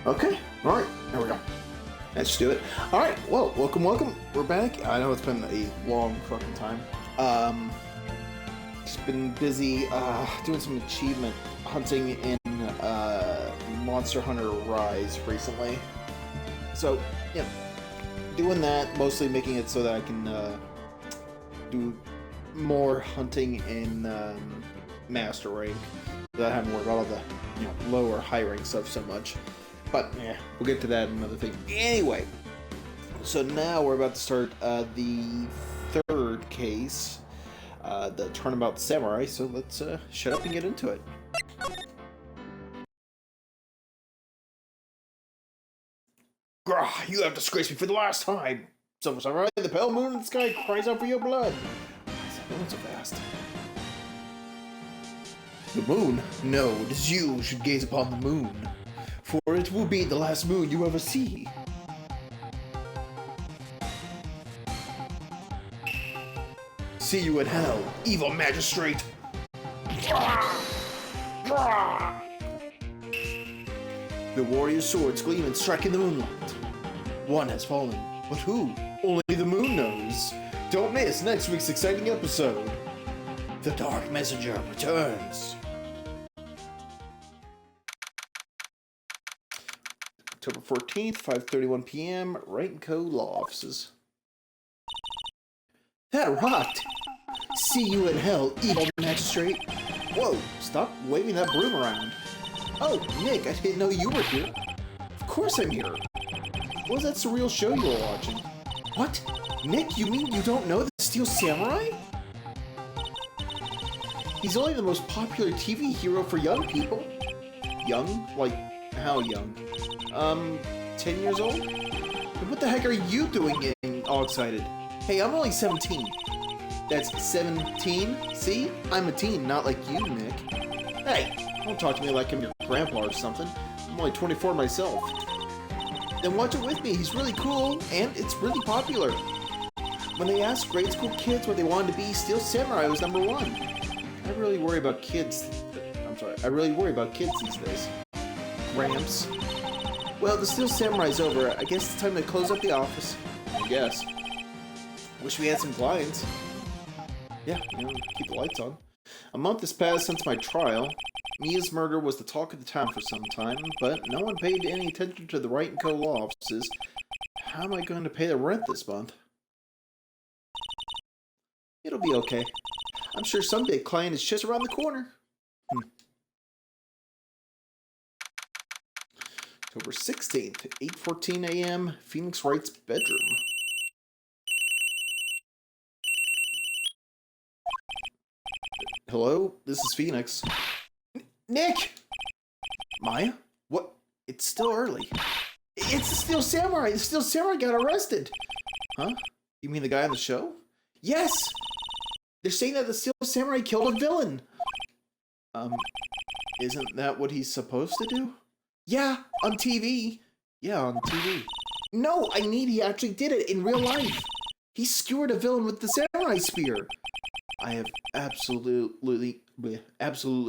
Okay, alright, there we go. Let's do it. Alright, well, welcome. We're back. I know it's been a long fucking time. Just been busy doing some achievement hunting in Monster Hunter Rise recently. So, yeah, doing that, mostly making it so that I can do more hunting in Master Rank. So I haven't worried about all the lower high rank stuff so much. But yeah, we'll get to that in another thing. Anyway, so now we're about to start the third case, the Turnabout Samurai. So let's shut up and get into it. Grah, you have disgraced me for the last time. So samurai, the pale moon in the sky cries out for your blood. Why is that going so fast? The moon? No, it is you who should gaze upon the moon. For it will be the last moon you ever see. See you in hell, evil magistrate! The warrior's swords gleam and strike in the moonlight. One has fallen, but who? Only the moon knows. Don't miss next week's exciting episode. The Dark Messenger returns. October 14th, 5:31 p.m., Wright & Co. Law Offices. That rocked! See you in hell, evil magistrate! Whoa, stop waving that broom around. Oh, Nick, I didn't know you were here. Of course I'm here. What was that surreal show you were watching? What? Nick, you mean you don't know the Steel Samurai? He's only the most popular TV hero for young people. Young? Like, how young? 10 years old? And what the heck are you doing getting all excited? Hey, I'm only 17. That's 17? See? I'm a teen, not like you, Nick. Hey, don't talk to me like I'm your grandpa or something. I'm only 24 myself. Then watch it with me. He's really cool, and it's really popular. When they asked grade school kids what they wanted to be, Steel Samurai was number one. I really worry about kids. I really worry about kids these days. Gramps. Well, the Steel Samurai's over. I guess it's time to close up the office. I guess. Wish we had some blinds. Yeah, keep the lights on. A month has passed since my trial. Mia's murder was the talk of the town for some time, but no one paid any attention to the Wright & Co. law offices. How am I going to pay the rent this month? It'll be okay. I'm sure some big client is just around the corner. October 16th, 8:14 a.m., Phoenix Wright's bedroom. Hello, this is Phoenix. Nick! Maya? What? It's still early. It's the Steel Samurai! The Steel Samurai got arrested! Huh? You mean the guy on the show? Yes! They're saying that the Steel Samurai killed a villain! Isn't that what he's supposed to do? Yeah, on TV. Yeah, on TV. No, I mean he actually did it in real life. He skewered a villain with the samurai spear. I have absolutely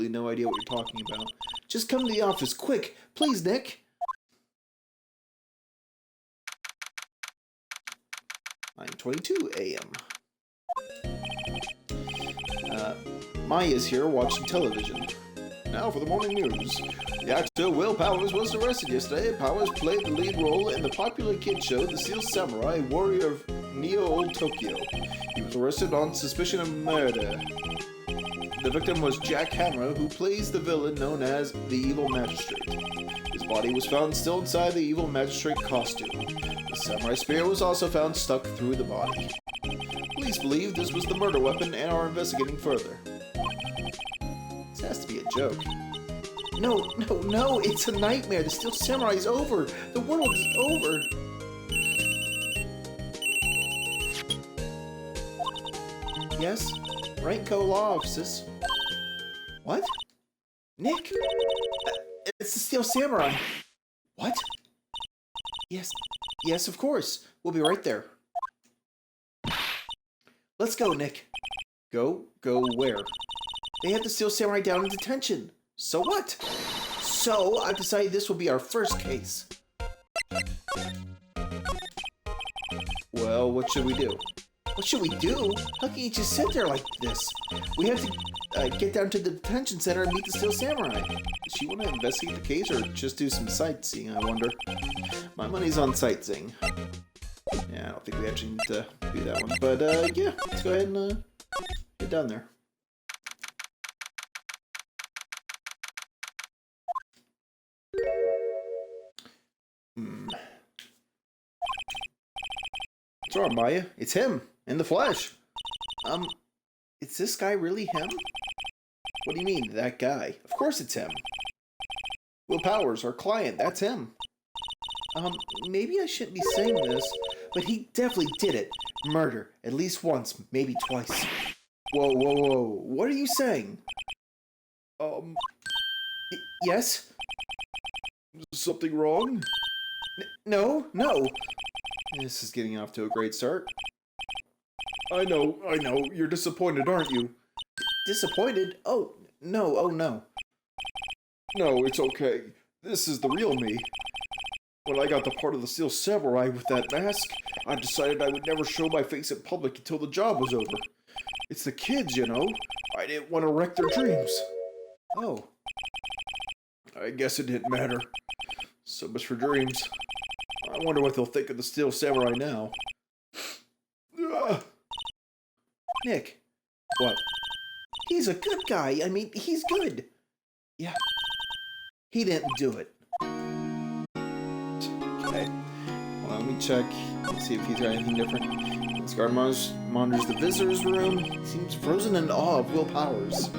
no idea what you're talking about. Just come to the office, quick. Please, Nick. 9:22 a.m. Maya's here watching television. Now for the morning news. The actor Will Powers was arrested yesterday. Powers played the lead role in the popular kid show The Steel Samurai, Warrior of Neo-Old Tokyo. He was arrested on suspicion of murder. The victim was Jack Hammer, who plays the villain known as the Evil Magistrate. His body was found still inside the Evil Magistrate costume. The samurai spear was also found stuck through the body. Police believe this was the murder weapon and are investigating further. This has to be a joke. No, it's a nightmare. The Steel Samurai is over. The world is over. Yes? Wright & Co. law offices. What? Nick? It's the Steel Samurai. What? Yes, of course. We'll be right there. Let's go, Nick. Go where? They have the Steel Samurai down in detention. So what? So, I've decided this will be our first case. Well, what should we do? What should we do? How can you just sit there like this? We have to get down to the detention center and meet the Steel Samurai. Does she want to investigate the case or just do some sightseeing, I wonder? My money's on sightseeing. Yeah, I don't think we actually need to do that one. But, yeah, let's go ahead and get down there. What's wrong, Maya? It's him, in the flesh. Is this guy really him? What do you mean, that guy? Of course it's him. Will Powers, our client, that's him. Maybe I shouldn't be saying this, but he definitely did it. Murder, at least once, maybe twice. Whoa, whoa, whoa, what are you saying? Yes? Is something wrong? No. This is getting off to a great start. I know. You're disappointed, aren't you? Disappointed? Oh, no. No, it's okay. This is the real me. When I got the part of the Steel Samurai with that mask, I decided I would never show my face in public until the job was over. It's the kids, you know. I didn't want to wreck their dreams. Oh. I guess it didn't matter. So much for dreams. I wonder what they'll think of the Steel Samurai now. Nick. What? He's a good guy. I mean, he's good. Yeah. He didn't do it. Okay. Well, let me check. Let's see if he's got anything different. This guard monitors the visitor's room. He seems frozen in awe of Will Powers.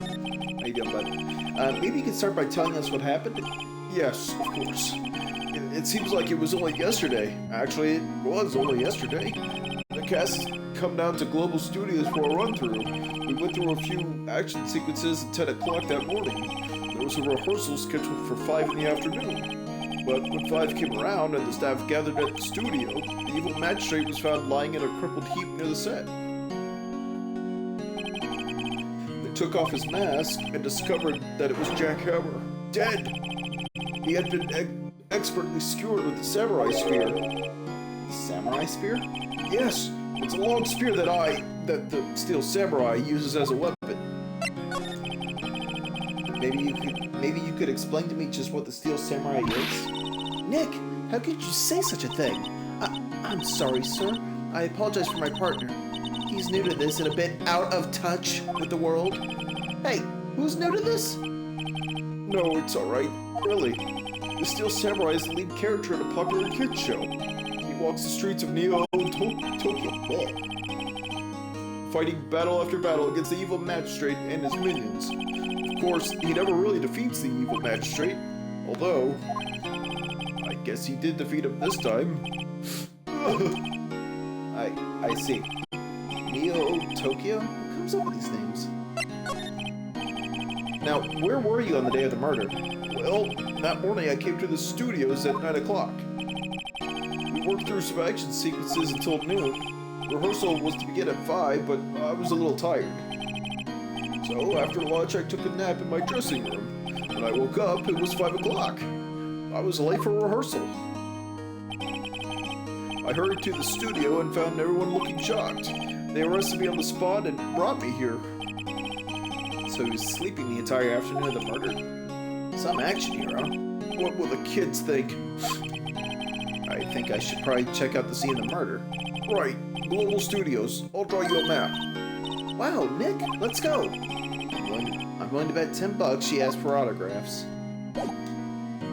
How you doing, bud? Maybe you could start by telling us what happened? Yes, of course. It seems like it was only yesterday. Actually, it was only yesterday. The cast has come down to Global Studios for a run-through. We went through a few action sequences at 10 o'clock that morning. There was a rehearsal scheduled for 5 in the afternoon. But when 5 came around and the staff gathered at the studio, the evil magistrate was found lying in a crumpled heap near the set. They took off his mask and discovered that it was Jack Hammer, dead. He had been expertly skewered with the samurai spear. The samurai spear? Yes, it's a long spear that the Steel Samurai uses as a weapon. Maybe you could explain to me just what the Steel Samurai is? Nick, how could you say such a thing? I'm sorry, sir. I apologize for my partner. He's new to this and a bit out of touch with the world. Hey, who's new to this? No, it's alright. Really. The Steel Samurai is the lead character in a popular kids show. He walks the streets of Tokyo, fighting battle after battle against the evil magistrate and his minions. Of course, he never really defeats the evil magistrate, although I guess he did defeat him this time. I see. Tokyo? Who comes up with these names? Now, where were you on the day of the murder? Well, that morning I came to the studios at 9 o'clock. We worked through some action sequences until noon. Rehearsal was to begin at 5, but I was a little tired. So after lunch I took a nap in my dressing room. When I woke up, it was 5 o'clock. I was late for rehearsal. I hurried to the studio and found everyone looking shocked. They arrested me on the spot and brought me here. So he was sleeping the entire afternoon of the murder? Some action hero. What will the kids think? I think I should probably check out the scene of the murder. Right, Global Studios. I'll draw you a map. Wow, Nick, let's go. I'm going to bet $10 she asked for autographs.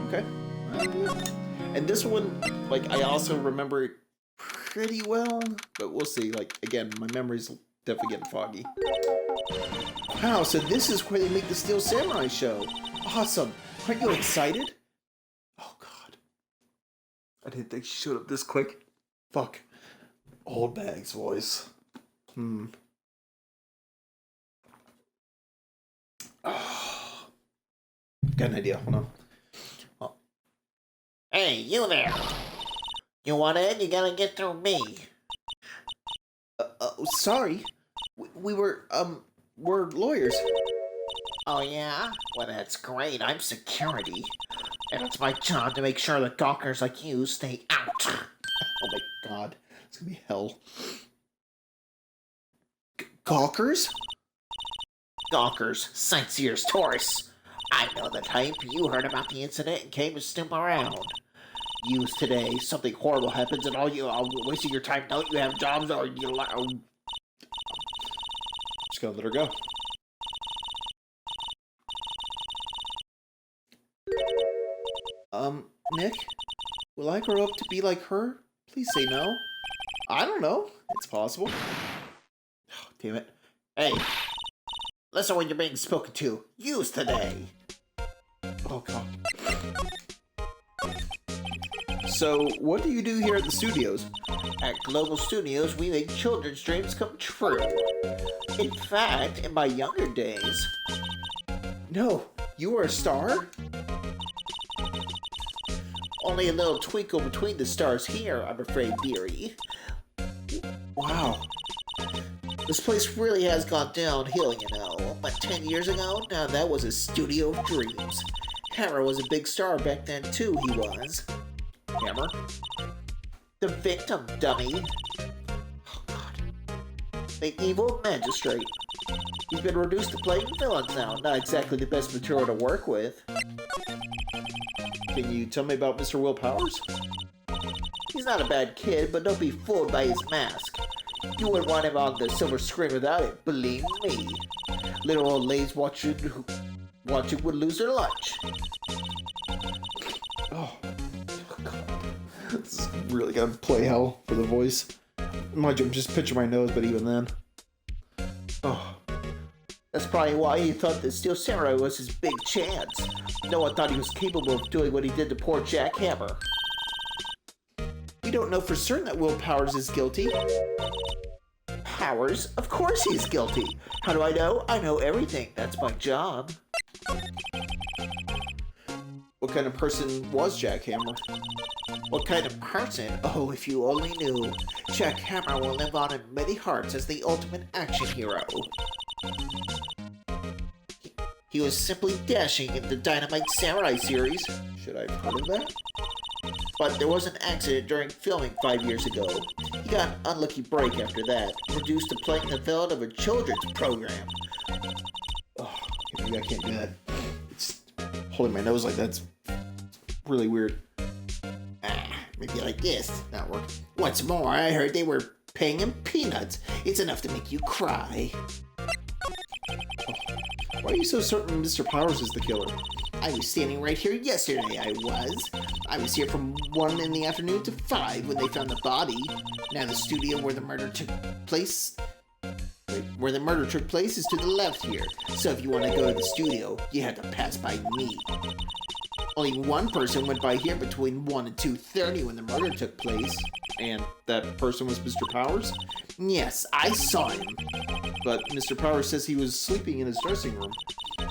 Okay. And this one, like, I also remember it pretty well, but we'll see. Like, again, my memory's definitely getting foggy. Wow, so this is where they make the Steel Samurai show. Awesome. Aren't you excited? Oh, God. I didn't think she showed up this quick. Fuck. Old Bag's voice. Oh. Got an idea. Hold on. Oh. Hey, you there. You want in? You gotta get through me. Sorry. We're lawyers. Oh, yeah? Well, that's great. I'm security. And it's my job to make sure that gawkers like you stay out. Oh my god. It's gonna be hell. Gawkers? Gawkers, sightseers, tourists. I know the type. You heard about the incident and came to snoop around. Youth today, something horrible happens and all you are wasting your time. Don't you have jobs or you Just gonna let her go. Nick? Will I grow up to be like her? Please say no. I don't know. It's possible. Oh, damn it. Hey, listen when you're being spoken to. Youth today. Oh god. So, what do you do here at the studios? At Global Studios, we make children's dreams come true. In fact, in my younger days... No, you were a star? Only a little twinkle between the stars here, I'm afraid, dearie. Wow. This place really has gone downhill, you know. But 10 years ago, now that was a studio of dreams. Hammer was a big star back then, too, he was. Hammer? The victim, dummy. Oh god. The evil magistrate. He's been reduced to playing villains now. Not exactly the best material to work with. Can you tell me about Mr. Will Powers? He's not a bad kid, but don't be fooled by his mask. You wouldn't want him on the silver screen without it, believe me. Little old ladies watching would lose their lunch. Oh god. This is really gonna play hell for the voice. Mind you, I'm just picturing my nose, but even then. Oh. That's probably why he thought that Steel Samurai was his big chance. No one thought he was capable of doing what he did to poor Jack Hammer. We don't know for certain that Will Powers is guilty. Powers? Of course he's guilty. How do I know? I know everything. That's my job. What kind of person was Jack Hammer? What kind of person? Oh, if you only knew. Jack Hammer will live on in many hearts as the ultimate action hero. He was simply dashing in the Dynamite Samurai series. Should I have heard of that? But there was an accident during filming 5 years ago. He got an unlucky break after that, reduced to playing the villain of a children's program. Oh, maybe I can't do that. It's holding my nose like that's really weird. Maybe like this. That worked. What's more, I heard they were paying him peanuts. It's enough to make you cry. Why are you so certain Mr. Powers is the killer? I was standing right here yesterday, I was here from 1 in the afternoon to 5 when they found the body. Now the studio where the murder took place... Where the murder took place is to the left here. So if you want to go to the studio, you have to pass by me. Only one person went by here between 1 and 2:30 when the murder took place. And that person was Mr. Powers? Yes, I saw him. But Mr. Powers says he was sleeping in his dressing room.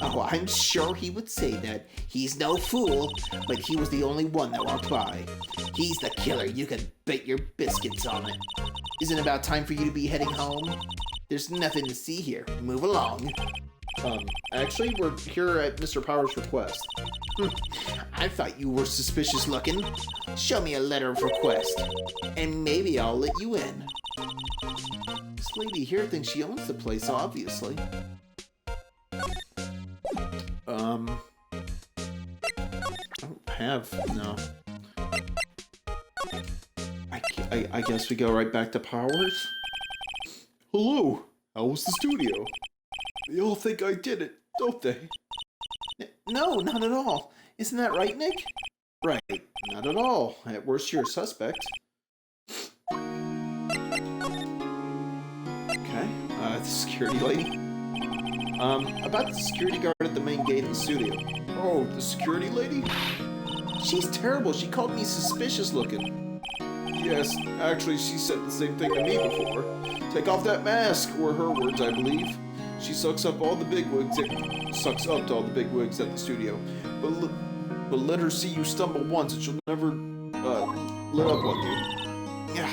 Oh, I'm sure he would say that. He's no fool, but he was the only one that walked by. He's the killer. You can bet your biscuits on it. Isn't it about time for you to be heading home? There's nothing to see here. Move along. Actually, we're here at Mr. Powers' request. I thought you were suspicious looking. Show me a letter of request, and maybe I'll let you in. This lady here thinks she owns the place, obviously. I don't have, no. I guess we go right back to Powers? Hello, how was the studio? They all think I did it, don't they? No, not at all. Isn't that right, Nick? Right, not at all. At worst, you're a suspect. Okay, the security lady. About the security guard at the main gate of the studio. Oh, the security lady? She's terrible. She called me suspicious looking. Yes, actually, she said the same thing to me before. Take off that mask, were her words, I believe. She sucks up all the bigwigs. Sucks up to all the bigwigs at the studio. But let her see you stumble once, and she'll never let up on you. Yeah,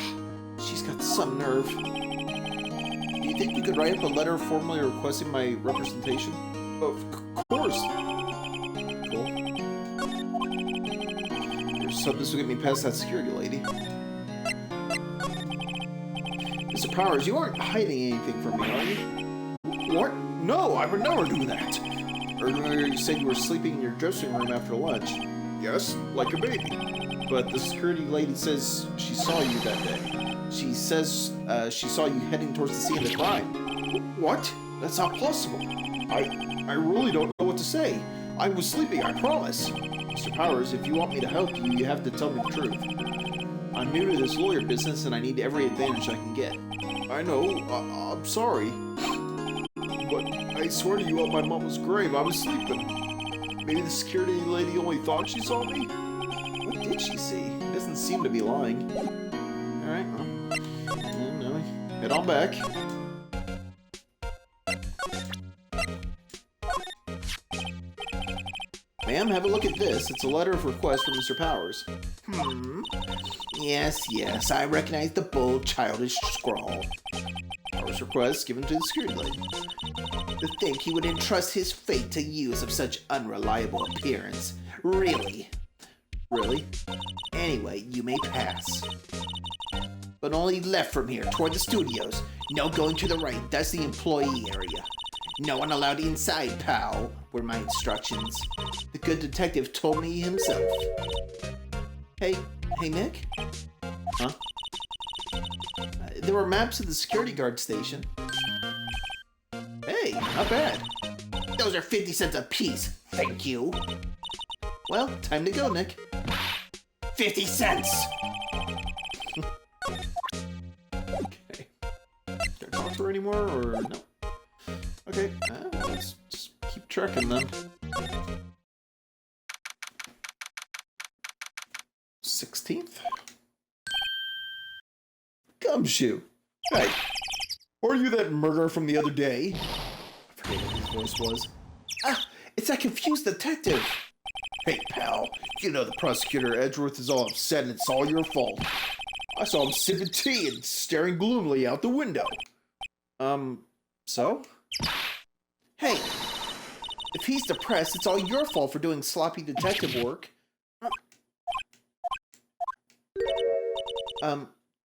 she's got some nerve. Do you think you could write up a letter formally requesting my representation? Of course. Cool. There's something to get me past that security lady. Mr. Powers, you aren't hiding anything from me, are you? What? No, I would never do that. Earlier you said you were sleeping in your dressing room after lunch. Yes, like a baby. But the security lady says she saw you that day. She says she saw you heading towards the scene of the crime. What? That's not possible. I really don't know what to say. I was sleeping, I promise. Mr. Powers, if you want me to help you, you have to tell me the truth. I'm new to this lawyer business and I need every advantage I can get. I know, I'm sorry. But I swear to you on my mama's grave, I was sleeping. Maybe the security lady only thought she saw me? What did she see? It doesn't seem to be lying. Alright, well, no, head on back. Ma'am, have a look at this. It's a letter of request from Mr. Powers. Yes, I recognize the bold, childish scrawl. Powers request given to the security lady. To think he would entrust his fate to use of such unreliable appearance. Really? Really? Anyway, you may pass. But only left from here, toward the studios. No going to the right, that's the employee area. No one allowed inside, pal, were my instructions. The good detective told me himself. Hey, Nick? Huh? There were maps of the security guard station. Hey, not bad. Those are 50 cents a piece. Thank you. Well, time to go, Nick. 50 cents! Okay. Can I talk to her anymore, or no? Okay, let's just keep trekking then. 16th? Gumshoe! Hey! Are you that murderer from the other day? I forget what his voice was. Ah, it's that confused detective. Hey, pal, you know the prosecutor Edgeworth is all upset and it's all your fault. I saw him sipping tea and staring gloomily out the window. So? Hey, if he's depressed, it's all your fault for doing sloppy detective work.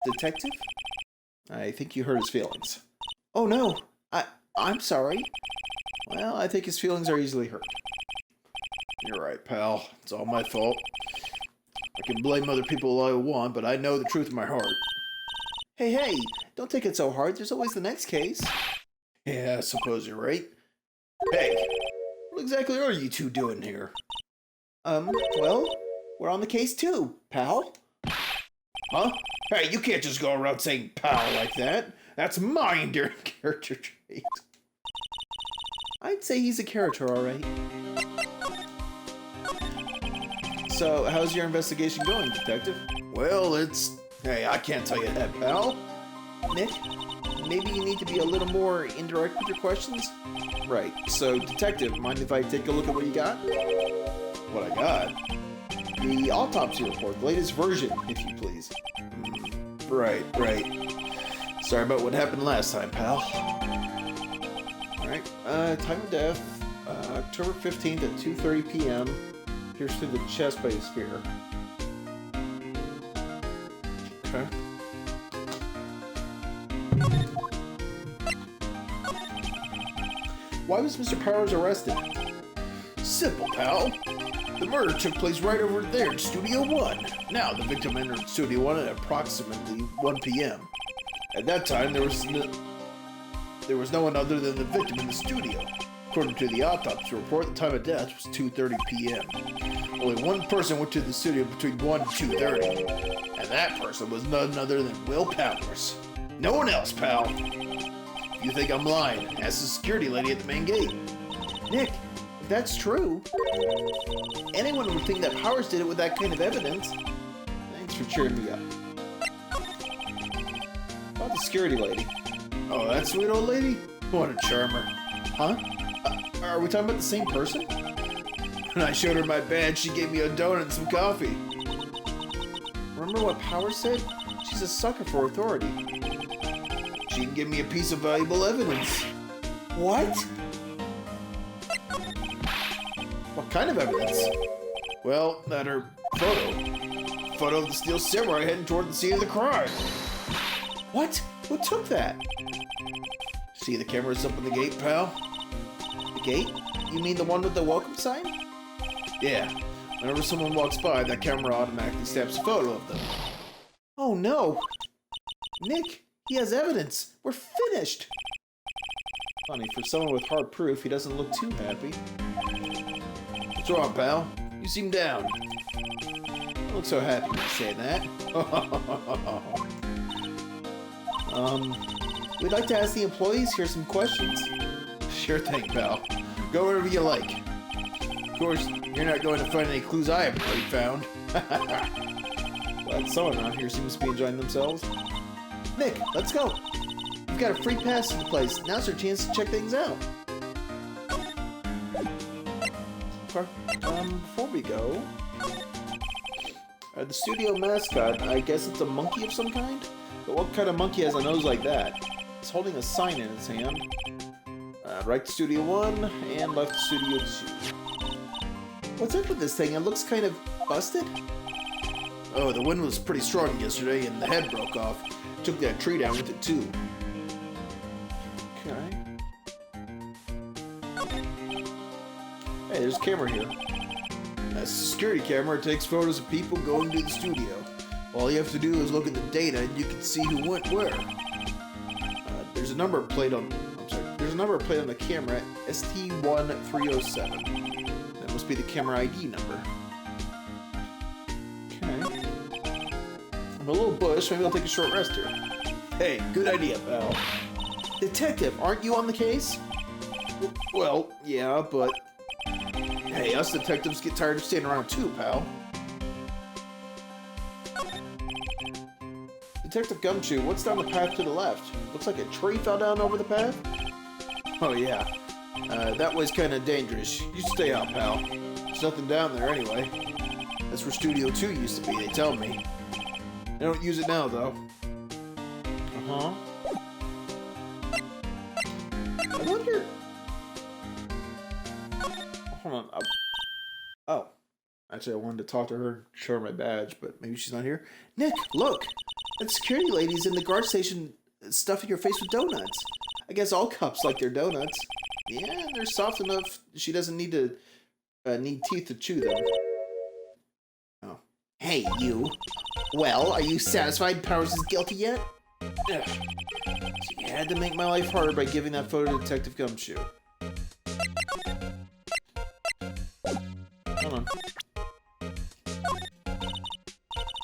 Detective? I think you hurt his feelings. Oh no, I'm sorry. Well, I think his feelings are easily hurt. You're right, pal. It's all my fault. I can blame other people all I want, but I know the truth in my heart. Hey, don't take it so hard. There's always the next case. Yeah, I suppose you're right. Hey, what exactly are you two doing here? Well, we're on the case too, pal. Huh? Hey, you can't just go around saying pal like that. That's my endearing character trait. I'd say he's a character, all right. So, how's your investigation going, detective? Well, Hey, I can't tell you that, pal. Nick, maybe you need to be a little more indirect with your questions? Right. So, detective, mind if I take a look at what you got? What I got? The autopsy report, the latest version, if you please. Right. Sorry about what happened last time, pal. Alright, time of death, October 15th at 2:30 p.m. Pierced through the chest by a spear. Okay. Why was Mr. Powers arrested? Simple, pal. The murder took place right over there in Studio 1. Now, the victim entered Studio 1 at approximately 1 p.m. At that time, there was no one other than the victim in the studio. According to the autopsy report, the time of death was 2:30 p.m. Only one person went to the studio between 1 and 2:30, and that person was none other than Will Powers. No one else, pal. If you think I'm lying, ask the security lady at the main gate. Nick, if that's true, anyone would think that Powers did it with that kind of evidence. Thanks for cheering me up. About the security lady. Oh, that sweet old lady? What a charmer. Huh? Are we talking about the same person? When I showed her my badge, she gave me a donut and some coffee. Remember what Powers said? She's a sucker for authority. She can give me a piece of valuable evidence. What? kind of evidence? Well, that her photo. Photo of the Steel Samurai heading toward the scene of the crime. What? What took that? See the cameras up on the gate, pal? The gate? You mean the one with the welcome sign? Yeah. Whenever someone walks by, that camera automatically snaps a photo of them. Oh no! Nick, he has evidence. We're finished. Funny, for someone with hard proof, he doesn't look too happy. What's wrong, pal? You seem down. I look so happy when you say that. We'd like to ask the employees here some questions. Sure thing, pal. Go wherever you like. Of course, you're not going to find any clues I haven't already found. Glad someone around here seems to be enjoying themselves. Nick, let's go. We've got a free pass to the place. Now's our chance to check things out. Okay. Before we go... the studio mascot, I guess it's a monkey of some kind? But what kind of monkey has a nose like that? It's holding a sign in its hand. Right to Studio 1 and left to Studio 2. What's up with this thing? It looks kind of busted. Oh, the wind was pretty strong yesterday and the head broke off. Took that tree down with it too. Okay. Hey, there's a camera here. That's a security camera. It takes photos of people going to the studio. All you have to do is look at the data and you can see who went where. There's a number plate on... There's a number plate on the camera, ST1307. That must be the camera ID number. Okay. I'm a little bush, maybe I'll take a short rest here. Hey, good idea, pal. Detective, aren't you on the case? Well, yeah, but... Hey, us detectives get tired of standing around too, pal. Detective Gumshoe, what's down the path to the left? Looks like a tree fell down over the path? Oh, yeah. That way's kind of dangerous. You stay out, pal. There's nothing down there anyway. That's where Studio 2 used to be, they tell me. They don't use it now, though. Uh-huh. I wonder... Hold on. Oh. Actually, I wanted to talk to her and show her my badge, but maybe she's not here. Nick, look! That security lady's in the guard station stuffing her face with donuts. I guess all cops like their donuts. Yeah, they're soft enough. She doesn't need to need teeth to chew them. Oh. Hey, you. Well, are you satisfied Powers is guilty yet? Ugh. She had to make my life harder by giving that photo to Detective Gumshoe. Hold on.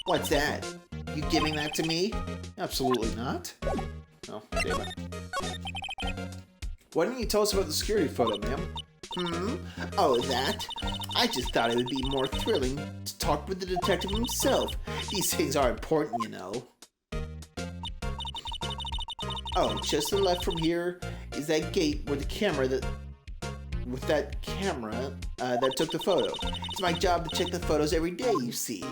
What's that? You giving that to me? Absolutely not. Oh, damn it. Why didn't you tell us about the security photo, ma'am? Oh, that? I just thought it would be more thrilling to talk with the detective himself. These things are important, you know. Oh, just to the left from here is that gate where the camera that... With that camera that took the photo. It's my job to check the photos every day, you see.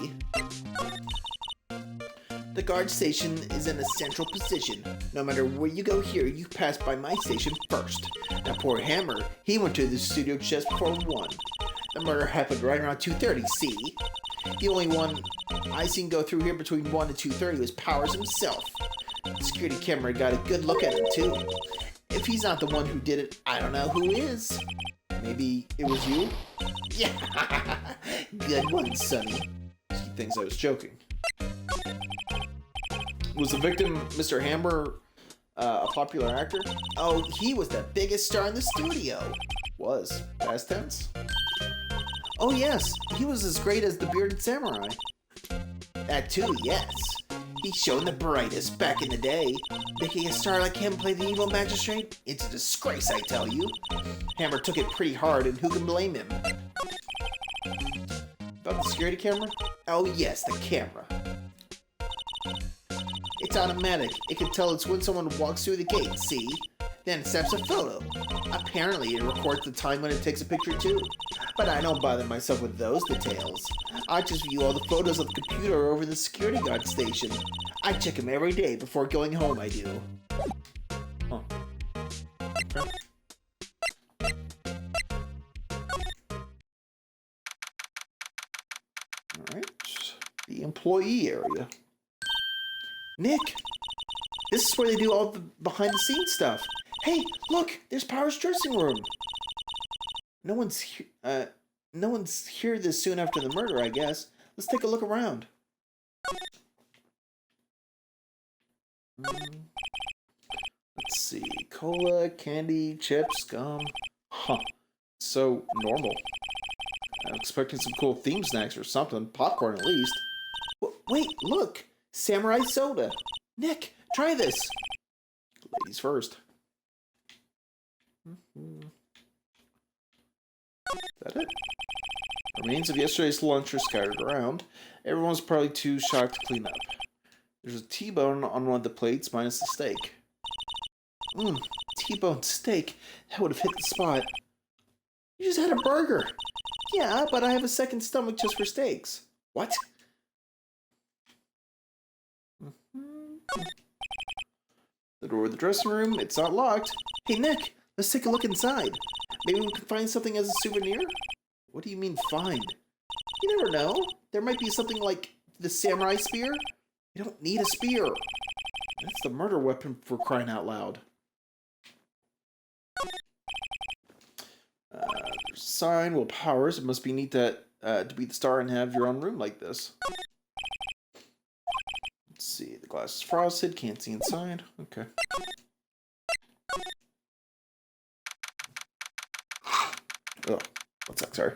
The guard station is in a central position. No matter where you go here, you pass by my station first. That poor Hammer, he went to the studio just before 1. The murder happened right around 2:30, see? The only one I seen go through here between 1 and 2:30 was Powers himself. The security camera got a good look at him, too. If he's not the one who did it, I don't know who is. Maybe it was you? Yeah, good one, Sonny. He thinks I was joking. Was the victim Mr. Hammer a popular actor? Oh, he was the biggest star in the studio. Was. Past tense? Oh yes, he was as great as the Bearded Samurai. That too, yes. He shone the brightest back in the day. Making a star like him play the evil magistrate? It's a disgrace, I tell you. Hammer took it pretty hard, and who can blame him? About the security camera? Oh yes, the camera. It's automatic. It can tell it's when someone walks through the gate, see? Then it snaps a photo. Apparently it records the time when it takes a picture too. But I don't bother myself with those details. I just view all the photos of the computer over the security guard station. I check them every day before going home, I do. Huh. Okay. employee area. Nick! This is where they do all the behind-the-scenes stuff. Hey, look! There's Power's dressing room! No one's here this soon after the murder, I guess. Let's take a look around. Let's see. Cola, candy, chips, gum. Huh. So normal. I'm expecting some cool theme snacks or something. Popcorn at least. Wait, look! Samurai soda! Nick, try this! Ladies first. Is that it? Remains of yesterday's lunch are scattered around. Everyone's probably too shocked to clean up. There's a T-bone on one of the plates minus the steak. T-bone steak? That would have hit the spot. You just had a burger! Yeah, but I have a second stomach just for steaks. What? The door of the dressing room, it's not locked. Hey Nick, let's take a look inside. Maybe we can find something as a souvenir? What do you mean find? You never know. There might be something like the samurai spear. You don't need a spear. That's the murder weapon for crying out loud. There's a sign. Well, Powers, it must be neat to be the star and have your own room like this. Let's see. The glass is frosted. Can't see inside. Okay. Oh, one sec, sorry.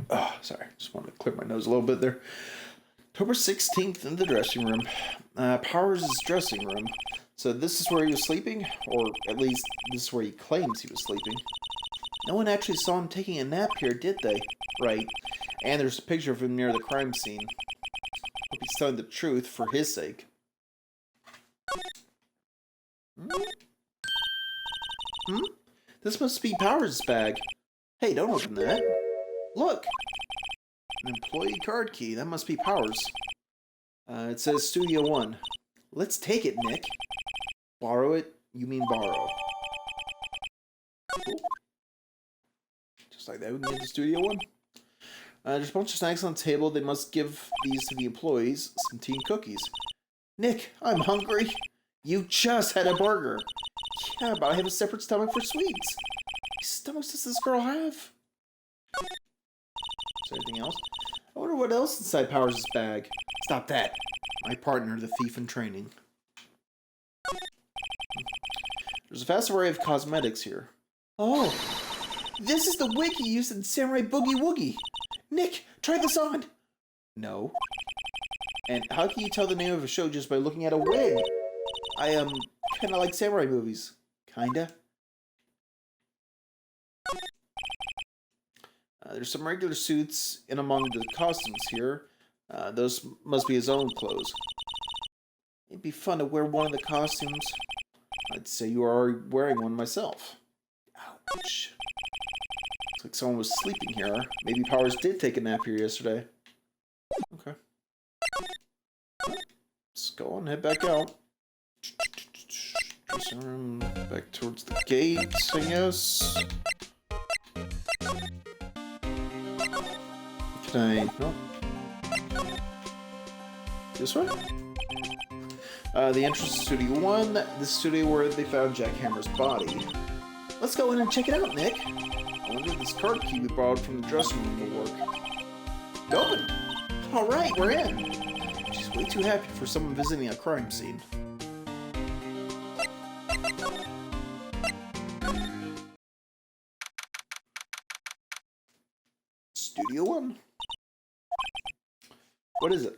Oh, sorry. Just wanted to clear my nose a little bit there. October 16th in the dressing room. Powers' dressing room. So this is where he was sleeping? Or at least this is where he claims he was sleeping. No one actually saw him taking a nap here, did they? Right. And there's a picture of him near the crime scene. Hope he's telling the truth for his sake. This must be Powers' bag. Hey, don't open that. Look! An employee card key. That must be Powers. It says Studio 1. Let's take it, Nick. Borrow it? You mean borrow. Cool. Just like that, we can get to Studio 1. There's a bunch of snacks on the table. They must give these to the employees. Some tea and cookies. Nick, I'm hungry. You just had a burger. Yeah, but I have a separate stomach for sweets. What stomachs does this girl have? Is there anything else? I wonder what else is inside Powers' bag. Stop that. My partner, the thief in training. There's a vast array of cosmetics here. Oh, this is the wig he used in Samurai Boogie Woogie. Nick, try this on. No. And how can you tell the name of a show just by looking at a wig? I kind of like samurai movies. Kinda. There's some regular suits in among the costumes here. Those must be his own clothes. It'd be fun to wear one of the costumes. I'd say you are wearing one myself. Ouch. Looks like someone was sleeping here. Maybe Powers did take a nap here yesterday. Okay. Let's go on, head back out. Dressing room, back towards the gates, I guess. Can I... No. This way? The entrance to Studio 1. The studio where they found Jack Hammer's body. Let's go in and check it out, Nick. I wonder if this card key we borrowed from the dressing room will work. Open! Alright, we're in! She's way too happy for someone visiting a crime scene. Studio 1? What is it?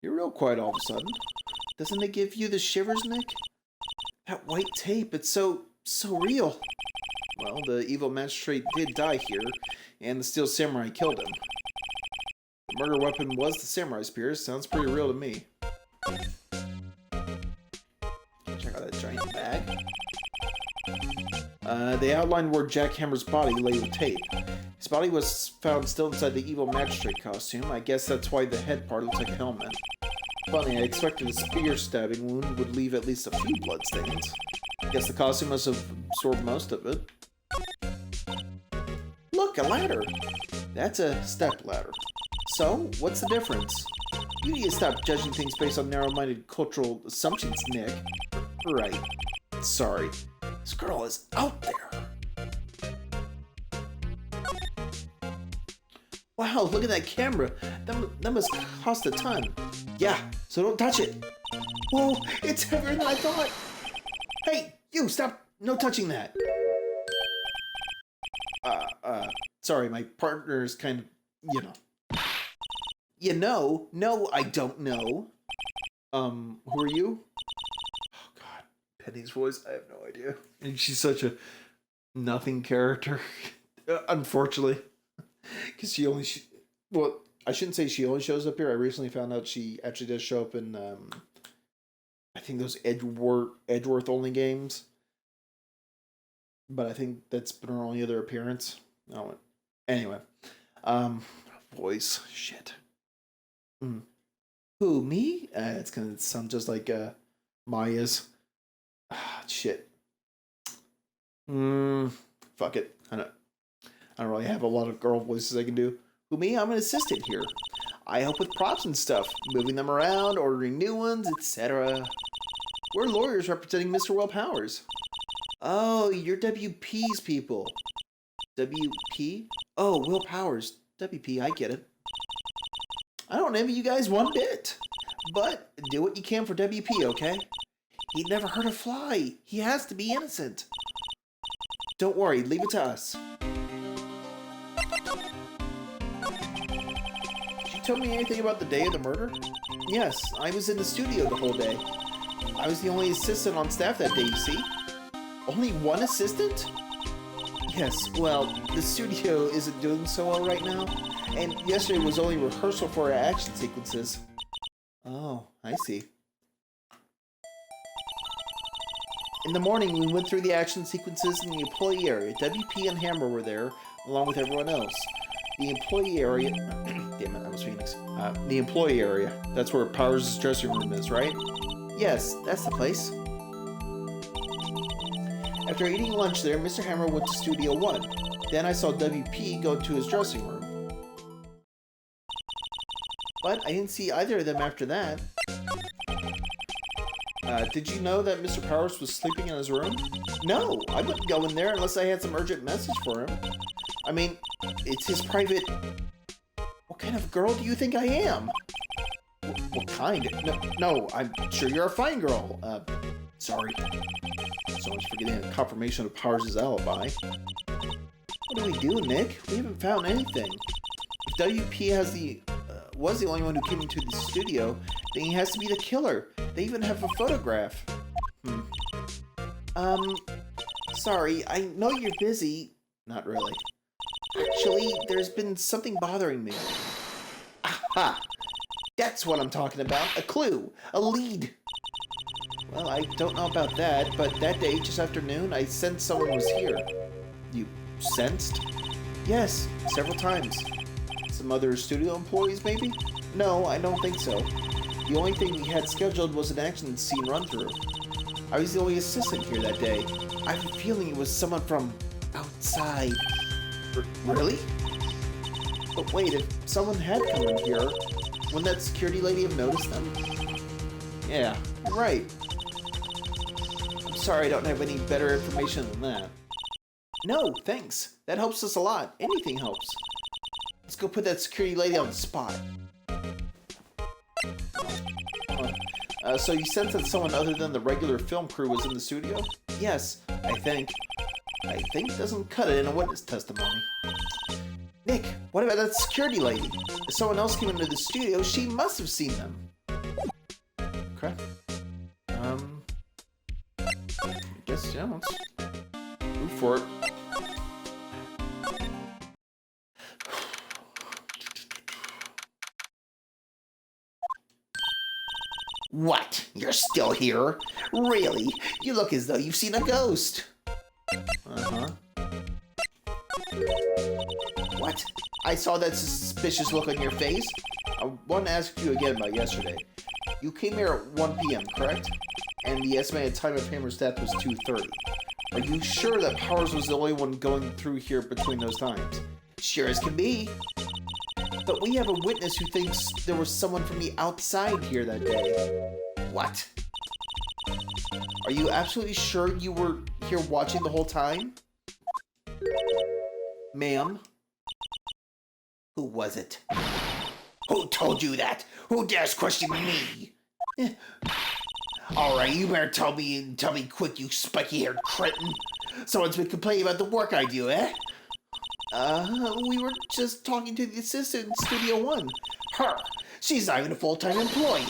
You're real quiet all of a sudden. Doesn't it give you the shivers, Nick? That white tape, it's so real. Well, the evil magistrate did die here, and the steel samurai killed him. The murder weapon was the samurai spear. Sounds pretty real to me. Check out that giant bag. They outlined where Jack Hammer's body lay with tape. His body was found still inside the evil magistrate costume. I guess that's why the head part looks like a helmet. Funny, I expected a spear stabbing wound would leave at least a few bloodstains. I guess the costume must have absorbed most of it. Look, a ladder! That's a stepladder. So, what's the difference? You need to stop judging things based on narrow-minded cultural assumptions, Nick. Right. Sorry. This girl is out there. Wow, look at that camera. That must cost a ton. Yeah, so don't touch it. Whoa, it's heavier than I thought. Hey, you, stop. No touching that. Sorry, my partner is kind of, you know. You know? No, I don't know. Who are you? Oh, God. Penny's voice, I have no idea. And she's such a nothing character, unfortunately. Because she only, well, I shouldn't say she only shows up here. I recently found out she actually does show up in, I think those Edgeworth only games. But I think that's been her only other appearance. Oh, anyway. Voice. Shit. Who, me? It's gonna sound just like, Maya's. Shit. Fuck it. I don't really have a lot of girl voices I can do. Who, me? I'm an assistant here. I help with props and stuff. Moving them around, ordering new ones, etc. We're lawyers representing Mr. Will Powers. Oh, you're WP's people. WP? Oh, Will Powers. WP, I get it. I don't envy you guys one bit. But do what you can for WP, okay? He'd never hurt a fly. He has to be innocent. Don't worry, leave it to us. Did you tell me anything about the day of the murder? Yes, I was in the studio the whole day. I was the only assistant on staff that day, you see? Only one assistant? Yes, well, the studio isn't doing so well right now, and yesterday was only rehearsal for our action sequences. Oh, I see. In the morning, we went through the action sequences in the employee area. WP and Hammer were there, along with everyone else. The employee area... Damn it, that was Phoenix. The employee area. That's where Powers' dressing room is, right? Yes, that's the place. After eating lunch there, Mr. Hammer went to Studio 1. Then I saw WP go to his dressing room. But I didn't see either of them after that. Did you know that Mr. Powers was sleeping in his room? No, I wouldn't go in there unless I had some urgent message for him. I mean, it's his private... What kind of girl do you think I am? What kind? No, I'm sure you're a fine girl. Sorry. So much for getting a confirmation of Powers' alibi. What do we do, Nick? We haven't found anything. If WP was the only one who came into the studio, then he has to be the killer. They even have a photograph. Sorry, I know you're busy. Not really. Actually, there's been something bothering me. Aha! That's what I'm talking about. A clue. A lead. Well, I don't know about that, but that day, just after noon, I sensed someone was here. You sensed? Yes, several times. Some other studio employees, maybe? No, I don't think so. The only thing we had scheduled was an action scene run-through. I was the only assistant here that day. I have a feeling it was someone from outside. Really? But wait, if someone had come in here, wouldn't that security lady have noticed them? Yeah, you're right. I'm sorry I don't have any better information than that. No, thanks. That helps us a lot. Anything helps. Let's go put that security lady on the spot. So you sense that someone other than the regular film crew was in the studio? Yes, I think. I think doesn't cut it in a witness testimony. Nick, what about that security lady? If someone else came into the studio, she must have seen them. Okay. I guess, yeah, let's move for it. What? You're still here? Really? You look as though you've seen a ghost. Uh-huh. What? I saw that suspicious look on your face. I want to ask you again about yesterday. You came here at 1 p.m., correct? And the estimated time of Hammer's death was 2:30. Are you sure that Powers was the only one going through here between those times? Sure as can be. But we have a witness who thinks there was someone from the outside here that day. What? Are you absolutely sure you were here watching the whole time? Ma'am? Who was it? Who told you that? Who dares question me? Alright, you better tell me quick, you spiky-haired cretin. Someone's been complaining about the work I do, eh? We were just talking to the assistant in Studio One. Her! She's not even a full-time employee.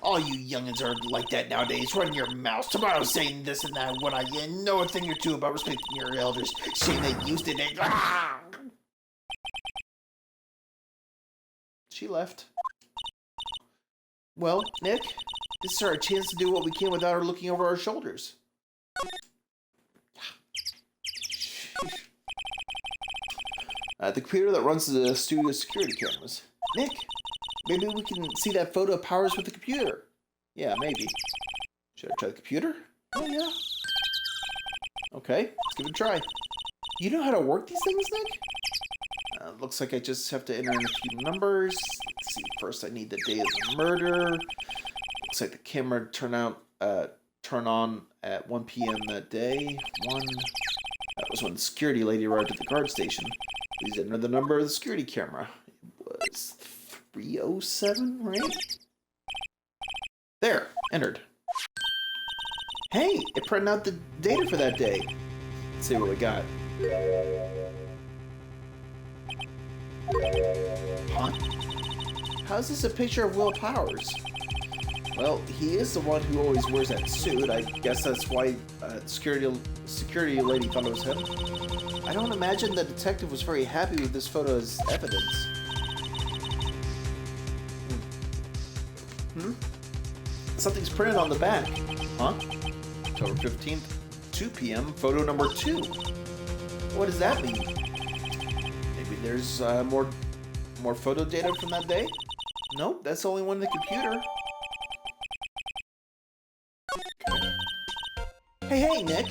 All you youngins are like that nowadays. Run your mouth. Tomorrow's saying this and that when I know a thing or two about respecting your elders. Shame they used it. Ah! She left. Well, Nick, this is our chance to do what we can without her looking over our shoulders. The computer that runs the studio security cameras. Nick, maybe we can see that photo of Powers with the computer. Yeah, maybe. Should I try the computer? Oh, yeah. Okay, let's give it a try. You know how to work these things, Nick? Looks like I just have to enter in a few numbers. Let's see, first I need the day of the murder. Looks like the camera turn on at 1 p.m. that day. That was when the security lady arrived at the guard station. Please enter the number of the security camera. It was 307, right? There, entered. Hey, it printed out the data for that day. Let's see what we got. Huh? How's this a picture of Will Powers? Well, he is the one who always wears that suit. I guess that's why security lady thought it was him. I don't imagine the detective was very happy with this photo as evidence. Something's printed on the back. Huh? October 15th, 2 p.m., photo number 2. What does that mean? Maybe there's more photo data from that day? Nope, that's the only one in the computer. Okay. Hey, Nick.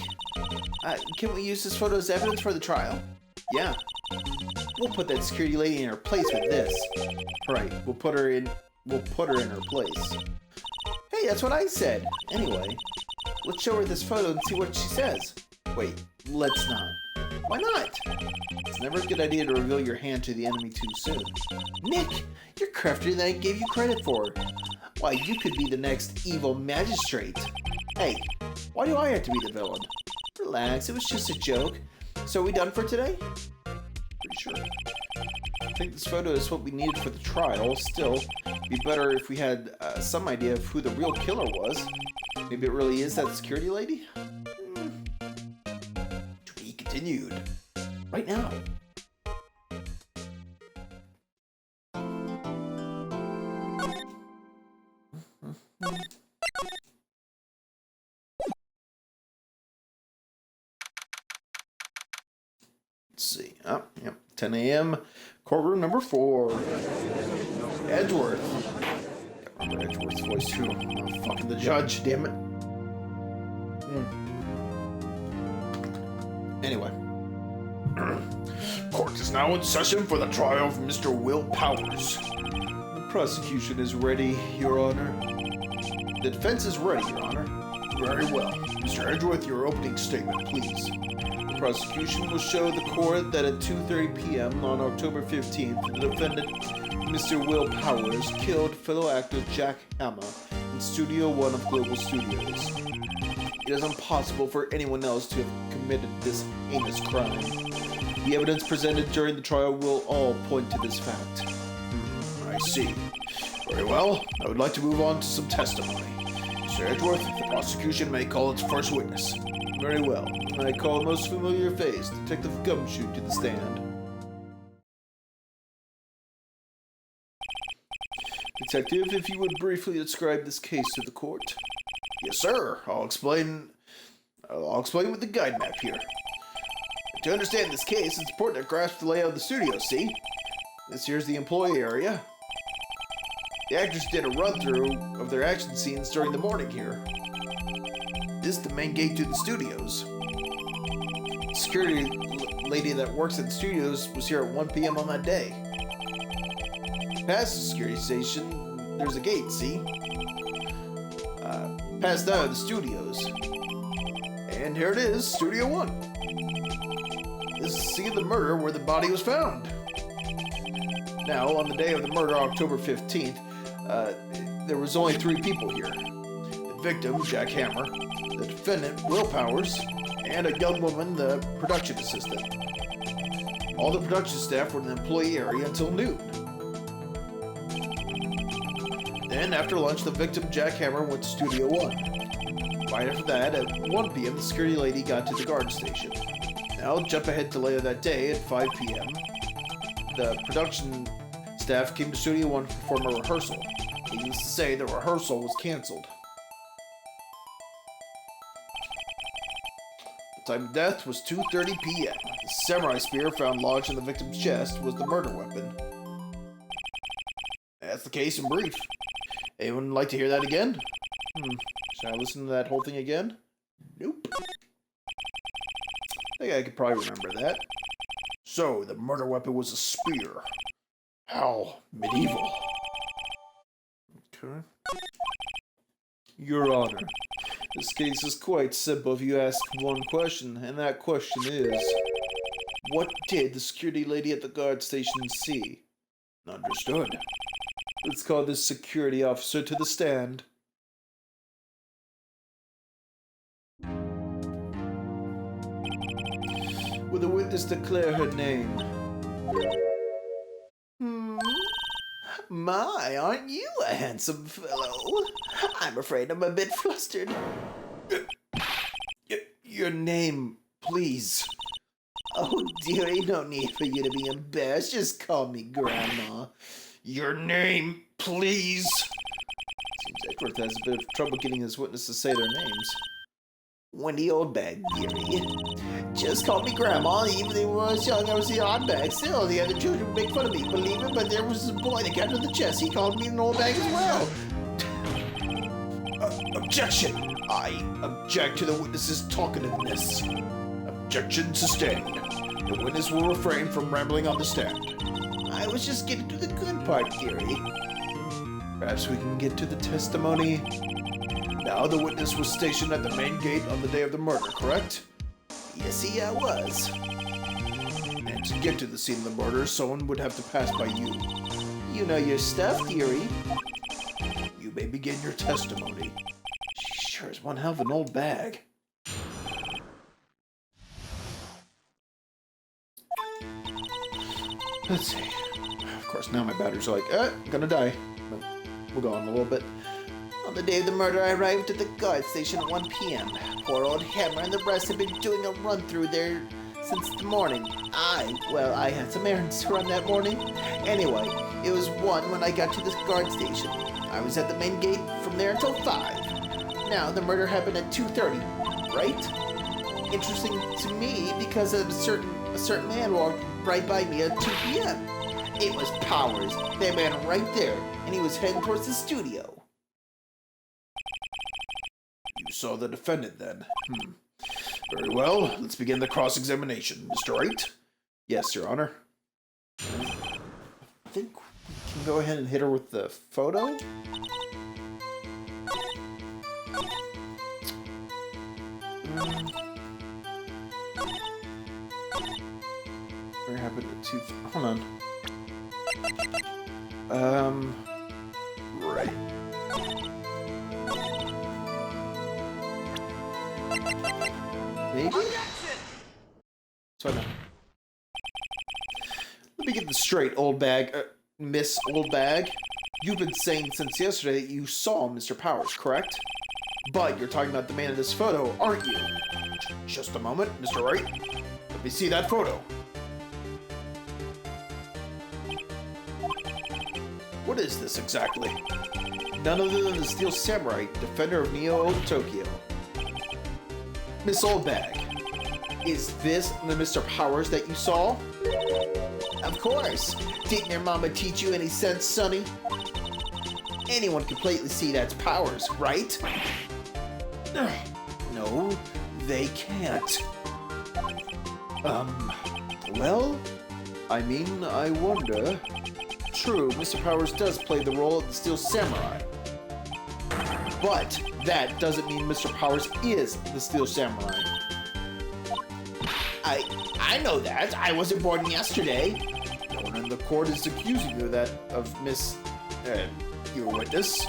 Can we use this photo as evidence for the trial? Yeah. We'll put that security lady in her place with this. Right, we'll put her in her place. Hey, that's what I said. Anyway, let's show her this photo and see what she says. Wait, let's not. Why not? It's never a good idea to reveal your hand to the enemy too soon. Nick, you're craftier than I gave you credit for. Why, you could be the next evil magistrate. Hey, why do I have to be the villain? Relax, it was just a joke. So are we done for today? Pretty sure. I think this photo is what we needed for the trial. Still, it'd be better if we had some idea of who the real killer was. Maybe it really is that security lady? To be continued. Right now. Let's see. Oh, yep. 10 a.m. Courtroom number 4. Edgeworth. Can't remember Edgeworth's voice too. I'm fucking the judge, damn it. Anyway. Court is now in session for the trial of Mr. Will Powers. The prosecution is ready, Your Honor. The defense is ready, Your Honor. Very well. Mr. Edgeworth, your opening statement, please. The prosecution will show the court that at 2:30 p.m. on October 15th, the defendant, Mr. Will Powers, killed fellow actor Jack Hama in Studio One of Global Studios. It is impossible for anyone else to have committed this heinous crime. The evidence presented during the trial will all point to this fact. I see. Very well. I would like to move on to some testimony. Mr. Edgeworth, the prosecution may call its first witness. Very well. I call a most familiar face, Detective Gumshoe, to the stand. Detective, if you would briefly describe this case to the court. Yes, sir. I'll explain with the guide map here. To understand this case, it's important to grasp the layout of the studio, see? This here's the employee area. The actors did a run-through of their action scenes during the morning here. This is the main gate to the studios. The security lady that works at the studios was here at 1 p.m. on that day. past the security station, there's a gate, see? Past that are the studios. And here it is, Studio 1. This is the scene of the murder where the body was found. Now, on the day of the murder, October 15th, there was only 3 people here. The victim, Jack Hammer, the defendant, Will Powers, and a young woman, the production assistant. All the production staff were in the employee area until noon. Then, after lunch, the victim, Jack Hammer, went to Studio 1. Right after that, at 1 p.m., the security lady got to the guard station. Now, jump ahead to later that day at 5 p.m. The production staff came to Studio 1 to perform a rehearsal. Needless to say, the rehearsal was canceled. The time of death was 2:30 p.m. The samurai spear found lodged in the victim's chest was the murder weapon. That's the case in brief. Anyone like to hear that again? Should I listen to that whole thing again? Nope. I think I could probably remember that. So, the murder weapon was a spear. How medieval. Okay. Your Honor, this case is quite simple if you ask one question, and that question is, what did the security lady at the guard station see? Understood. Let's call this security officer to the stand. Will the witness declare her name? My, aren't you a handsome fellow? I'm afraid I'm a bit flustered. Your name, please. Oh, dearie, no need for you to be embarrassed. Just call me Grandma. Your name, please. Seems Edgeworth has a bit of trouble getting his witness to say their names. Wendy Oldbag, dearie. Just call me Grandma. Even when I was young, I was the odd bag. Still, the other children would make fun of me, believe it, but there was this boy that got to the chest. He called me an old bag as well. Objection! I object to the witness's talkativeness. Objection sustained. The witness will refrain from rambling on the stand. I was just getting to the good part, dearie. Perhaps we can get to the testimony. Now, the witness was stationed at the main gate on the day of the murder, correct? Yes, he was. And to get to the scene of the murder, someone would have to pass by you. You know your stuff, dearie. You may begin your testimony. She sure is one hell of an old bag. Let's see. Of course, now my batteries are like, I'm gonna die. But we'll go on a little bit. On the day of the murder, I arrived at the guard station at 1 p.m. Poor old Hammer and the rest have been doing a run-through there since the morning. I had some errands to run that morning. Anyway, it was 1 when I got to this guard station. I was at the main gate from there until 5. Now, the murder happened at 2:30, right? Interesting to me because a certain man walked right by me at 2 p.m. It was Powers. That man right there, and he was heading towards the studio. You saw the defendant then. Very well. Let's begin the cross-examination. Mr. Wright? Yes, Your Honor. I think we can go ahead and hit her with the photo. Where happened to hold on. Right. Maybe? So no. Let me get this straight, old bag. Miss Old Bag. You've been saying since yesterday that you saw Mr. Powers, correct? But you're talking about the man in this photo, aren't you? Just a moment, Mr. Wright. Let me see that photo. What is this exactly? None other than the Steel Samurai, defender of Neo Tokyo. Miss Oldbag, is this the Mr. Powers that you saw? Of course. Didn't your mama teach you any sense, sonny? Anyone can plainly see that's Powers, right? No, they can't. Well, I mean, I wonder. true, Mr. Powers does play the role of the Steel Samurai. But that doesn't mean Mr. Powers is the Steel Samurai. I know that. I wasn't born yesterday. No one in the court is accusing you of Miss... your witness.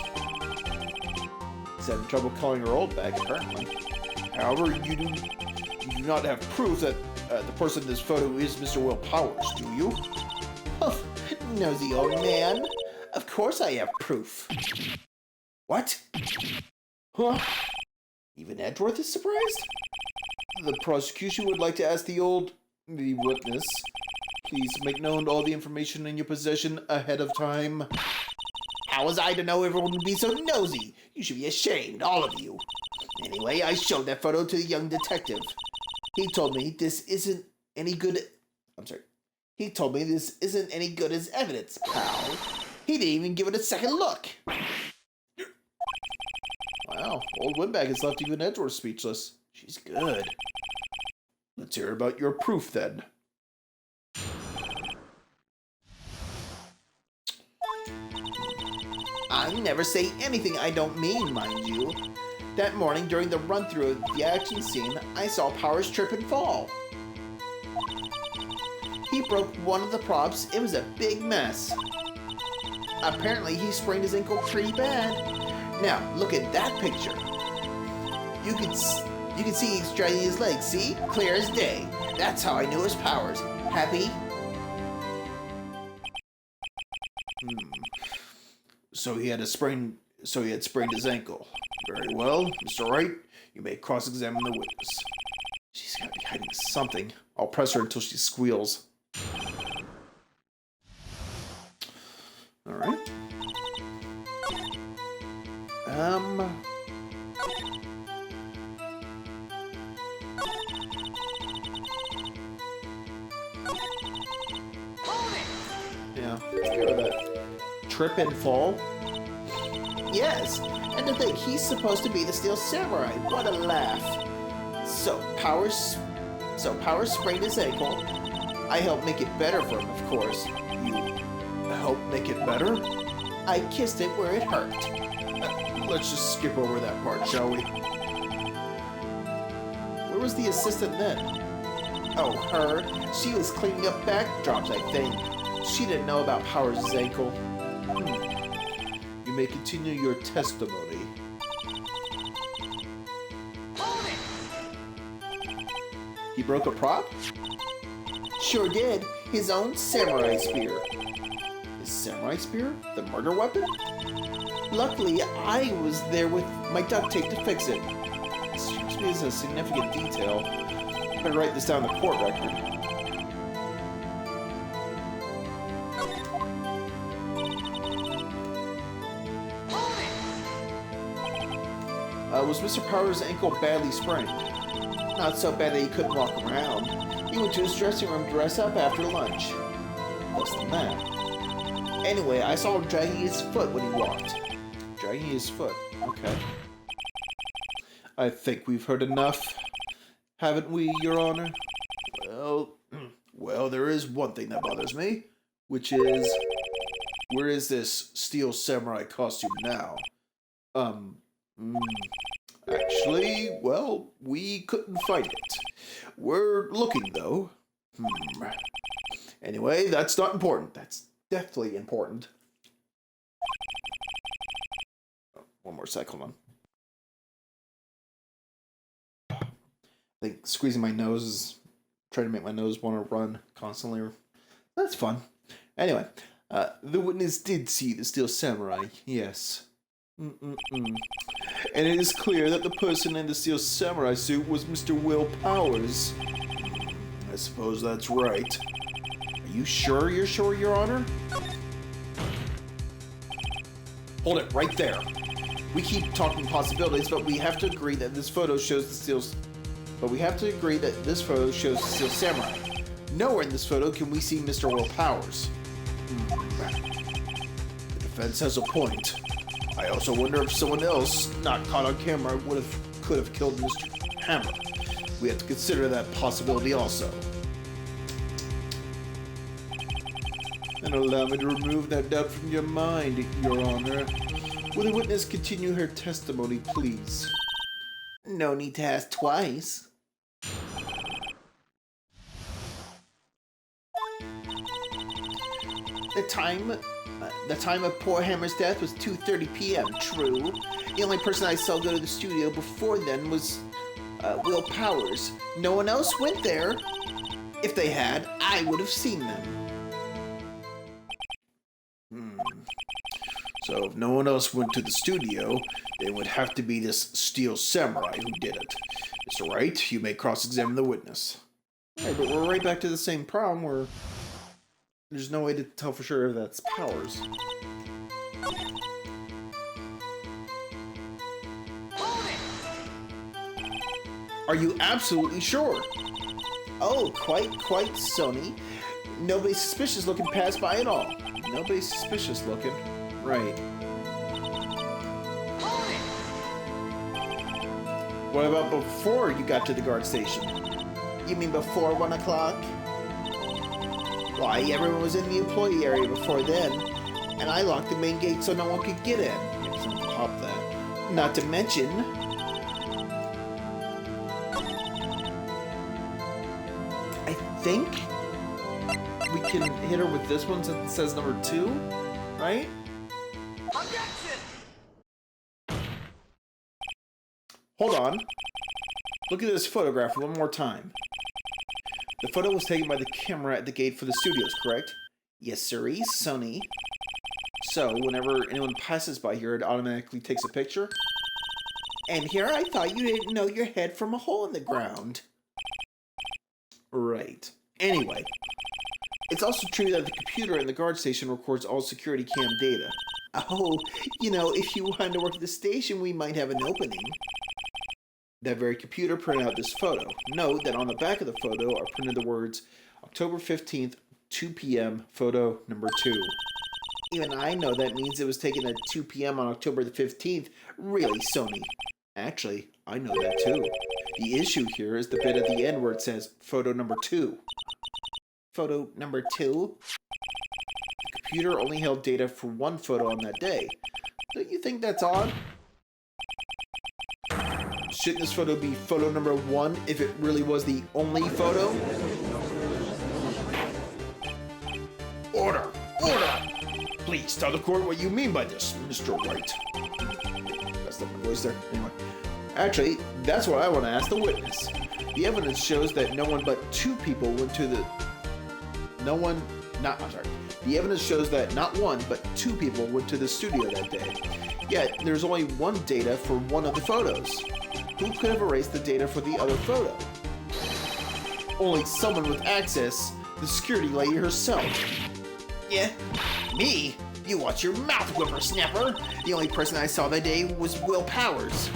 He's having trouble calling her old back, apparently. However, you do not have proof that the person in this photo is Mr. Will Powers, do you? Oh, nosy old man. Of course I have proof. What? Huh? Even Edgeworth is surprised? The prosecution would like to ask the witness, please make known all the information in your possession ahead of time. How was I to know everyone would be so nosy? You should be ashamed, all of you. Anyway, I showed that photo to the young detective. He told me this isn't any good... He told me this isn't any good as evidence, pal. He didn't even give it a second look. Wow, old Windbag has left even Edgeworth speechless. She's good. Let's hear about your proof, then. I never say anything I don't mean, mind you. That morning, during the run-through of the action scene, I saw Powers trip and fall. He broke one of the props. It was a big mess. Apparently, he sprained his ankle pretty bad. Now, look at that picture. You can see he's dragging his legs, see? Clear as day. That's how I knew it was Powers. Happy? So he had sprained his ankle. Very well, Mr. Wright, you may cross-examine the witness. She's gotta be hiding something. I'll press her until she squeals. Alright. Yeah, let's go with that. Trip and fall? Yes, and to think he's supposed to be the Steel Samurai. What a laugh. So Powers sprained his ankle. I helped make it better for him, of course. You helped make it better? I kissed it where it hurt. Let's just skip over that part, shall we? Where was the assistant then? Oh, her? She was cleaning up backdrops, I think. She didn't know about Powers' ankle. You may continue your testimony. He broke a prop? Sure did. His own samurai spear. His samurai spear? The murder weapon? Luckily, I was there with my duct tape to fix it. This strikes me as a significant detail. Better write this down in the court record. Was Mr. Powers' ankle badly sprained? Not so bad that he couldn't walk around. He went to his dressing room to dress up after lunch. Less than that. Anyway, I saw him dragging his foot when he walked. Dragging his foot? Okay. I think we've heard enough, haven't we, Your Honor? Well, there is one thing that bothers me, which is, where is this Steel Samurai costume now? Actually, well, we couldn't find it. We're looking, though. Anyway, that's not important. That's definitely important. Oh, one more sec, hold on. I think squeezing my nose is trying to make my nose want to run constantly. That's fun. Anyway, the witness did see the Steel Samurai, yes. And it is clear that the person in the Steel Samurai suit was Mr. Will Powers. I suppose that's right. Are you sure you're sure, Your Honor? Hold it right there. We keep talking possibilities, but we have to agree that this photo shows the Steel Samurai. Nowhere in this photo can we see Mr. Will Powers. The defense has a point. I also wonder if someone else, not caught on camera, could have killed Mr. Hammer. We have to consider that possibility also. And allow me to remove that doubt from your mind, Your Honor. Will the witness continue her testimony, please? No need to ask twice. The time of poor Hammer's death was 2:30 p.m. True. The only person I saw go to the studio before then was Will Powers. No one else went there. If they had, I would have seen them. So if no one else went to the studio, then it would have to be this Steel Samurai who did it. Mr. Wright, you may cross-examine the witness. Alright, but we're right back to the same problem where there's no way to tell for sure if that's Powers. Are you absolutely sure? Oh, quite, Sony. Nobody suspicious looking passed by at all. Nobody suspicious looking. Right. What about before you got to the guard station? You mean before 1 o'clock? Why, everyone was in the employee area before then, and I locked the main gate so no one could get in. Pop that. Not to mention... I think we can hit her with this one since it says number 2, right? Objection! Hold on. Look at this photograph one more time. The photo was taken by the camera at the gate for the studios, correct? Yes, sirree, Sony. So, whenever anyone passes by here, it automatically takes a picture? And here I thought you didn't know your head from a hole in the ground. Right. Anyway, it's also true that the computer in the guard station records all security cam data. Oh, you know, if you wanted to work at the station, we might have an opening. That very computer printed out this photo. Note that on the back of the photo are printed the words, October 15th, 2 p.m., photo number 2. Even I know that means it was taken at 2 p.m. on October the 15th. Really, Sony? Actually, I know that too. The issue here is the bit at the end where it says, photo number 2. Photo number 2? The computer only held data for one photo on that day. Don't you think that's odd? Shouldn't this photo be photo number 1 if it really was the only photo? Order! Order! Please tell the court what you mean by this, Mr. Wright. That's not my voice there. Anyway. Actually, that's what I want to ask the witness. The evidence shows that no one but 2 people went to the... The evidence shows that not 1 but 2 people went to the studio that day. Yet, there's only 1 data for one of the photos. Who could have erased the data for the other photo? Only someone with access, the security lady herself. Yeah, me? You watch your mouth, whippersnapper. The only person I saw that day was Will Powers.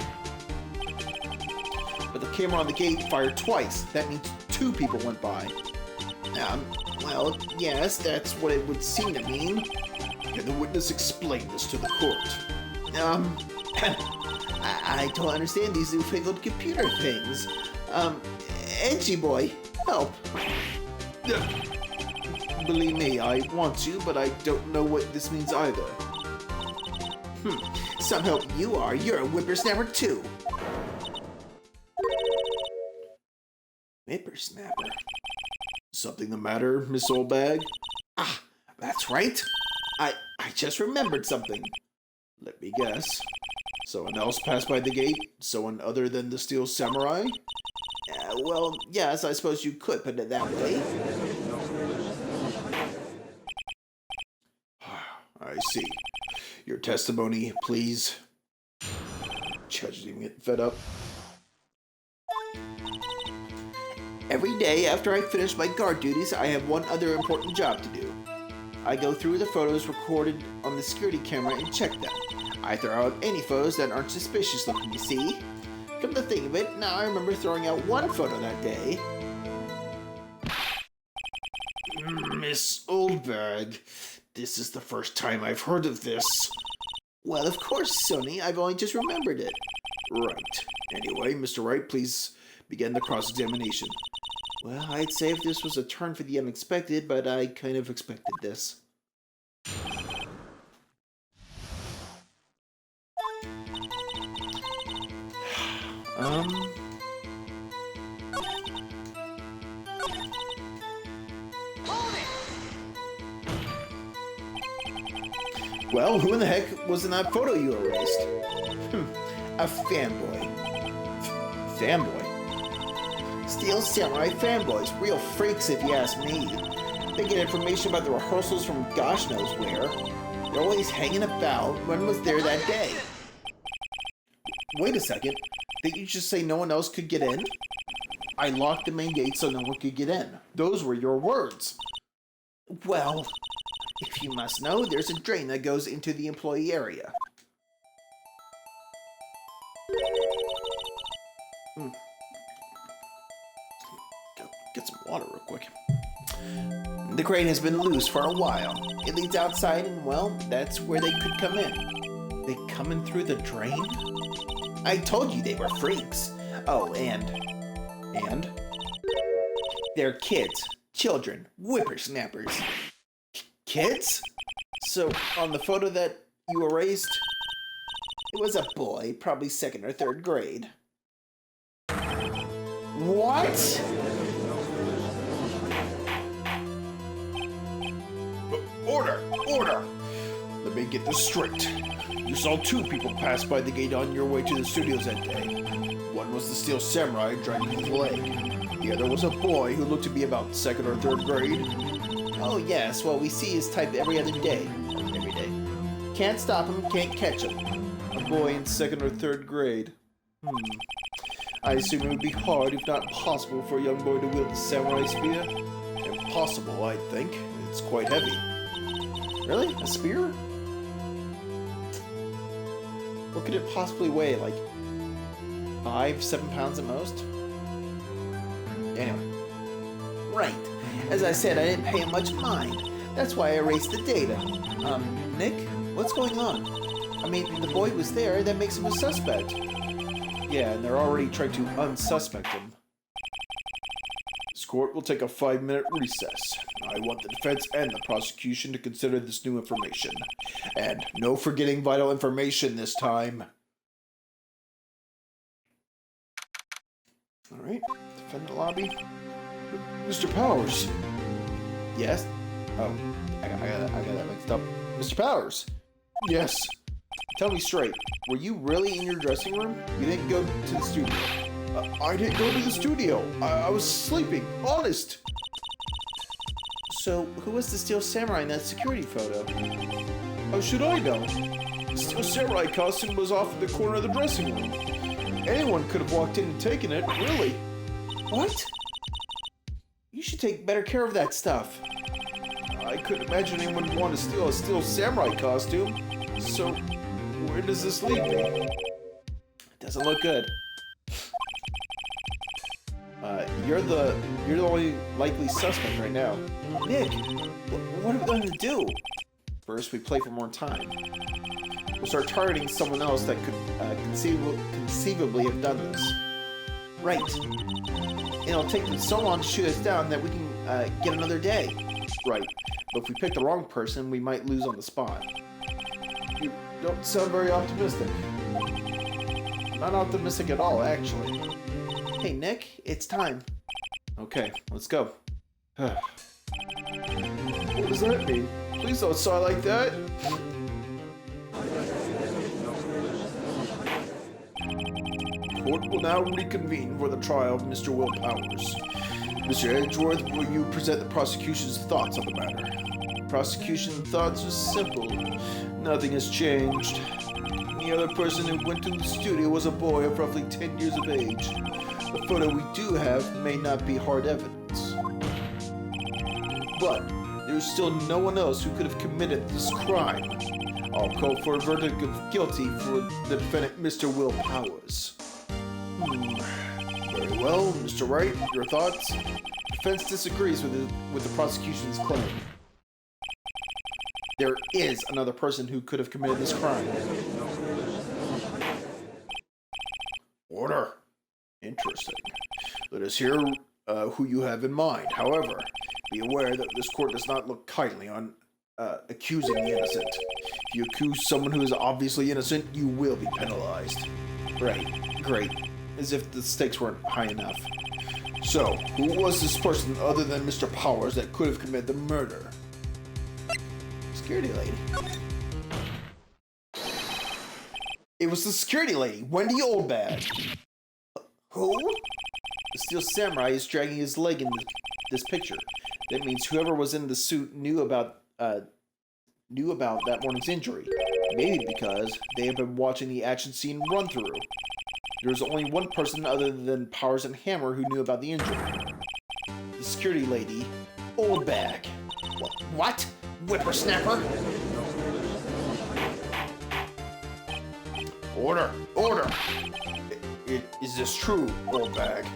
But the camera on the gate fired twice. That means 2 people went by. Well, yes, that's what it would seem to mean. Can the witness explain this to the court? I don't understand these newfangled computer things. Edgy boy, help. Believe me, I want to, but I don't know what this means either. Some help you are. You're a whippersnapper too. Whippersnapper. Something the matter, Miss Oldbag? Ah, that's right. I just remembered something. Let me guess. Someone else passed by the gate? Someone other than the Steel Samurai? Well, yes, I suppose you could put it that way. I see. Your testimony, please. Judge is even getting fed up. Every day after I finish my guard duties, I have one other important job to do. I go through the photos recorded on the security camera and check them. I throw out any photos that aren't suspicious looking, you see. Come to think of it, now I remember throwing out one photo that day. Miss Oldbag, this is the first time I've heard of this. Well, of course, Sony. I've only just remembered it. Right. Anyway, Mr. Wright, please begin the cross-examination. Well, I'd say if this was a turn for the unexpected, but I kind of expected this. Hold it! Well, who in the heck was in that photo you erased? A fanboy. Fanboy. Steel Samurai fanboys. Real freaks, if you ask me. They get information about the rehearsals from gosh knows where. They're always hanging about. When was there that day? Wait a second. Did you just say no one else could get in? I locked the main gate so no one could get in. Those were your words. Well, if you must know, there's a drain that goes into the employee area. Get some water real quick. The crane has been loose for a while. It leads outside and, well, that's where they could come in. They coming through the drain? I told you they were freaks. Oh, and they're kids. Children. Whippersnappers. Kids? So, on the photo that you erased? It was a boy, probably 2nd or 3rd grade. What? Order! Order! Let me get this straight. You saw 2 people pass by the gate on your way to the studios that day. One was the Steel Samurai dragging his leg. The other was a boy who looked to be about 2nd or 3rd grade. Oh yes, well we see his type every other day. Every day. Can't stop him, can't catch him. A boy in 2nd or 3rd grade. I assume it would be hard, if not impossible, for a young boy to wield the samurai spear? Impossible, I think. It's quite heavy. Really? A spear? What could it possibly weigh? Like 5-7 pounds at most? Anyway. Right. As I said, I didn't pay him much mind. That's why I erased the data. Nick? What's going on? I mean, the boy was there, that makes him a suspect. Yeah, and they're already trying to unsuspect him. This court will take a 5-minute recess. I want the defense and the prosecution to consider this new information. And no forgetting vital information this time. Alright, defendant lobby. Mr. Powers. Yes? Oh, I got that mixed up. Mr. Powers. Yes. Tell me straight, were you really in your dressing room? You didn't go to the studio. I didn't go to the studio. I was sleeping, honest. So, who was the Steel Samurai in that security photo? How should I know? The Steel Samurai costume was off in the corner of the dressing room. Anyone could have walked in and taken it, really. What? You should take better care of that stuff. I couldn't imagine anyone would want to steal a Steel Samurai costume. So, where does this lead me? Doesn't look good. You're the only likely suspect right now. Nick, what are we going to do? First, we play for more time. We'll start targeting someone else that could conceivably have done this. Right. It'll take them so long to shoot us down that we can get another day. Right. But if we pick the wrong person, we might lose on the spot. You don't sound very optimistic. Not optimistic at all, actually. Hey, Nick, it's time. Okay, let's go. What does that mean? Please don't sigh like that. Court will now reconvene for the trial of Mr. Will Powers. Mr. Edgeworth, will you present the prosecution's thoughts on the matter? Prosecution's thoughts are simple. Nothing has changed. The other person who went to the studio was a boy of roughly 10 years of age. The photo we do have may not be hard evidence. But there's still no one else who could have committed this crime. I'll call for a verdict of guilty for the defendant, Mr. Will Powers. Very well, Mr. Wright, your thoughts? Defense disagrees with the prosecution's claim. There is another person who could have committed this crime. Order. Interesting. Let us hear who you have in mind. However, be aware that this court does not look kindly on accusing the innocent. If you accuse someone who is obviously innocent, you will be penalized. Right. Great. as if the stakes weren't high enough. So, who was this person other than Mr. Powers that could have committed the murder? Security lady. It was the security lady, Wendy Oldbag. Who? The Steel Samurai is dragging his leg in this picture. That means whoever was in the suit knew about that morning's injury. Maybe because they have been watching the action scene run through. There's only one person other than Powers and Hammer who knew about the injury. The security lady, Oldbag. What? Whippersnapper? Order! Order! Is this true, Oldbag?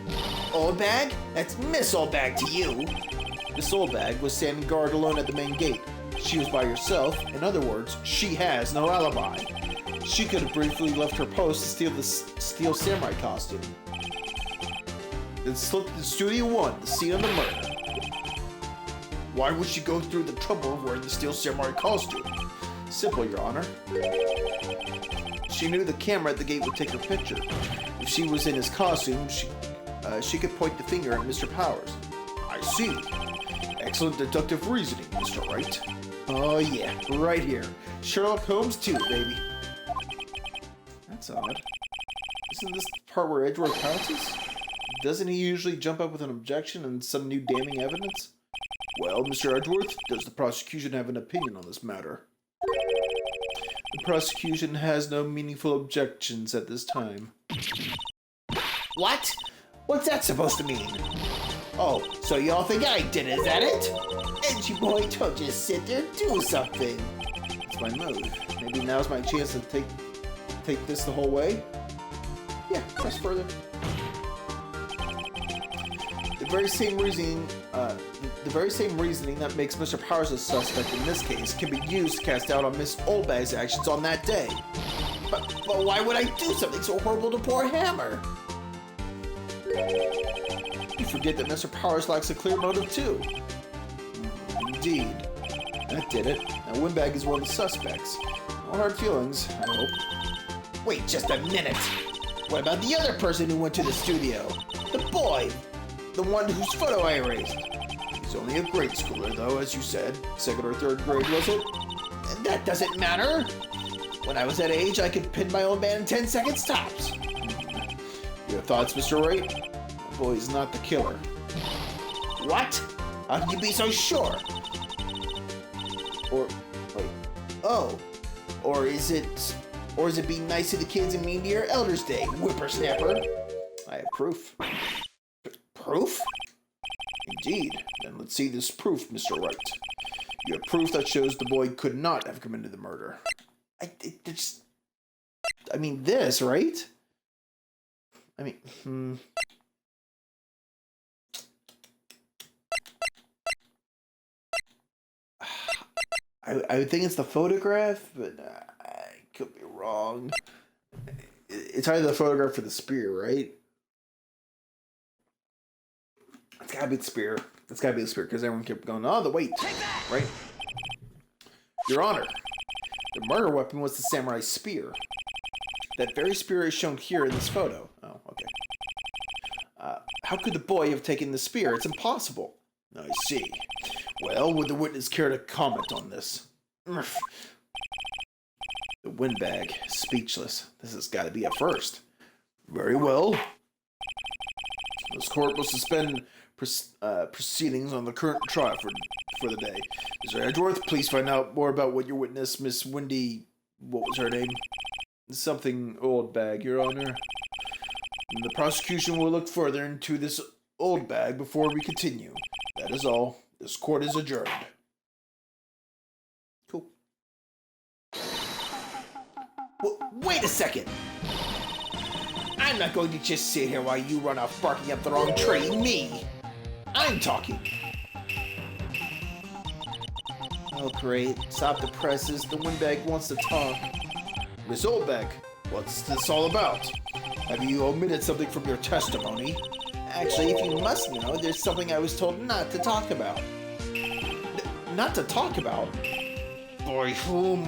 Oldbag? That's Miss Oldbag to you. Miss Oldbag was standing guard alone at the main gate. She was by herself. In other words, she has no alibi. She could have briefly left her post to steal the Steel Samurai costume. Then slipped to Studio 1, the scene of the murder. Why would she go through the trouble of wearing the Steel Samurai costume? Simple, Your Honor. She knew the camera at the gate would take her picture. If she was in his costume, she could point the finger at Mr. Powers. I see. Excellent deductive reasoning, Mr. Wright. Oh yeah, right here. Sherlock Holmes 2, baby. That's odd. Isn't this the part where Edgeworth pounces? Doesn't he usually jump up with an objection and some new damning evidence? Well, Mr. Edgeworth, does the prosecution have an opinion on this matter? The prosecution has no meaningful objections at this time. What? What's that supposed to mean? Oh, so y'all think I did it, is that it? Edgy boy, don't just sit there, do something. It's my move. Maybe now's my chance to take this the whole way? Yeah, press further. The very same reasoning that makes Mr. Powers a suspect in this case can be used to cast doubt on Miss Oldbag's actions on that day. But why would I do something so horrible to poor Hammer? You forget that Mr. Powers lacks a clear motive too. Indeed. That did it. Now Windbag is one of the suspects. No hard feelings, I hope. Wait just a minute. What about the other person who went to the studio? The boy. The one whose photo I erased. He's only a grade schooler though, as you said. 2nd or 3rd grade, was it? That doesn't matter. When I was that age, I could pin my old man in 10 seconds tops. Your thoughts, Mr. Wright? The boy's not the killer. What? How can you be so sure? Or, wait. Oh. Or is it being nice to the kids and mean to your Elder's Day, whippersnapper? I have proof. Proof? Indeed. Then let's see this proof, Mr. Wright. You have proof that shows the boy could not have committed the murder. I mean this, right? I mean, I would think it's the photograph, but I could be wrong. It's either the photograph or the spear, right? It's gotta be the spear. It's gotta be the spear, because everyone kept going, oh, the weight, right? Your Honor, the murder weapon was the samurai spear. That very spear is shown here in this photo. Oh, okay. How could the boy have taken the spear? It's impossible. I see. Well, would the witness care to comment on this? The windbag, speechless. This has got to be a first. Very well. This court will suspend proceedings on the current trial for the day. Mr. Edgeworth, please find out more about what your witness, Miss Wendy, what was her name? Something Oldbag, Your Honor. And the prosecution will look further into this Oldbag before we continue. That is all. This court is adjourned. Cool. Wait a second! I'm not going to just sit here while you run off barking up the wrong tree. Me! I'm talking! Oh, great. Stop the presses. The windbag wants to talk. Miss Oldbag, what's this all about? Have you omitted something from your testimony? Actually, if you must know, there's something I was told not to talk about. Not to talk about? By whom?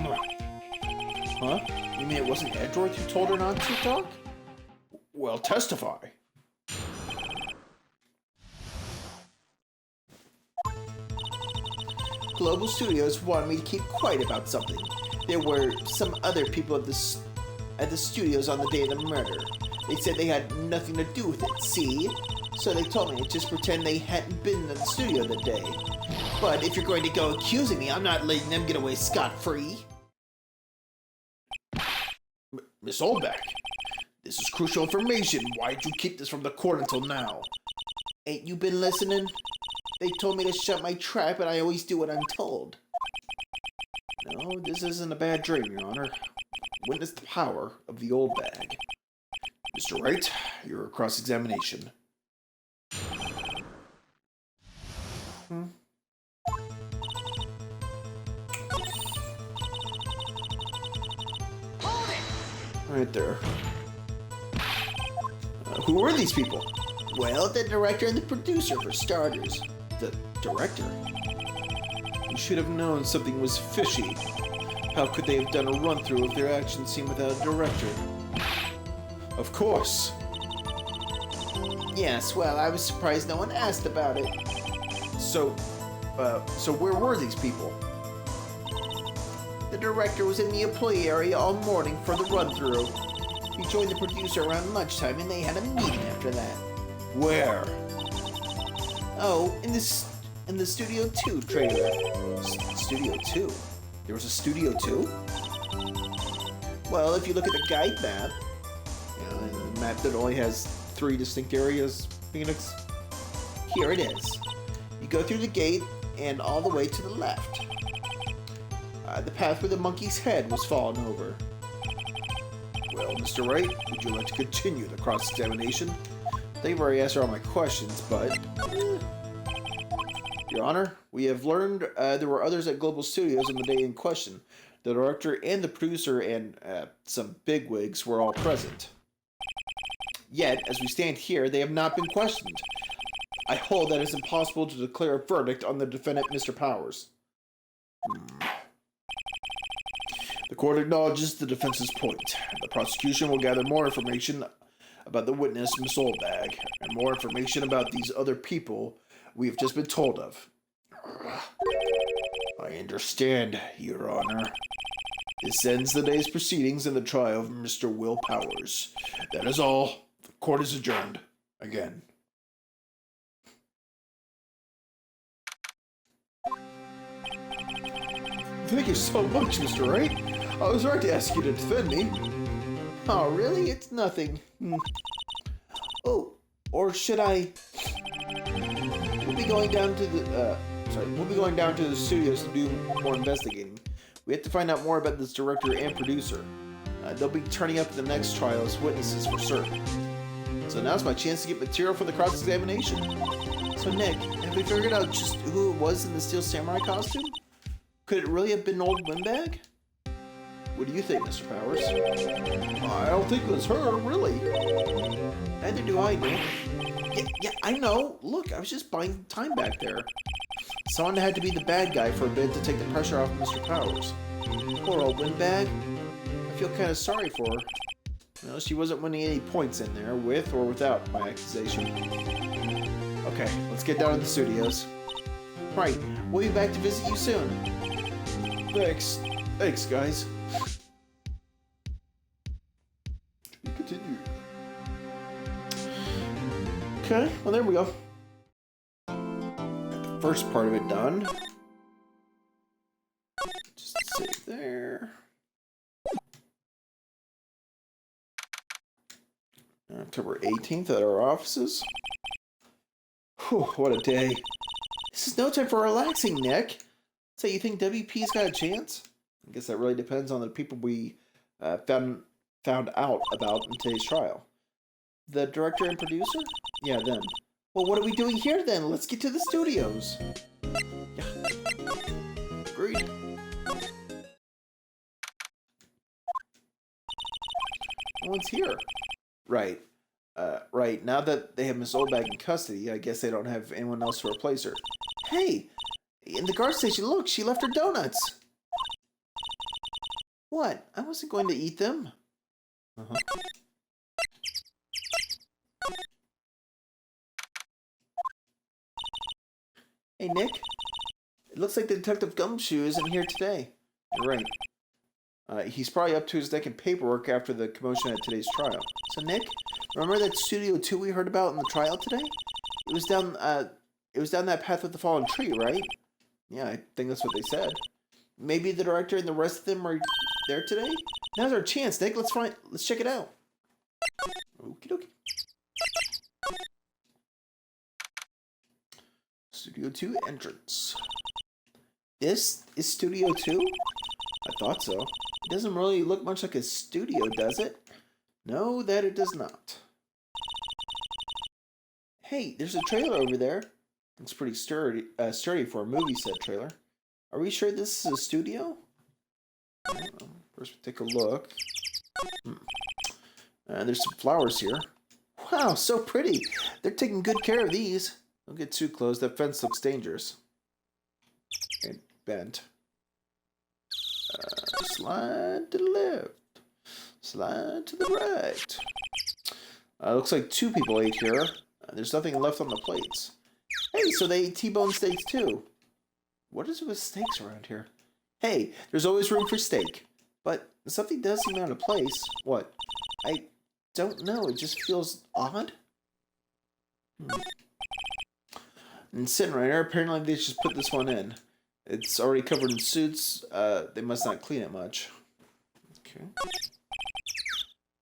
Huh? You mean it wasn't Edgeworth who told her not to talk? Well, testify. Global Studios wanted me to keep quiet about something. There were some other people at the studios on the day of the murder. They said they had nothing to do with it, see? So they told me to just pretend they hadn't been in the studio that day. But if you're going to go accusing me, I'm not letting them get away scot-free. Miss Oldback, this is crucial information. Why did you keep this from the court until now? Ain't you been listening? They told me to shut my trap, and I always do what I'm told. No, this isn't a bad dream, Your Honor. Witness the power of the old bag. Mr. Wright, your cross-examination. Hold it! Right there. Who are these people? Well, the director and the producer, for starters. The director? You should have known something was fishy. How could they have done a run-through of their action scene without a director? Of course. Yes, well, I was surprised no one asked about it. So where were these people? The director was in the employee area all morning for the run-through. He joined the producer around lunchtime, and they had a meeting after that. Where? Oh, in the Studio 2 trailer. Studio 2? There was a Studio 2? Well, if you look at the guide map. A map that only has 3 distinct areas, Phoenix? Here it is. You go through the gate and all the way to the left. The path where the monkey's head was fallen over. Well, Mr. Wright, would you like to continue the cross-examination? They've already answered all my questions, but... Your Honor, we have learned there were others at Global Studios on the day in question. The director and the producer and some bigwigs were all present. Yet, as we stand here, they have not been questioned. I hold that it's impossible to declare a verdict on the defendant, Mr. Powers. The court acknowledges the defense's point. The prosecution will gather more information about the witness, Miss Oldbag, and more information about these other people we have just been told of. I understand, Your Honor. This ends the day's proceedings in the trial of Mr. Will Powers. That is all. The court is adjourned. Again. Thank you so much, Mr. Wright. I was right to ask you to defend me. Oh, really? It's nothing. Oh, or should I... We'll be going down to the studios to do more investigating. We have to find out more about this director and producer. They'll be turning up at the next trial as witnesses for certain. So now's my chance to get material for the cross-examination. So Nick, have we figured out just who it was in the Steel Samurai costume? Could it really have been old Windbag? What do you think, Mr. Powers? I don't think it was her, really. Neither do I, Nick. Yeah, I know. Look, I was just buying time back there. Someone had to be the bad guy for a bit to take the pressure off Mr. Powers. Poor old Windbag. I feel kind of sorry for her. Well, she wasn't winning any points in there, with or without my accusation. Okay, let's get down to the studios. Right, we'll be back to visit you soon. Thanks. Thanks, guys. To be continued. Okay, well, there we go. Got the first part of it done. Just sit there. October 18th at our offices. Whew, what a day. This is no time for relaxing, Nick. So you think WP's got a chance? I guess that really depends on the people we found out about in today's trial. The director and producer? Yeah, them. Well, what are we doing here then? Let's get to the studios. Yeah. Agreed. No one's here. Right. Right. Now that they have Miss Oldbag in custody, I guess they don't have anyone else to replace her. Hey! In the guard station, look, she left her donuts. What? I wasn't going to eat them. Hey, Nick. It looks like Detective Gumshoe isn't here today. You're right. He's probably up to his neck in paperwork after the commotion at today's trial. So, Nick, remember that Studio 2 we heard about in the trial today? It was down that path with the fallen tree, right? Yeah, I think that's what they said. Maybe the director and the rest of them are there today? Now's our chance, Nick. Let's check it out. Okie dokie. Studio 2 entrance. This is Studio 2? I thought so. It doesn't really look much like a studio, does it? No, that it does not. Hey, there's a trailer over there. Looks pretty sturdy for a movie set trailer. Are we sure this is a studio? First, we take a look. There's some flowers here. Wow, so pretty. They're taking good care of these. Don't get too close. That fence looks dangerous. Okay, bent. Slide to the left. Slide to the right. Looks like 2 people ate here. There's nothing left on the plates. Hey, so they ate T-bone steaks too. What is it with steaks around here? Hey, there's always room for steak. But something does seem out of place. What? I don't know. It just feels odd. And Incinerator, apparently they just put this one in. It's already covered in suits. They must not clean it much. Okay.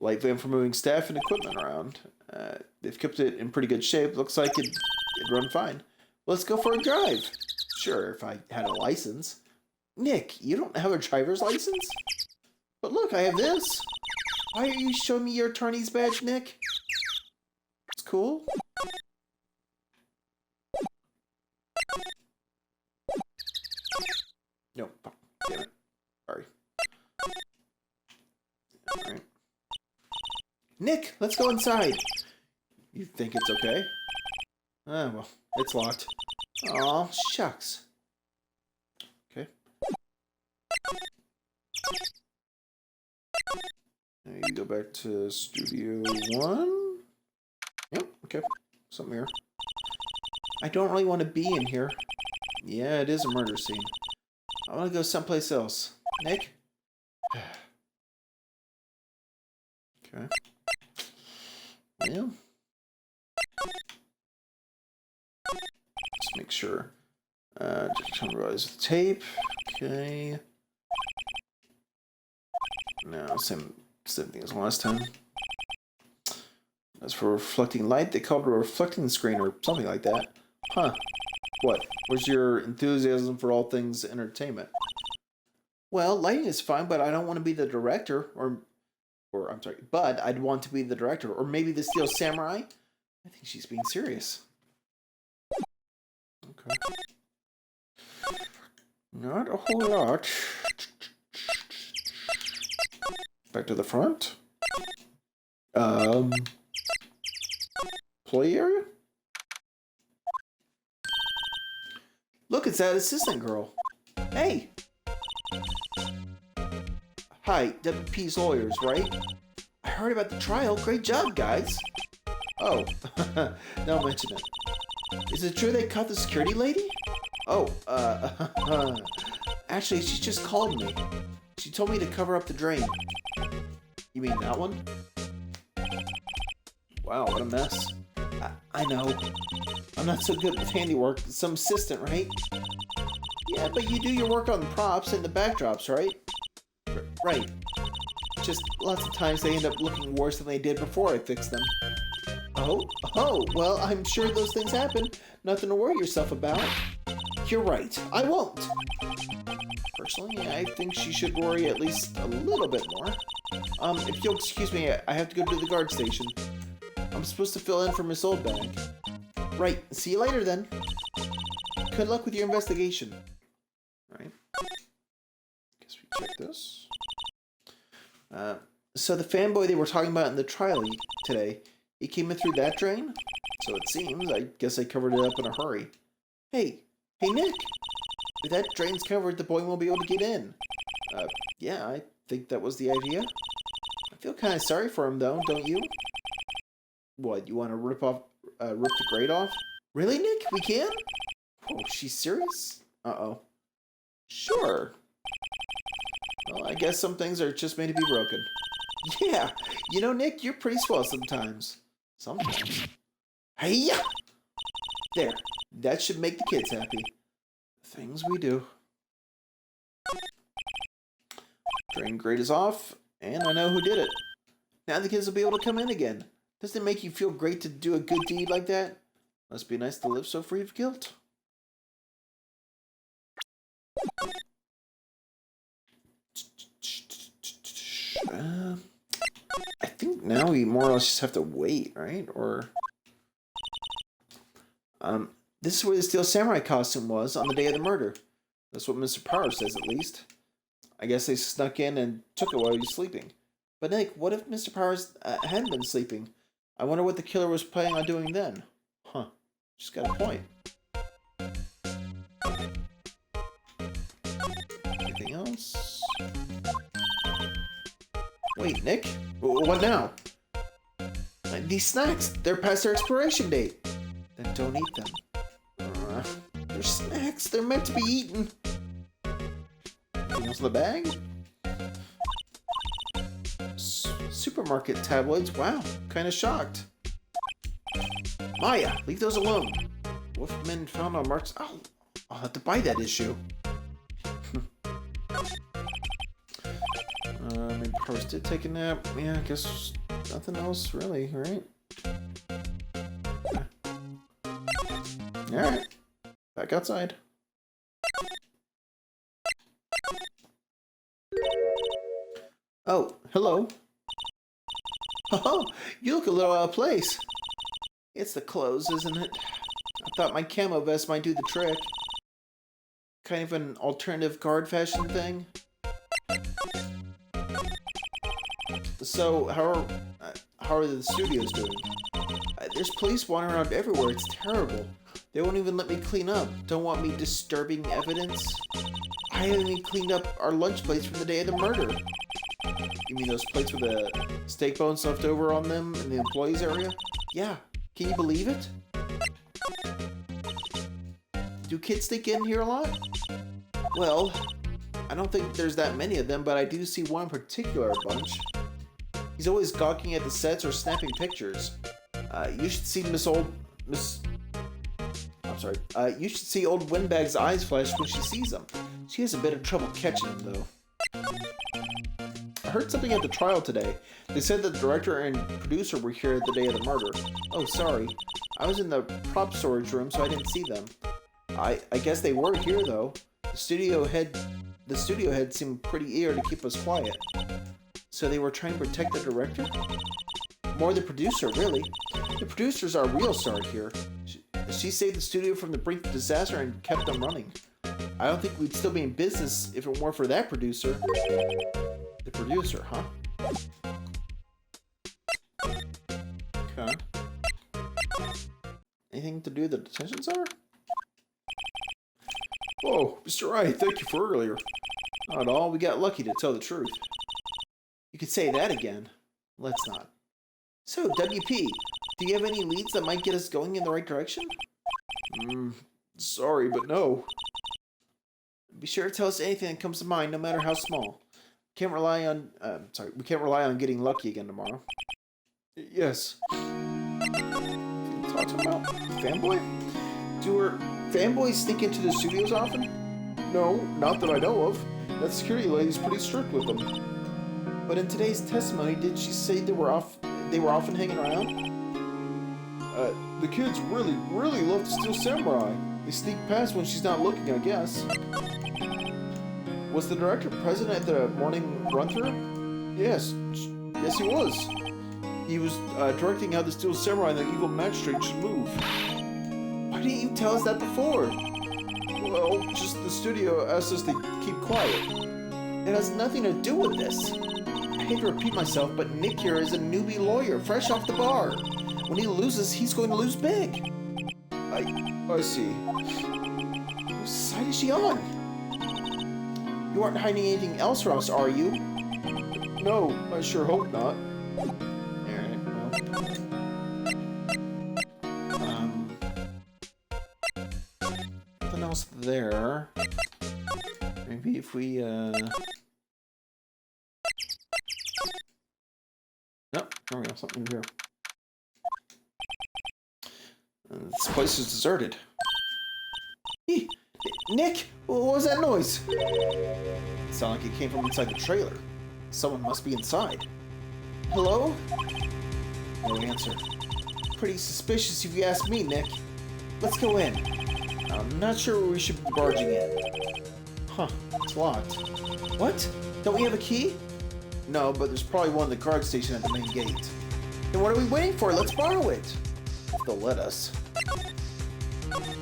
Light van for moving staff and equipment around. They've kept it in pretty good shape. Looks like it'd run fine. Let's go for a drive. Sure, if I had a license. Nick, you don't have a driver's license? But look, I have this. Why are you showing me your attorney's badge, Nick? It's cool. No, damn it. Sorry. Alright. Nick, let's go inside. You think it's okay? Ah, well, it's locked. Aw, shucks. Okay. Now you go back to Studio 1. Yep, okay. Something here. I don't really want to be in here. Yeah, it is a murder scene. I want to go someplace else. Nick? Okay. Yeah. Just make sure. Just summarize the tape. Okay. No, same thing as last time. As for reflecting light, they called it a reflecting screen or something like that. Huh. What? Where's your enthusiasm for all things entertainment? Well, lighting is fine, but I don't want to be the director, or I'm sorry, but I'd want to be the director, or maybe the Steel Samurai? I think she's being serious. Okay. Not a whole lot. Back to the front. Play area? Look, it's that assistant girl. Hey! Hi, WP's lawyers, right? I heard about the trial. Great job, guys. Oh, don't mention it. Is it true they caught the security lady? Oh, actually, she just called me. She told me to cover up the drain. You mean that one? Wow, what a mess. I know. I'm not so good with handiwork. Some assistant, right? Yeah, but you do your work on the props and the backdrops, right? Right. Just lots of times they end up looking worse than they did before I fixed them. Oh, well, I'm sure those things happen. Nothing to worry yourself about. You're right. I won't. Personally, I think she should worry at least a little bit more. If you'll excuse me, I have to go to the guard station. I'm supposed to fill in for Miss Oldbag. Right. See you later, then. Good luck with your investigation. Alright. Guess we check this. So the fanboy they were talking about in the trial today, he came in through that drain? So it seems. I guess I covered it up in a hurry. Hey, Nick! If that drain's covered, the boy won't be able to get in. Yeah, I think that was the idea. I feel kind of sorry for him, though, don't you? What, you want to rip the grate off? Really, Nick? We can? Oh, she's serious? Uh-oh. Sure. Well, I guess some things are just made to be broken. Yeah, you know, Nick, you're pretty swell sometimes. Sometimes. Hey-ya! There, that should make the kids happy. Things we do. Drain grate is off, and I know who did it. Now the kids will be able to come in again. Doesn't it make you feel great to do a good deed like that? Must be nice to live so free of guilt. I think now we more or less just have to wait, right? Or this is where the Steel Samurai costume was on the day of the murder. That's what Mr. Power says, at least. I guess they snuck in and took it while he was sleeping. But Nick, what if Mr. Powers hadn't been sleeping? I wonder what the killer was planning on doing then. Huh. Just got a point. Anything else? Wait, Nick? What now? These snacks, they're past their expiration date. Then don't eat them. They're snacks. They're meant to be eaten. Anything else in the bag? Supermarket tabloids. Wow, kind of shocked. Maya, leave those alone. Wolfman found on Mark's. Oh, I'll have to buy that issue. Maybe Powers did take a nap. Yeah, I guess nothing else really, right? Alright. Back outside. Oh, hello. Oh, you look a little out of place. It's the clothes, isn't it? I thought my camo vest might do the trick. Kind of an alternative guard fashion thing. So, how are the studios doing? There's police wandering around everywhere. It's terrible. They won't even let me clean up. Don't want me disturbing evidence. I haven't even cleaned up our lunch plates from the day of the murder. You mean those plates with the steak bones left over on them in the employees area? Yeah. Can you believe it? Do kids sneak in here a lot? Well, I don't think there's that many of them, but I do see one in particular a bunch. He's always gawking at the sets or snapping pictures. You should see you should see old Windbag's eyes flash when she sees him. She has a bit of trouble catching him, though. I heard something at the trial today. They said that the director and producer were here the day of the murder. Oh, sorry. I was in the prop storage room, so I didn't see them. I guess they were here, though. The studio head seemed pretty eager to keep us quiet. So they were trying to protect the director? More the producer, really. The producer's our real star here. She saved the studio from the brink of disaster and kept them running. I don't think we'd still be in business if it weren't for that producer. The producer, huh? Okay. Anything to do with the detention center? Whoa, Mr. Wright, thank you for earlier. Not at all, we got lucky to tell the truth. You could say that again. Let's not. So, WP, do you have any leads that might get us going in the right direction? Sorry, but no. Be sure to tell us anything that comes to mind, no matter how small. We can't rely on getting lucky again tomorrow. Yes. Can you talk to him about Fanboy? Do her fanboys sneak into the studios often? No, not that I know of. That security lady's pretty strict with them. But in today's testimony, did she say they were often hanging around? The kids really love to steal Samurai. They sneak past when she's not looking, I guess. Was the director present at the morning run-through? Yes he was. He was directing how the Steel Samurai and the Evil Magistrate should move. Why didn't you tell us that before? Well, just the studio asked us to keep quiet. It has nothing to do with this. I hate to repeat myself, but Nick here is a newbie lawyer, fresh off the bar. When he loses, he's going to lose big. I see. Whose side is she on? You aren't hiding anything else from us, are you? No, I sure hope not. Alright, well. if we, Nope, there we go, something here. This place is deserted. Nick, what was that noise? It sounded like it came from inside the trailer. Someone must be inside. Hello? No answer. Pretty suspicious if you ask me, Nick. Let's go in. I'm not sure where we should be barging in. Huh, it's locked. What? Don't we have a key? No, but there's probably one at the guard station at the main gate. Then what are we waiting for? Let's borrow it. If they'll let us.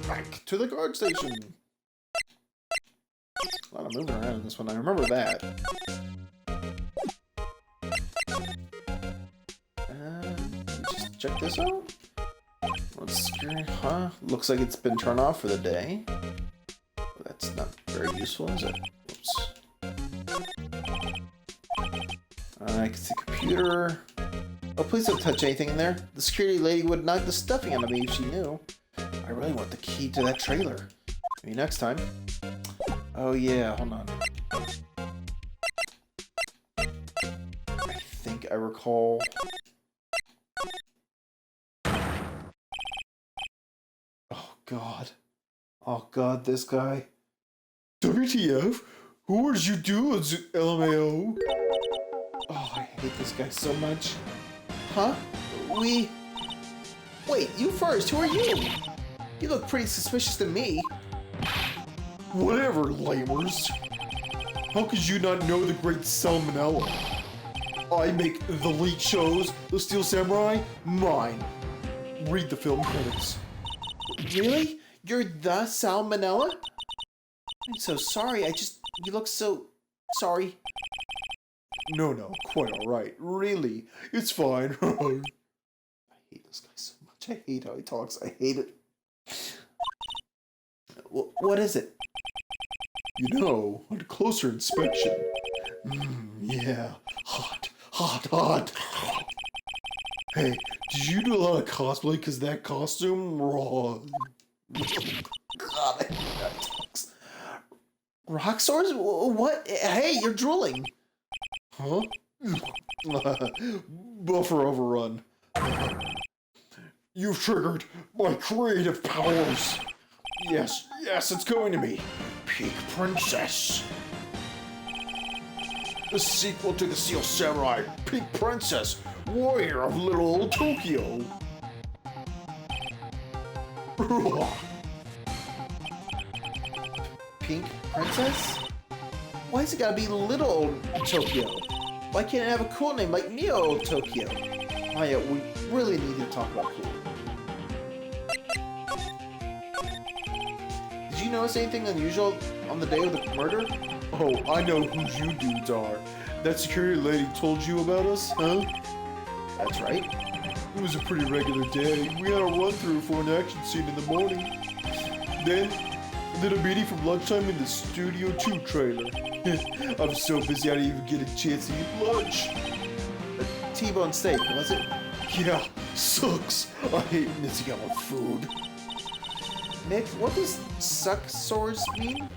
Back to the guard station. A lot of moving around in this one. I remember that. Just check this out. What's scary? Huh? Looks like it's been turned off for the day. That's not very useful, is it? Oops. I can see computer. Oh, please don't touch anything in there. The security lady would knock the stuffing out of me if she knew. I really want the key to that trailer. Maybe next time. Oh yeah, hold on. I think I recall. Oh god. Oh god, this guy. WTF? Who would you do, LMAO? Oh, I hate this guy so much. Huh? Wait, you first. Who are you? You look pretty suspicious to me. Whatever, lamers. How could you not know the great Salmonella? I make the lead shows, the Steel Samurai, mine. Read the film credits. Really? You're the Salmonella? I'm so sorry, you look so... sorry. No, quite alright. Really, it's fine. I hate this guy so much. I hate how he talks. I hate it. What is it? You know, on closer inspection. Yeah. Hot. Hey, did you do a lot of cosplay? Because that costume, raw. God, I hate that talks. Rock swords? What? Hey, you're drooling. Huh? Buffer overrun. You've triggered my creative powers. Yes, it's going to me. Peak Princess. The sequel to the Steel Samurai, Peak Princess, Warrior of Little Old Tokyo. Pink Princess? Why is it gotta be Little Old Tokyo? Why can't it have a cool name like Neo Old Tokyo? Maya, we really need to talk about cool. Did you notice anything unusual on the day of the murder? Oh, I know who you dudes are. That security lady told you about us, huh? That's right. It was a pretty regular day. We had a run-through for an action scene in the morning. Then, did a meeting from lunchtime in the Studio 2 trailer. I'm so busy I didn't even get a chance to eat lunch. A T-bone steak, was it? Yeah, sucks. I hate missing out on food. Nick, what does suck swords mean?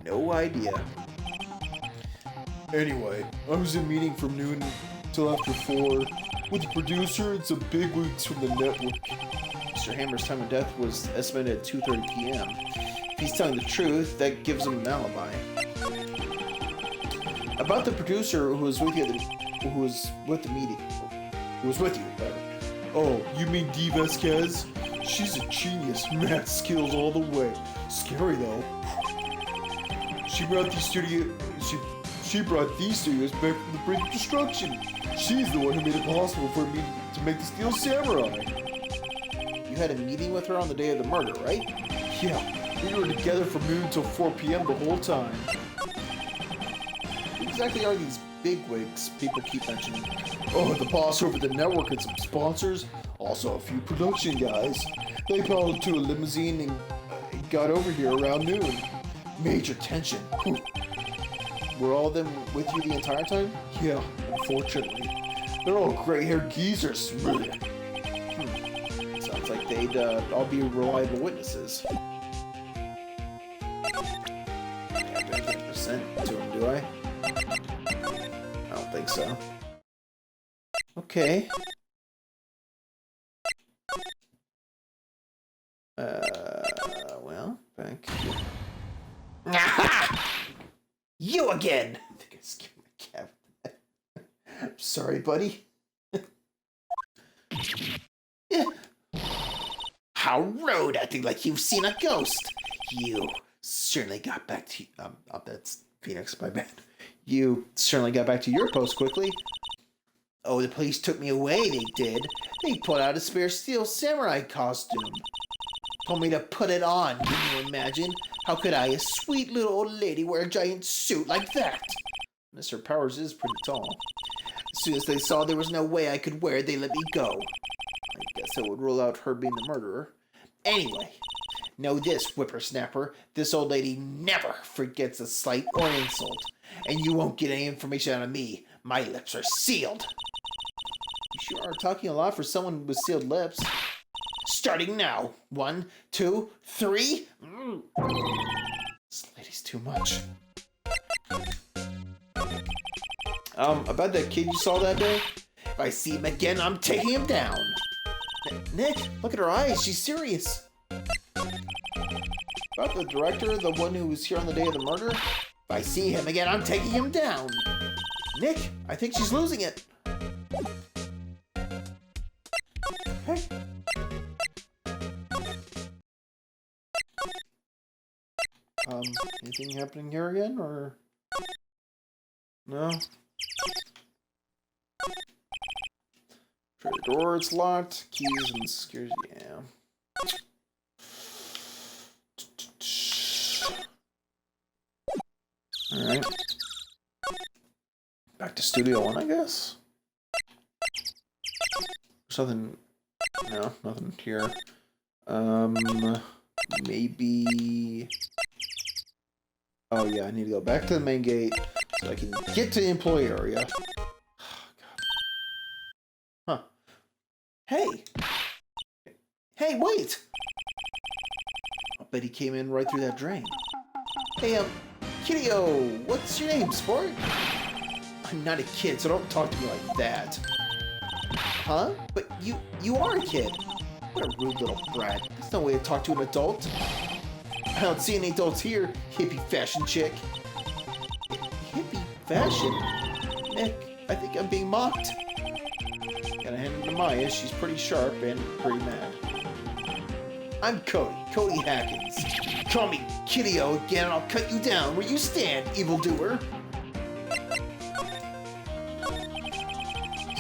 No idea. Anyway, I was in a meeting from noon till after 4 with the producer and some bigwigs from the network. Mr. Hammer's time of death was estimated at 2:30 p.m. If he's telling the truth, that gives him an alibi. About the producer who was with you, who was with the meeting. Who was with you, better. Oh, you mean Dee Vasquez? She's a genius, math skills all the way. Scary though. She brought these studios back from the brink of destruction. She's the one who made it possible for me to make the Steel Samurai. You had a meeting with her on the day of the murder, right? Yeah, we were together from noon until 4 p.m. the whole time. Who exactly are these bigwigs people keep mentioning? Oh, the boss over the network and some sponsors. Also a few production guys. They piled into a limousine and got over here around noon. Major tension. Whew. Were all of them with you the entire time? Yeah, unfortunately. They're all gray-haired geezers. Sounds like they'd all be reliable witnesses. Yeah, 50% to so. Okay. Well, back here. Aha! You again! I think I skipped my cap. I'm sorry, buddy. Yeah. How rude, acting like you've seen a ghost. You certainly got back to... That's Phoenix, my bad. You certainly got back to your post quickly. Oh, the police took me away, they did. They pulled out a spare steel samurai costume. Told me to put it on, can you imagine? How could I, a sweet little old lady, wear a giant suit like that? Mr. Powers is pretty tall. As soon as they saw there was no way I could wear it, they let me go. I guess that would rule out her being the murderer. Anyway, know this, whippersnapper. This old lady never forgets a slight or insult. And you won't get any information out of me. My lips are sealed. You sure are talking a lot for someone with sealed lips. Starting now. 1, 2, 3. This lady's too much. About that kid you saw that day? If I see him again, I'm taking him down. Nick, look at her eyes. She's serious. About the director, the one who was here on the day of the murder? If I see him again, I'm taking him down. Nick, I think she's losing it. Okay. Anything happening here again, or? No? Try the door, it's locked. Keys and security, yeah. Alright. Back to Studio 1, I guess? There's nothing... No, nothing here. Maybe... Oh yeah, I need to go back to the main gate so I can get to the employee area. Huh. Hey! Hey, wait! I bet he came in right through that drain. Hey, Kiddo, what's your name, sport? I'm not a kid, so don't talk to me like that. Huh? But you are a kid. What a rude little brat. There's no way to talk to an adult. I don't see any adults here, hippie fashion chick. Hippie fashion? Nick, I think I'm being mocked. Gotta hand it to Maya, she's pretty sharp and pretty mad. I'm Cody Hackins. Call me Kiddo again and I'll cut you down where you stand, evildoer.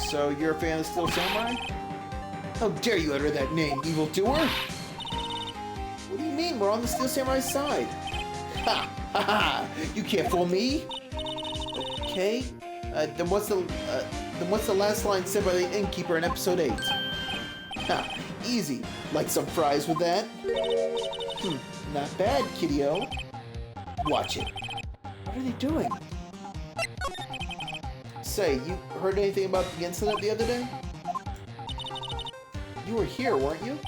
So you're a fan of Steel Samurai? How dare you utter that name, evildoer? What do you mean? We're on the Steel Samurai side. Ha! Ha ha! You can't fool me! Okay. Then what's the last line said by the innkeeper in episode 8? Ha! Easy. Like some fries with that? Not bad, Kiddo. Watch it. What are they doing? Say, you heard anything about the incident the other day? You were here, weren't you?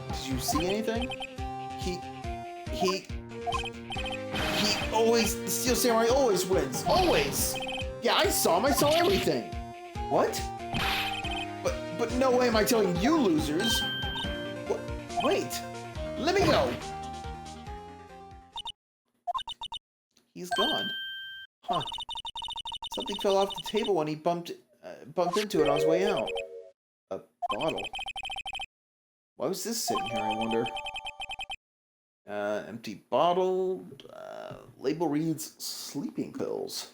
Did you see anything? He always, the Steel Samurai always wins. Always! Yeah, I saw him. I saw everything. What? But no way am I telling you losers. What? Wait. Let me go. He's gone. Huh. Something fell off the table when he bumped into it on his way out. A bottle. Why was this sitting here, I wonder? Empty bottle. Label reads sleeping pills.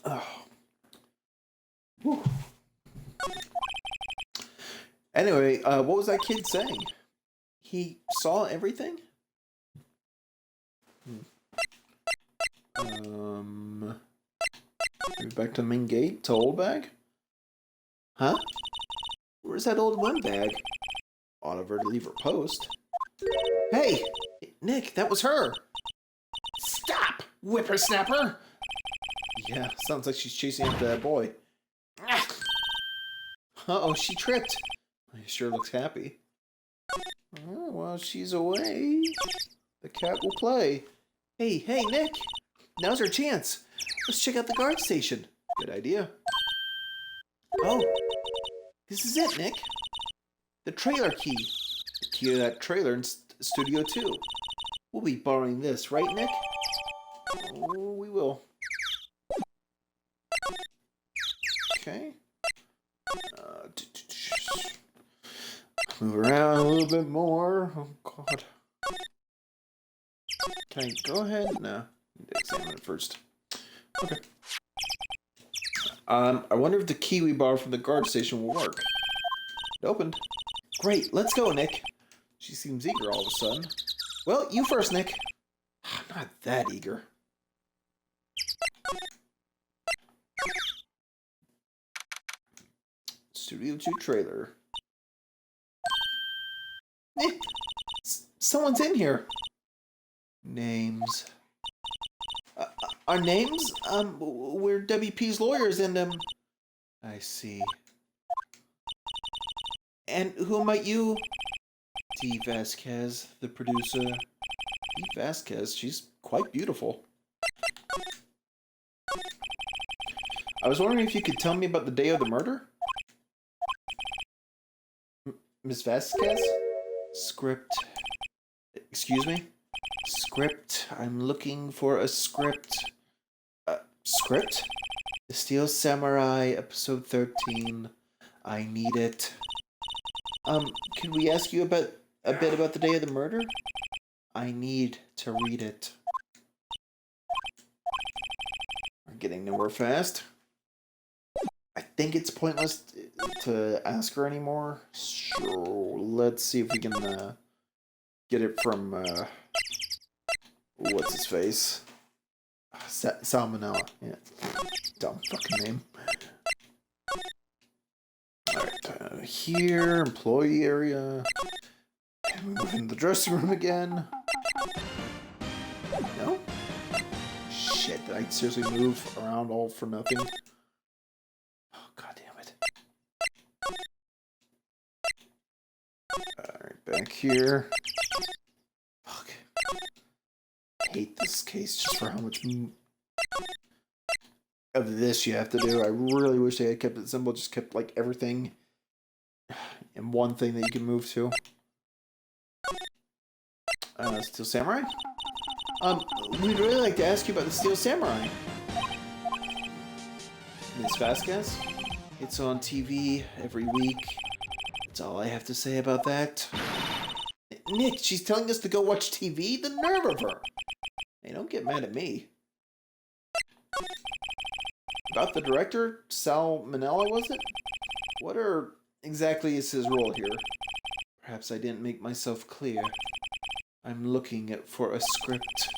Oh. Whew. Anyway, what was that kid saying? He saw everything? Back to the main gate to old bag? Huh? Where's that old one bag? Oliver to leave her post. Hey! Nick, that was her! Stop, whippersnapper! Yeah, sounds like she's chasing after that boy. Uh-oh, she tripped. She sure looks happy. Oh, while she's away, the cat will play. Hey, Nick! Now's our chance. Let's check out the guard station. Good idea. Oh, this is it, Nick. The trailer key. The key to that trailer in Studio 2. We'll be borrowing this, right, Nick? Oh, we will. Okay. Move around a little bit more. Oh, God. Can I go ahead? No. Need to examine it first. Okay. I wonder if the key we borrowed from the guard station will work. It opened. Great, let's go, Nick. She seems eager all of a sudden. Well, you first, Nick. Not that eager. Studio 2 trailer. Someone's in here. Names. Our names? We're WP's lawyers and, I see. And who might you? Dee Vasquez, the producer. Dee Vasquez, she's quite beautiful. I was wondering if you could tell me about the day of the murder? Miss Vasquez? Script. Excuse me? Script. I'm looking for a script. Script? The Steel Samurai, episode 13. I need it. Could we ask you a bit about the day of the murder? I need to read it. We're getting nowhere fast. I think it's pointless to ask her anymore. Sure, let's see if we can get it from what's his face? Salmonella. Yeah, dumb fucking name. Alright, here, employee area. And we move into the dressing room again. No? Shit, did I seriously move around all for nothing? Oh, god damn it. Alright, back here. Fuck. I hate this case just for how much of this you have to do. I really wish they had kept it simple, just kept like everything in one thing that you can move to. Steel Samurai? We'd really like to ask you about the Steel Samurai. Miss Vasquez? It's on TV every week. That's all I have to say about that. Nick, she's telling us to go watch TV? The nerve of her! Hey, don't get mad at me. About the director? Sal Manella, was it? What exactly is his role here? Perhaps I didn't make myself clear. I'm looking for a script.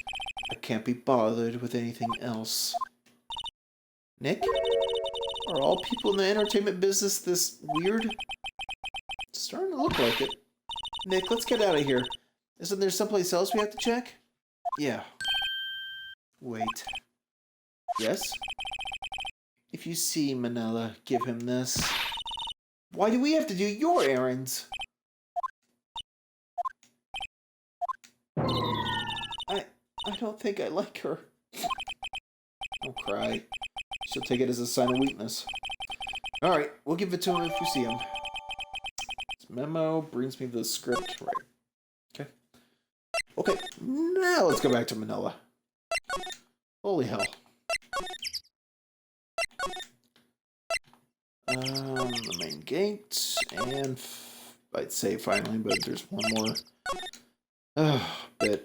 I can't be bothered with anything else. Nick? Are all people in the entertainment business this weird? It's starting to look like it. Nick, let's get out of here. Isn't there someplace else we have to check? Yeah. Wait. Yes? If you see Manila, give him this. Why do we have to do your errands? I don't think I like her. Don't cry. She'll take it as a sign of weakness. Alright, we'll give it to him if we see him. This memo brings me the script. Right. Okay. Okay, now let's go back to Manila. Holy hell. The main gate, and I'd say finally, but there's one more bit.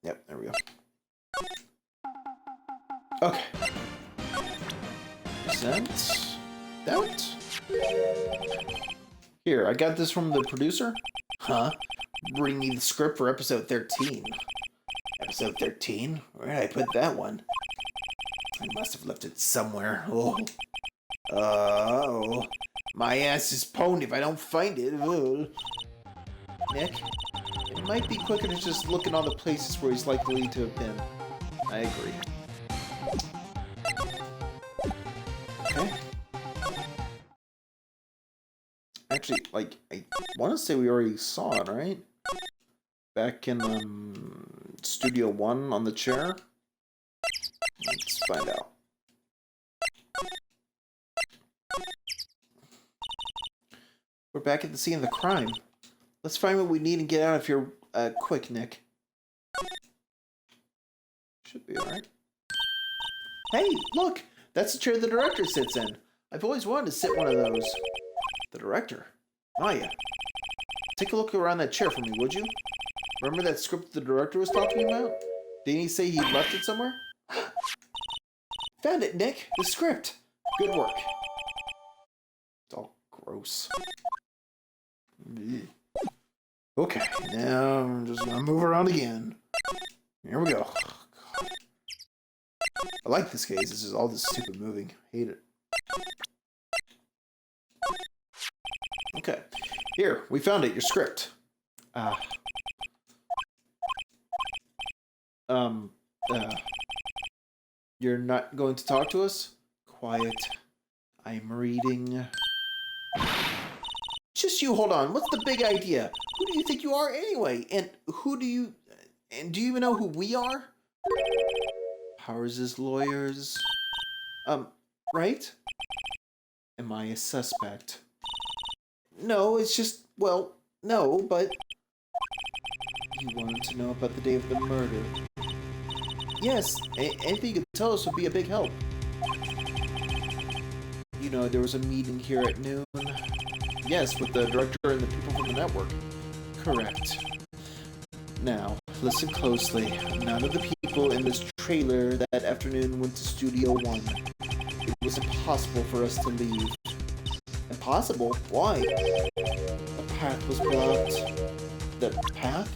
Yep, there we go. Okay. Present. That. Here, I got this from the producer. Huh? Bring me the script for episode 13. Episode 13? Where did I put that one? I must have left it somewhere. Oh. My ass is pwned if I don't find it. Ugh. Nick? It might be quicker to just look in all the places where he's likely to have been. I agree. Okay. Actually, like, I want to say we already saw it, right? Back in, Studio 1 on the chair? Let's find out. We're back at the scene of the crime. Let's find what we need and get out of here quick, Nick. Should be alright. Hey, look! That's the chair the director sits in. I've always wanted to sit one of those. The director? Maya. Take a look around that chair for me, would you? Remember that script the director was talking about? Didn't he say he left it somewhere? Found it, Nick! The script! Good work. It's all gross. Okay, now I'm just gonna move around again. Here we go. God. I like this case. This is all this stupid moving. Hate it. Okay. Here, we found it. Your script. You're not going to talk to us? Quiet. I'm reading. Just you hold on. What's the big idea? Who do you think you are anyway? And do you even know who we are? Powers' lawyers. Right? Am I a suspect? No, it's just, well, no, but... You wanted to know about the day of the murder. Yes, anything you could tell us would be a big help. You know, there was a meeting here at noon. Yes, with the director and the people from the network. Correct. Now, listen closely. None of the people in this trailer that afternoon went to Studio 1. It was impossible for us to leave. Impossible? Why? The path was blocked. The path?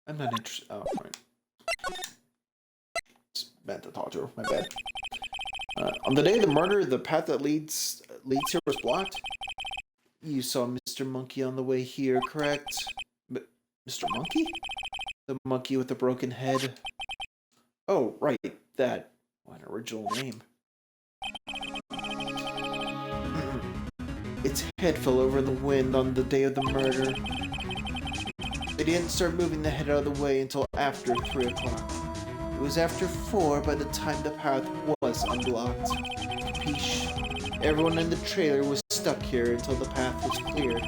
I'm not interested. Oh, right. Just meant to talk to her. My bad. On the day of the murder, the path that leads here was blocked. You saw Mr. Monkey on the way here, correct? Mr. Monkey? The monkey with the broken head. Oh, right, that. What an original name. Its head fell over in the wind on the day of the murder. They didn't start moving the head out of the way until after 3 o'clock. It was after 4 by the time the path was unblocked. Capiche? Everyone in the trailer was stuck here until the path was cleared.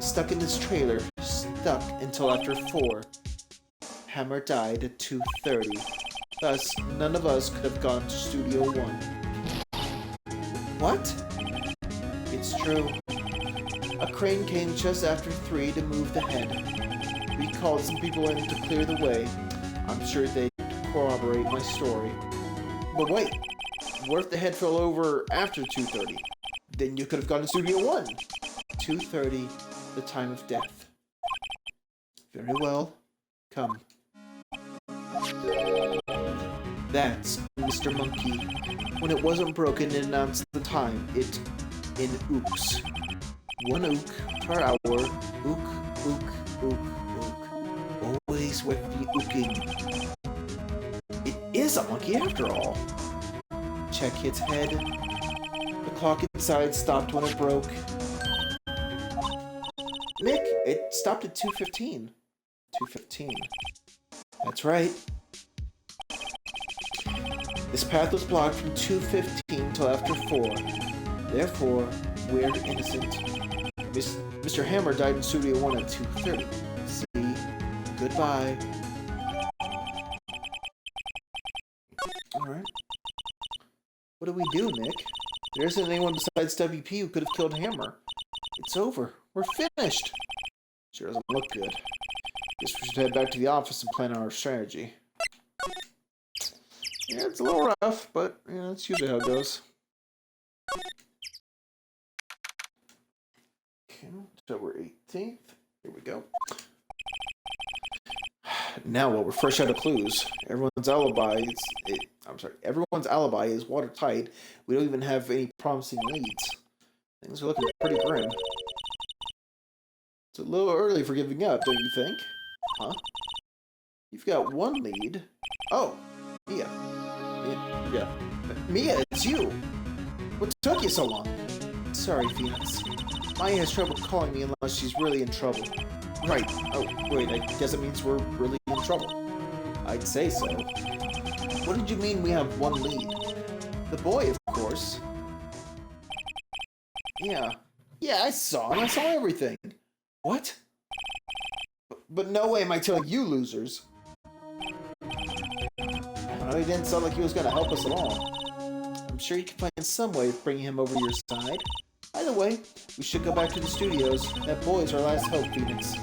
Stuck in this trailer. Stuck until after 4. Hammer died at 2:30. Thus, none of us could have gone to Studio 1. What? It's true. A crane came just after 3 to move the head. We called some people in to clear the way. I'm sure they'd corroborate my story. But wait, what if the head fell over after 2:30? Then you could have gone to Studio 1. 2:30, the time of death. Very well. Come. That's Mr. Monkey. When it wasn't broken, it announced the time. It in ooks. 1 ook per hour. Ook, ook, ook, ook. Always with the ooking. It is a monkey after all. Check its head. The clock inside stopped when it broke. Nick, it stopped at 2:15. 2:15. That's right. This path was blocked from 2:15 till after 4. Therefore, we're innocent. Mr. Hammer died in Studio 1 at 2:30. See? Goodbye. Alright. What do we do, Nick? There isn't anyone besides WP who could have killed Hammer. It's over. We're finished. Sure doesn't look good. Guess we should head back to the office and plan our strategy. Yeah, it's a little rough, but you know, that's usually how it goes. Okay, October 18th. Here we go. Now what? We're fresh out of clues. Everyone's alibi is watertight. We don't even have any promising leads. Things are looking pretty grim. It's a little early for giving up, don't you think? Huh? You've got one lead. Oh, Mia. Yeah. Mia, it's you. What took you so long? Sorry, Phoenix. Maya has trouble calling me unless she's really in trouble. Right. Oh, wait, I guess it means we're really in trouble. I'd say so. What did you mean we have one lead? The boy, of course. Yeah. Yeah, I saw him. I saw everything. What? But no way am I telling you losers. I don't know, he didn't sound like he was going to help us at all. I'm sure you can find some way of bringing him over your side. Either way, we should go back to the studios. That boy's our last hope, Phoenix.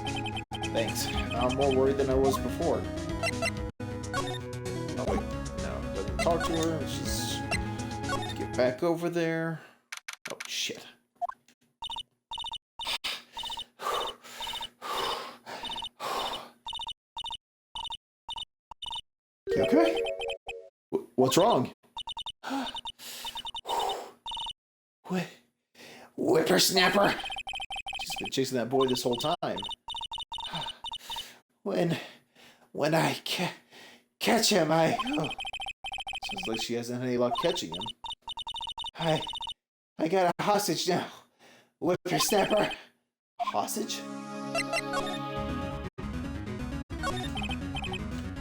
Thanks. I'm more worried than I was before. Oh wait, no, doesn't talk to her. Let's just get back over there. Oh shit. You okay? What's wrong? Whippersnapper! She's been chasing that boy this whole time. When I catch him, Sounds like she hasn't had any luck catching him. I got a hostage now. Whippersnapper. Hostage?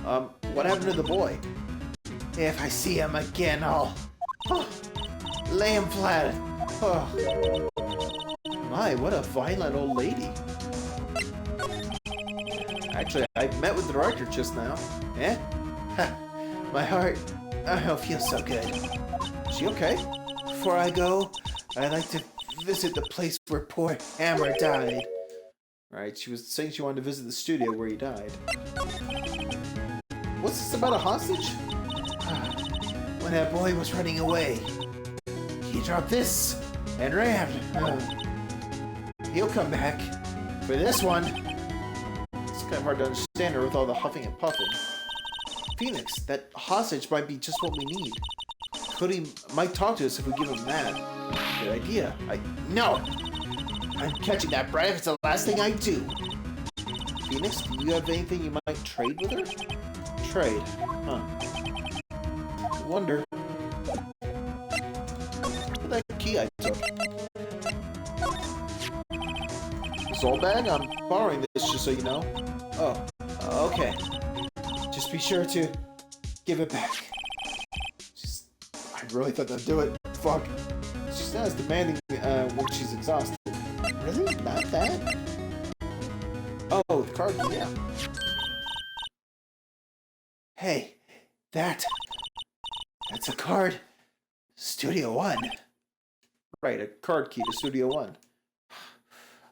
What happened to the boy? If I see him again, I'll lay him flat. Oh. My, what a violent old lady. Actually, I met with the director just now. Eh? My heart, I don't feel so good. Is she okay? Before I go, I'd like to visit the place where poor Hammer died. Right, she was saying she wanted to visit the studio where he died. What's this about a hostage? When that boy was running away, he dropped this and ran. He'll come back for this one. It's kind of hard to understand her with all the huffing and puffing. Phoenix, that hostage might be just what we need. Cody might talk to us if we give him that. Good idea. No! I'm catching that brat if it's the last thing I do. Phoenix, do you have anything you might trade with her? Trade. Huh. I wonder. That key I took. This old bag? I'm borrowing this just so you know. Oh, okay. Just be sure to give it back. I really thought that'd do it. Fuck. She's not as demanding when she's exhausted. Really? Not that? Oh, the card key, yeah. Hey, that's a card. Studio One. Right, a card key to Studio One.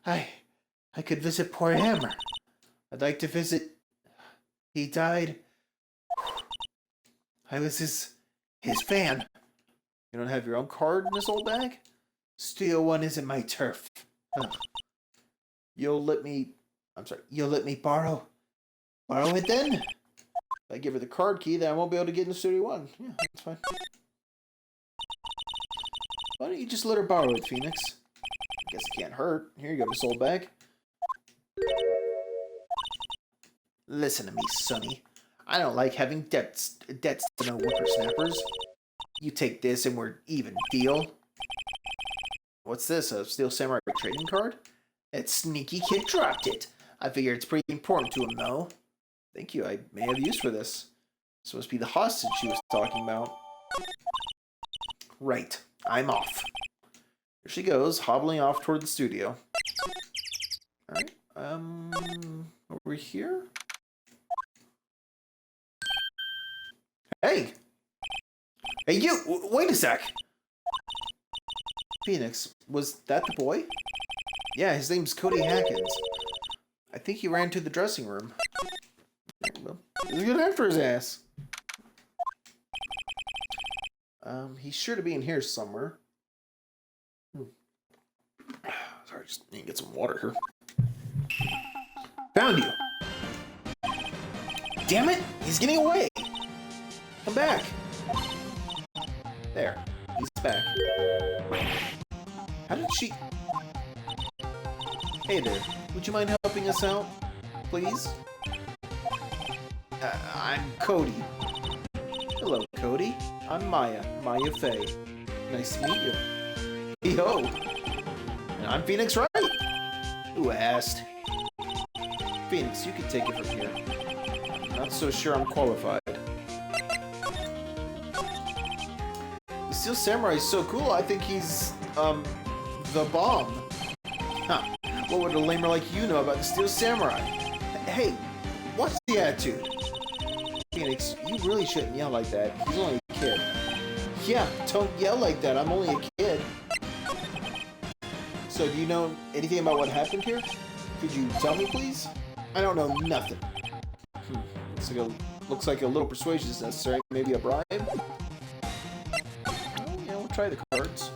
I could visit poor Hammer. I'd like to visit. He died. I was his fan. You don't have your own card in this old bag? Studio One isn't my turf. You'll let me borrow it then? If I give her the card key, then I won't be able to get into Studio One. Yeah, that's fine. Why don't you just let her borrow it, Phoenix? I guess it can't hurt. Here you go, this old bag. Listen to me, Sonny. I don't like having debts to no whippersnappers. You take this and we're even deal. What's this, a Steel Samurai trading card? That sneaky kid dropped it. I figure it's pretty important to him, though. Thank you, I may have use for this. This must be the hostage she was talking about. Right, I'm off. Here she goes, hobbling off toward the studio. Alright, over here? Hey! Hey, you! Wait a sec! Phoenix, was that the boy? Yeah, his name's Cody Hackins. I think he ran to the dressing room. Well, he's good after his ass. He's sure to be in here somewhere. Sorry, just need to get some water here. Found you! Damn it! He's getting away! Come back! There. He's back. How did she... Hey there. Would you mind helping us out? Please? I'm Cody. Hello, Cody. I'm Maya. Maya Fey. Nice to meet you. Yo. And I'm Phoenix Wright. Who asked? Phoenix, you can take it from here. Not so sure I'm qualified. The Steel Samurai is so cool, I think he's, the bomb. Huh. What would a lamer like you know about the Steel Samurai? Hey, what's the attitude? Phoenix, you really shouldn't yell like that. He's only a kid. Yeah, don't yell like that. I'm only a kid. So, do you know anything about what happened here? Could you tell me, please? I don't know nothing. Looks like a little persuasion is necessary. Maybe a bribe? Oh, yeah, we'll try the cards.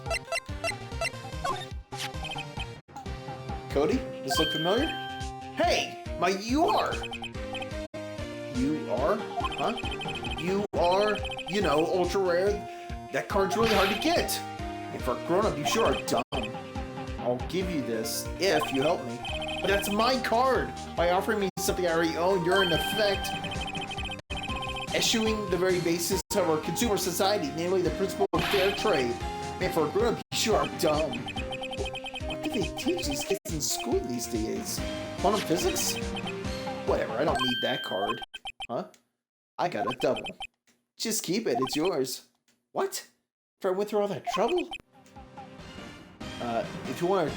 Cody, this look familiar? Hey, you are! You are? Huh? You are, you know, ultra rare. That card's really hard to get. And for a grown-up, you sure are dumb. I'll give you this if you help me. But that's my card! By offering me something I already own, you're in effect eschewing the very basis of our consumer society, namely the principle of fair trade. Man, for a grown-up, you sure are dumb. What do they teach these kids in school these days? Quantum physics? Whatever, I don't need that card. Huh? I got a double. Just keep it, it's yours. What? If I went through all that trouble? If you want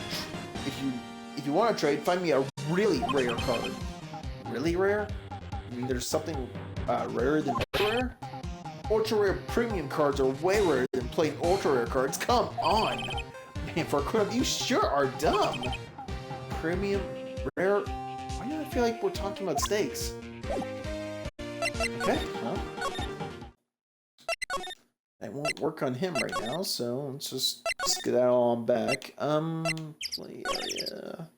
to trade, find me a really rare card. Really rare? I mean, there's something rarer than rare? Ultra rare premium cards are way rarer than plain ultra rare cards. Come on! Man, for a grown-up, you sure are dumb. Premium, rare. Why do I feel like we're talking about stakes? Okay, well, that won't work on him right now, so let's just get that all on back. Play area.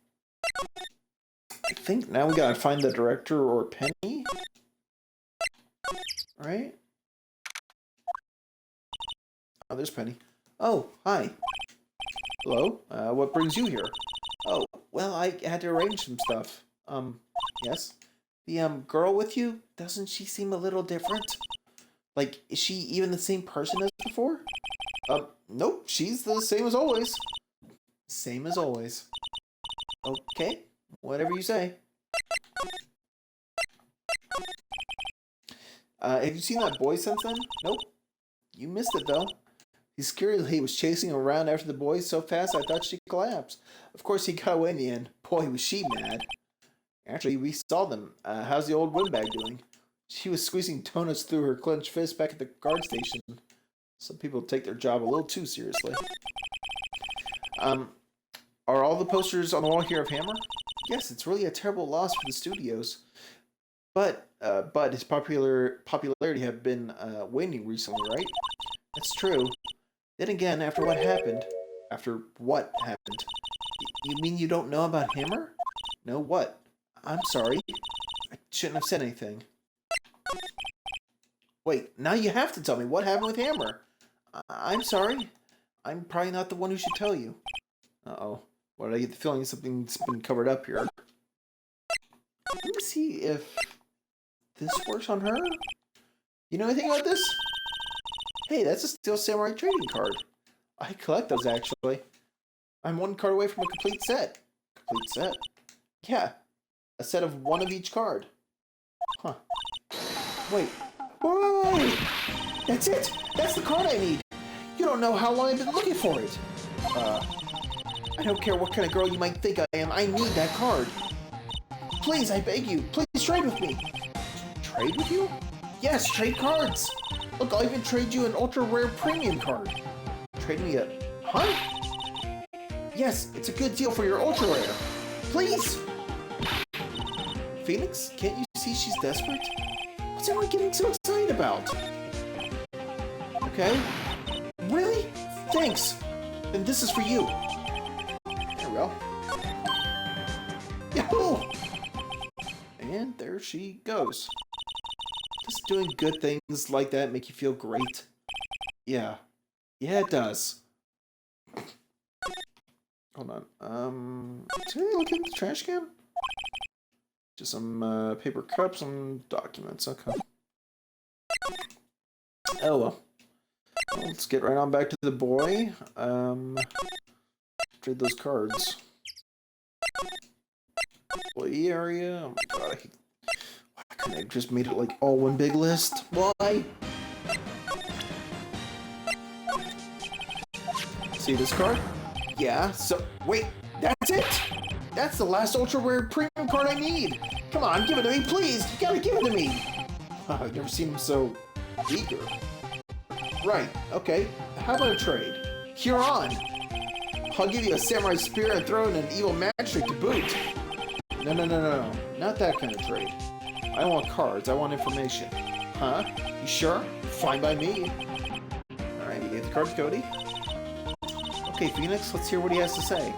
I think now we gotta find the director or Penny. Right? Oh, there's Penny. Oh, hi. Hello? What brings you here? Oh, well, I had to arrange some stuff. Yes? The, girl with you, doesn't she seem a little different? Like, is she even the same person as before? Nope, she's the same as always. Same as always. Okay, whatever you say. Have you seen that boy since then? Nope. You missed it, though. He scarily was chasing around after the boy so fast I thought she'd collapse. Of course, he got away in the end. Boy, was she mad. Actually, we saw them. How's the old windbag doing? She was squeezing donuts through her clenched fist back at the guard station. Some people take their job a little too seriously. Are all the posters on the wall here of Hammer? Yes, it's really a terrible loss for the studios. But his popularity have been waning recently, right? That's true. Then again, after what happened? After what happened? You mean you don't know about Hammer? No, what? I'm sorry. I shouldn't have said anything. Wait, now you have to tell me what happened with Hammer. I'm sorry. I'm probably not the one who should tell you. Uh-oh. What, I get the feeling something's been covered up here. Let me see if this works on her. You know anything about this? Hey, that's a Steel Samurai trading card. I collect those, actually. I'm one card away from a complete set. Complete set? Yeah. A set of one of each card. Huh. Wait. Whoa! That's it! That's the card I need! You don't know how long I've been looking for it! I don't care what kind of girl you might think I am, I need that card! Please, I beg you, please trade with me! Trade with you? Yes, trade cards! Look, I'll even trade you an ultra rare premium card! Trade me a... Huh? Yes, it's a good deal for your ultra rare! Please! Phoenix, can't you see she's desperate? What's everyone getting so excited about? Okay. Really? Thanks. Then this is for you. There we go. Yahoo! And there she goes. Does doing good things like that make you feel great? Yeah. Yeah, it does. Hold on. Did I look in the trash can? Just some paper cups and documents. Okay. Oh well. Well, let's get right on back to the boy. Trade those cards. Employee area. Oh my god. Why couldn't I just made it like all one big list? Why? See this card? Yeah, so wait, that's it? That's the last ultra rare premium card I need. Come on, give it to me, please. You gotta give it to me. I've never seen him so eager. Right, okay. How about a trade? Huron! I'll give you a samurai spear and throw in an evil magic to boot. No. Not that kind of trade. I don't want cards, I want information. Huh? You sure? Fine by me. Alright, you gave the card to Cody. Okay, Phoenix, let's hear what he has to say.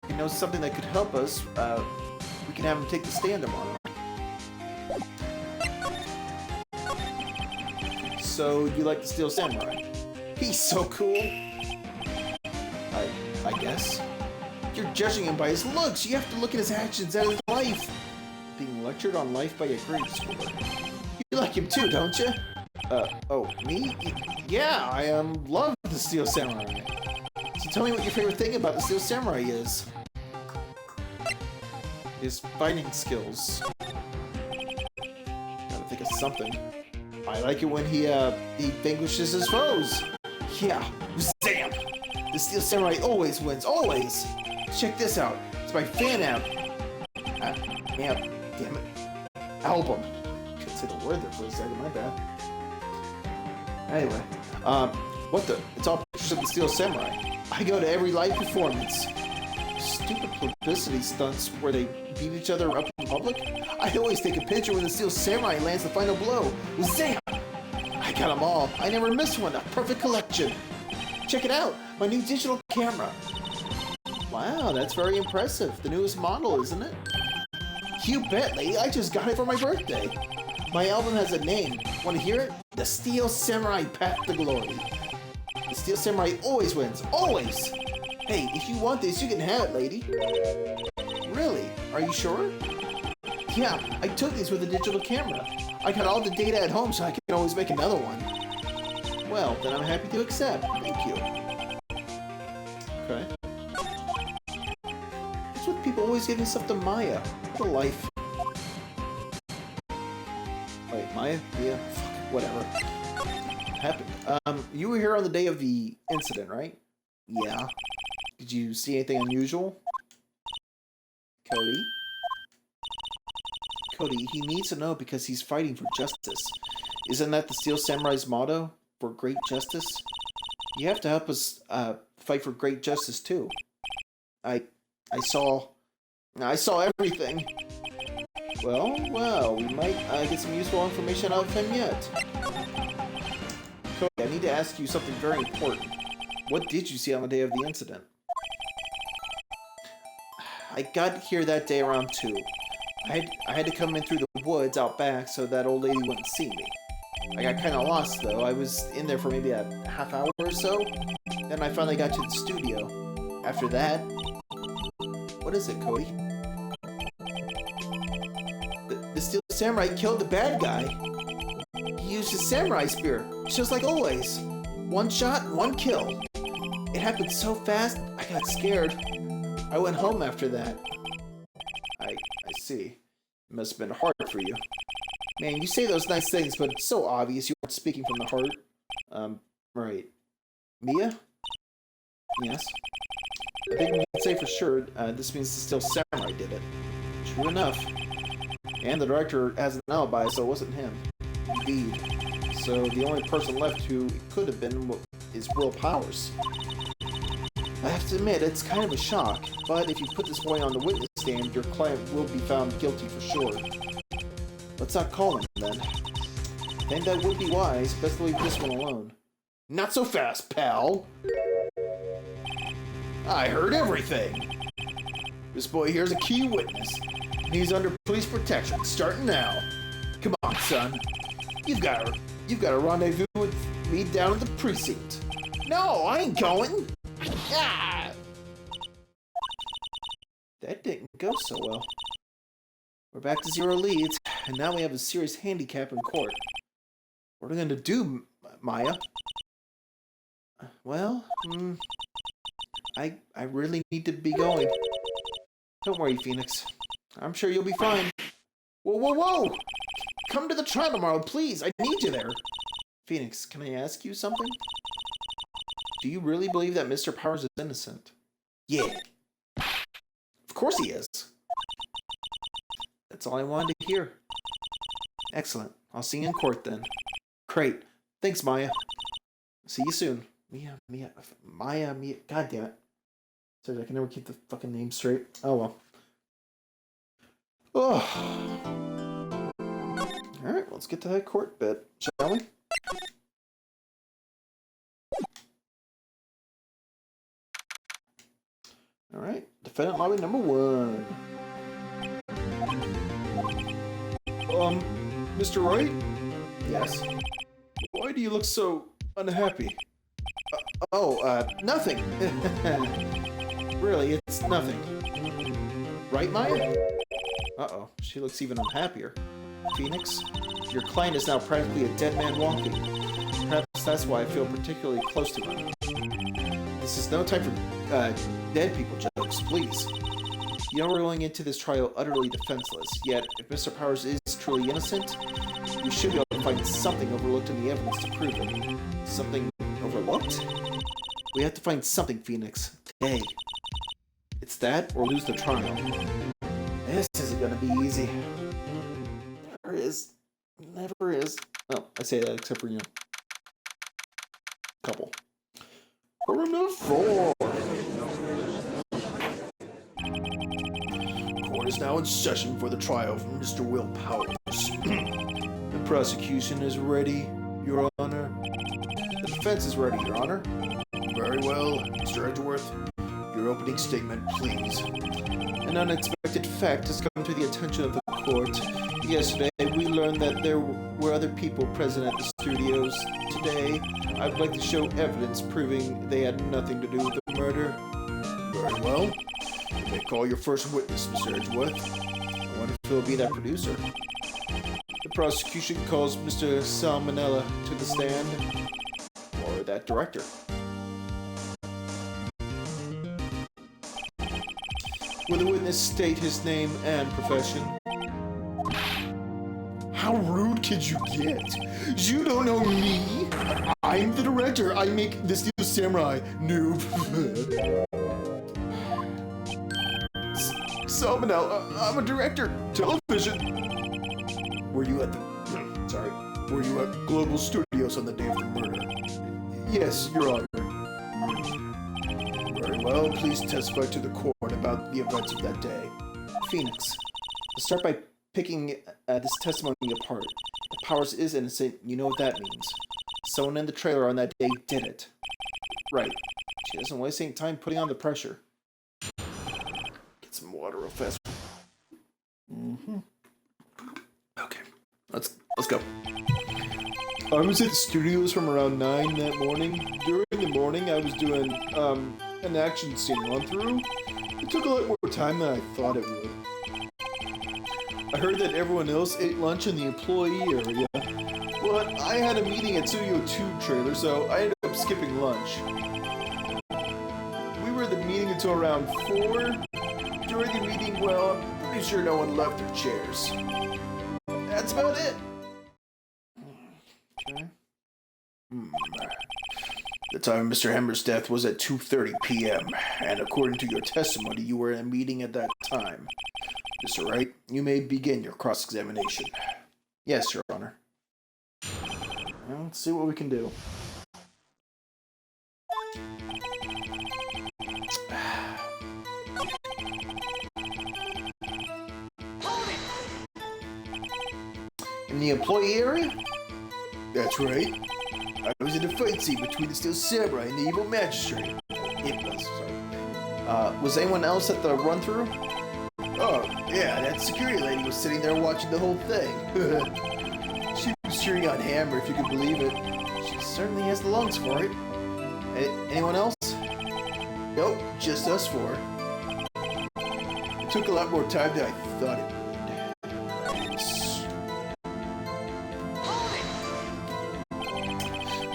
If he knows something that could help us, we can have him take the stand tomorrow. So, you like the Steel Samurai? He's so cool! I guess. You're judging him by his looks! You have to look at his actions and his life! Being lectured on life by a grade schooler. You like him too, don't you? Oh, me? Yeah, I love the Steel Samurai. So tell me what your favorite thing about the Steel Samurai is. His fighting skills. Gotta think of something. I like it when he vanquishes his foes. Yeah, Zam! The Steel Samurai always wins, always! Check this out. It's my fan app. Man, damn it. Album. Couldn't say the word there for a second, my bad. Anyway, what the? It's all pictures of the Steel Samurai. I go to every live performance. Stupid publicity stunts where they beat each other up in public. I always take a picture when the Steel Samurai lands the final blow. Zam! I got them all. I never miss one. A perfect collection. Check it out. My new digital camera. Wow, that's very impressive. The newest model, isn't it? You bet, lady. I just got it for my birthday. My album has a name. Want to hear it? The Steel Samurai Path to Glory. The Steel Samurai always wins. Always! Hey, if you want this, you can have it, lady. Really? Are you sure? Yeah, I took these with a digital camera. I got all the data at home, so I can always make another one. Well, then I'm happy to accept. Thank you. Okay. What's with people always giving stuff to Maya? What a life. Wait, Maya? Yeah, fuck, whatever. Happened. You were here on the day of the incident, right? Yeah. Did you see anything unusual? Cody? Cody, he needs to know because he's fighting for justice. Isn't that the Steel Samurai's motto? For great justice? You have to help us, fight for great justice, too. I saw everything. Well, we might, get some useful information out of him yet. Cody, I need to ask you something very important. What did you see on the day of the incident? I got here that day around 2. I had to come in through the woods out back so that old lady wouldn't see me. I got kind of lost though. I was in there for maybe a half hour or so. Then I finally got to the studio. After that... What is it, Cody? The Steel Samurai killed the bad guy. He used his samurai spear, just like always. One shot, one kill. It happened so fast, I got scared. I went home after that. I see. It must have been hard for you. Man, you say those nice things, but it's so obvious you aren't speaking from the heart. Right. Mia? Yes? I think we can say for sure, this means the Steel Samurai did it. True enough. And the director has an alibi, so it wasn't him. Indeed. So the only person left who it could have been is Will Powers. I have to admit, it's kind of a shock, but if you put this boy on the witness stand, your client will be found guilty for sure. Let's not call him, then. I think that would be wise. Best leave this one alone. Not so fast, pal! I heard everything! This boy here's a key witness. And he's under police protection, starting now. Come on, son. You've got a rendezvous with me down at the precinct. No, I ain't going! Ah! That didn't go so well. We're back to 0 leads, and now we have a serious handicap in court. What are we going to do, Maya? Well, I really need to be going. Don't worry, Phoenix. I'm sure you'll be fine. Whoa, whoa, whoa! Come to the trial tomorrow, please. I need you there. Phoenix, can I ask you something? Do you really believe that Mr. Powers is innocent? Yeah. Of course he is. That's all I wanted to hear. Excellent. I'll see you in court then. Great. Thanks, Maya. See you soon. Maya. God damn it. Sorry, I can never keep the fucking name straight. Oh well. Oh. Alright, let's get to that court bit, shall we? Alright, defendant lobby number 1. Mr. Wright? Yes? Why do you look so unhappy? Nothing. Really, it's nothing. Right, Maya? Uh-oh, she looks even unhappier. Phoenix, your client is now practically a dead man walking. Perhaps that's why I feel particularly close to him. This is no time for, dead people jokes, please. You know we're going into this trial utterly defenseless, yet if Mr. Powers is truly innocent, we should be able to find something overlooked in the evidence to prove it. Something overlooked? We have to find something, Phoenix. Today. It's that, or lose the trial. This isn't gonna be easy. Never is. Never is. Oh, I say that except for, couple. Courtroom number 4. Court is now in session for the trial of Mr. Will Powers. The prosecution is ready, Your Honor. The defense is ready, Your Honor. Very well, Mr. Edgeworth. Your opening statement, please. An unexpected fact has come to the attention of the court. Yesterday, we learned that there were other people present at the studios. Today, I would like to show evidence proving they had nothing to do with the murder. Very well. You may call your first witness, Mr. Edgeworth. I wonder if he'll be that producer. The prosecution calls Mr. Salmonella to the stand. Or that director. Will the witness state his name and profession? How rude could you get? You don't know me? I'm the director. I make The Steel Samurai. Noob. Salmonella, I'm a director. Television. Were you at Global Studios on the day of the murder? Yes, Your Honor. Very well, please testify to the court about the events of that day. Phoenix, let's start by picking this testimony apart. If Powers is innocent, you know what that means. Someone in the trailer on that day did it. Right. She doesn't waste any time putting on the pressure. Get some water real fast. Okay, let's go. I was at the studios from around 9 that morning. During the morning, I was doing, an action scene run-through. It took a lot more time than I thought it would. I heard that everyone else ate lunch in the employee area. But I had a meeting at Studio 2 trailer, so I ended up skipping lunch. We were at the meeting until around 4. During the meeting, well, I'm pretty sure no one left their chairs. That's about it. Okay. The time of Mr. Hemmer's death was at 2:30 p.m., and according to your testimony, you were in a meeting at that time. Mr. Wright, you may begin your cross-examination. Yes, Your Honor. Well, let's see what we can do. In the employee area? That's right. I was in a fight scene between the Steel Samurai and the evil magistrate. Was anyone else at the run-through? Oh, yeah, that security lady was sitting there watching the whole thing. She was cheering on Hammer, if you could believe it. She certainly has the lungs for it. Anyone else? Nope, just us 4. It took a lot more time than I thought it would.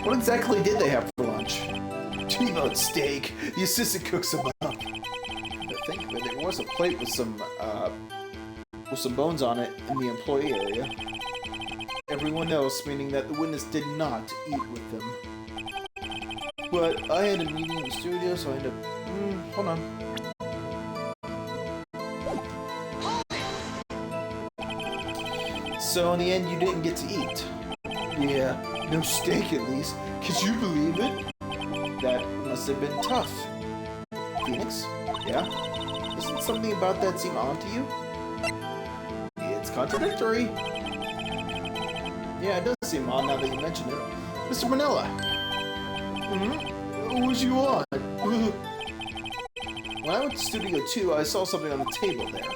What exactly did they have for lunch? lunch. T-bone steak. The assistant cooks them up. I think there was a plate with some bones on it in the employee area. Everyone else, meaning that the witness did not eat with them. But I had a meeting in the studio, so I ended up... hold on. So in the end, you didn't get to eat. Yeah, no steak at least. Could you believe it? That must have been tough. Phoenix? Yeah? Doesn't something about that seem odd to you? It's contradictory. Yeah, it does seem odd now that you mention it. Mr. Manila! What was you on? When I went to Studio 2, I saw something on the table there.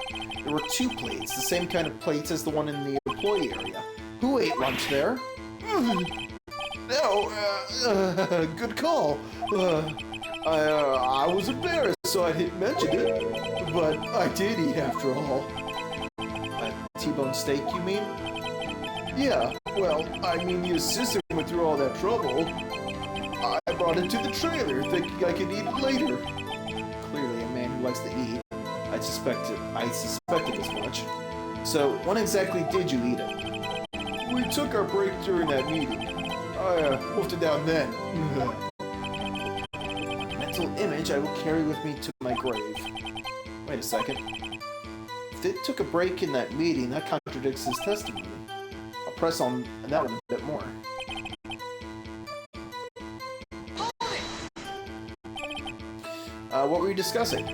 There were 2 plates, the same kind of plates as the one in the employee area. Who ate lunch there? No, good call. I was embarrassed, so I didn't mention it. But I did eat after all. A T-bone steak, you mean? Yeah, well, I mean the assistant went through all that trouble. I brought it to the trailer, thinking I could eat it later. Clearly a man who likes to eat. I suspected as much. So, when exactly did you eat it? We took our break during that meeting. I wolfed it down then. Mental image I will carry with me to my grave. Wait a second. If they took a break in that meeting, that contradicts his testimony. I'll press on that one a bit more. What were you discussing?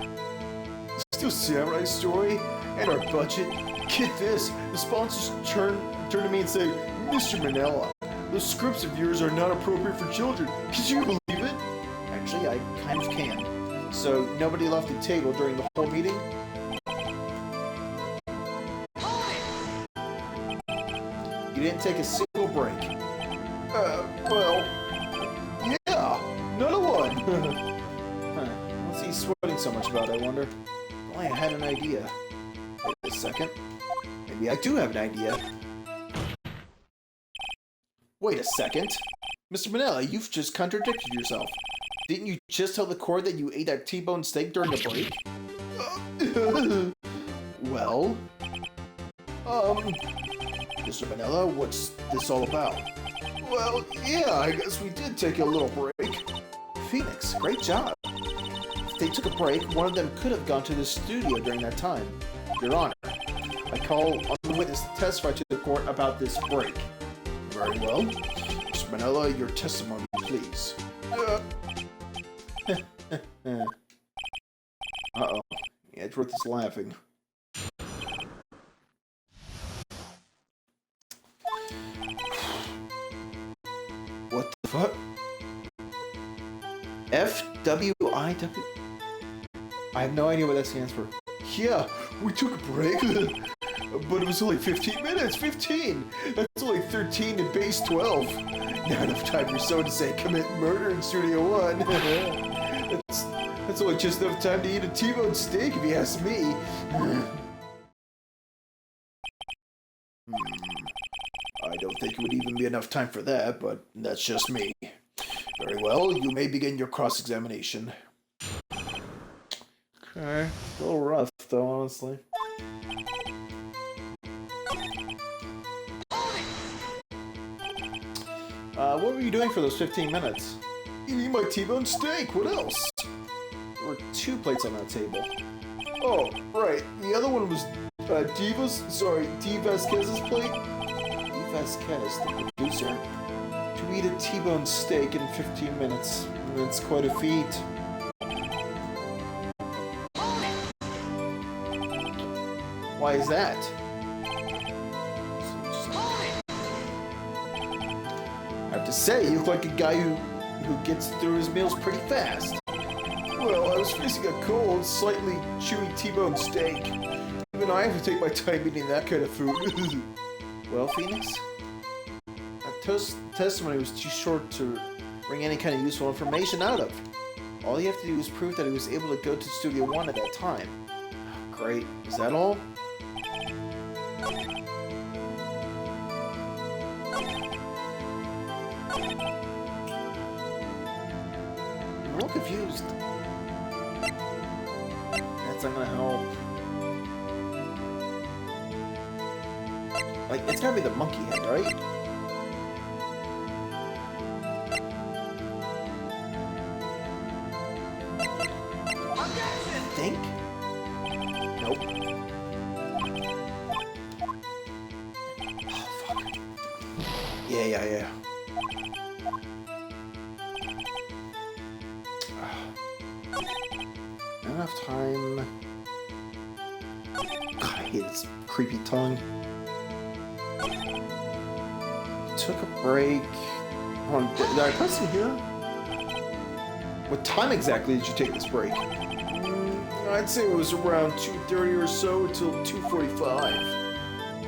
Still Samurai story and our budget. Get this, the sponsors turn to me and say, Mr. Manila, those scripts of yours are not appropriate for children. Could you believe it? Actually, I kind of can. So, nobody left the table during the whole meeting? You didn't take a single break. Well, yeah, none of one. Huh. What's he sweating so much about, I wonder? Only I had an idea. Wait a second. Maybe I do have an idea. Wait a second. Mr. Manila, you've just contradicted yourself. Didn't you just tell the court that you ate that T-bone steak during the break? Well? Mr. Manila, what's this all about? Well, yeah, I guess we did take a little break. Phoenix, great job. If they took a break, one of them could have gone to the studio during that time. Your Honor, I call on the witness to testify to the court about this break. Very well. Mr. Manila, your testimony, please. Uh-oh. Edgeworth is laughing. What the fuck? FWIW? I have no idea what that stands for. Yeah, we took a break, but it was only 15 minutes. 15! That's only 13 in base 12. Not enough time for someone to say commit murder in Studio 1. That's only just enough time to eat a T-bone steak, if you ask me. I don't think it would even be enough time for that, but that's just me. Very well, you may begin your cross-examination. Okay, a little rough, though, honestly. What were you doing for those 15 minutes? Eating my T-bone steak, what else? There were 2 plates on that table. Oh, right, the other one was D. Vasquez's plate? D. Vasquez, the producer. To eat a T-bone steak in 15 minutes. That's quite a feat. Why is that? I have to say, you look like a guy who gets through his meals pretty fast. Well, I was facing a cold, slightly chewy T-bone steak. Even I have to take my time eating that kind of food. Well, Phoenix? That testimony was too short to bring any kind of useful information out of. All you have to do is prove that he was able to go to Studio 1 at that time. Great. Is that all? I'm a little confused. That's not gonna help. Like, it's gotta be the monkey head, right? Objection! Think? Nope. Oh, fuck. Yeah. Not enough time. God, I hate this creepy tongue. Took a break. Hold on, did I press in here? What time exactly did you take this break? I'd say it was around 2:30 or so till 2:45.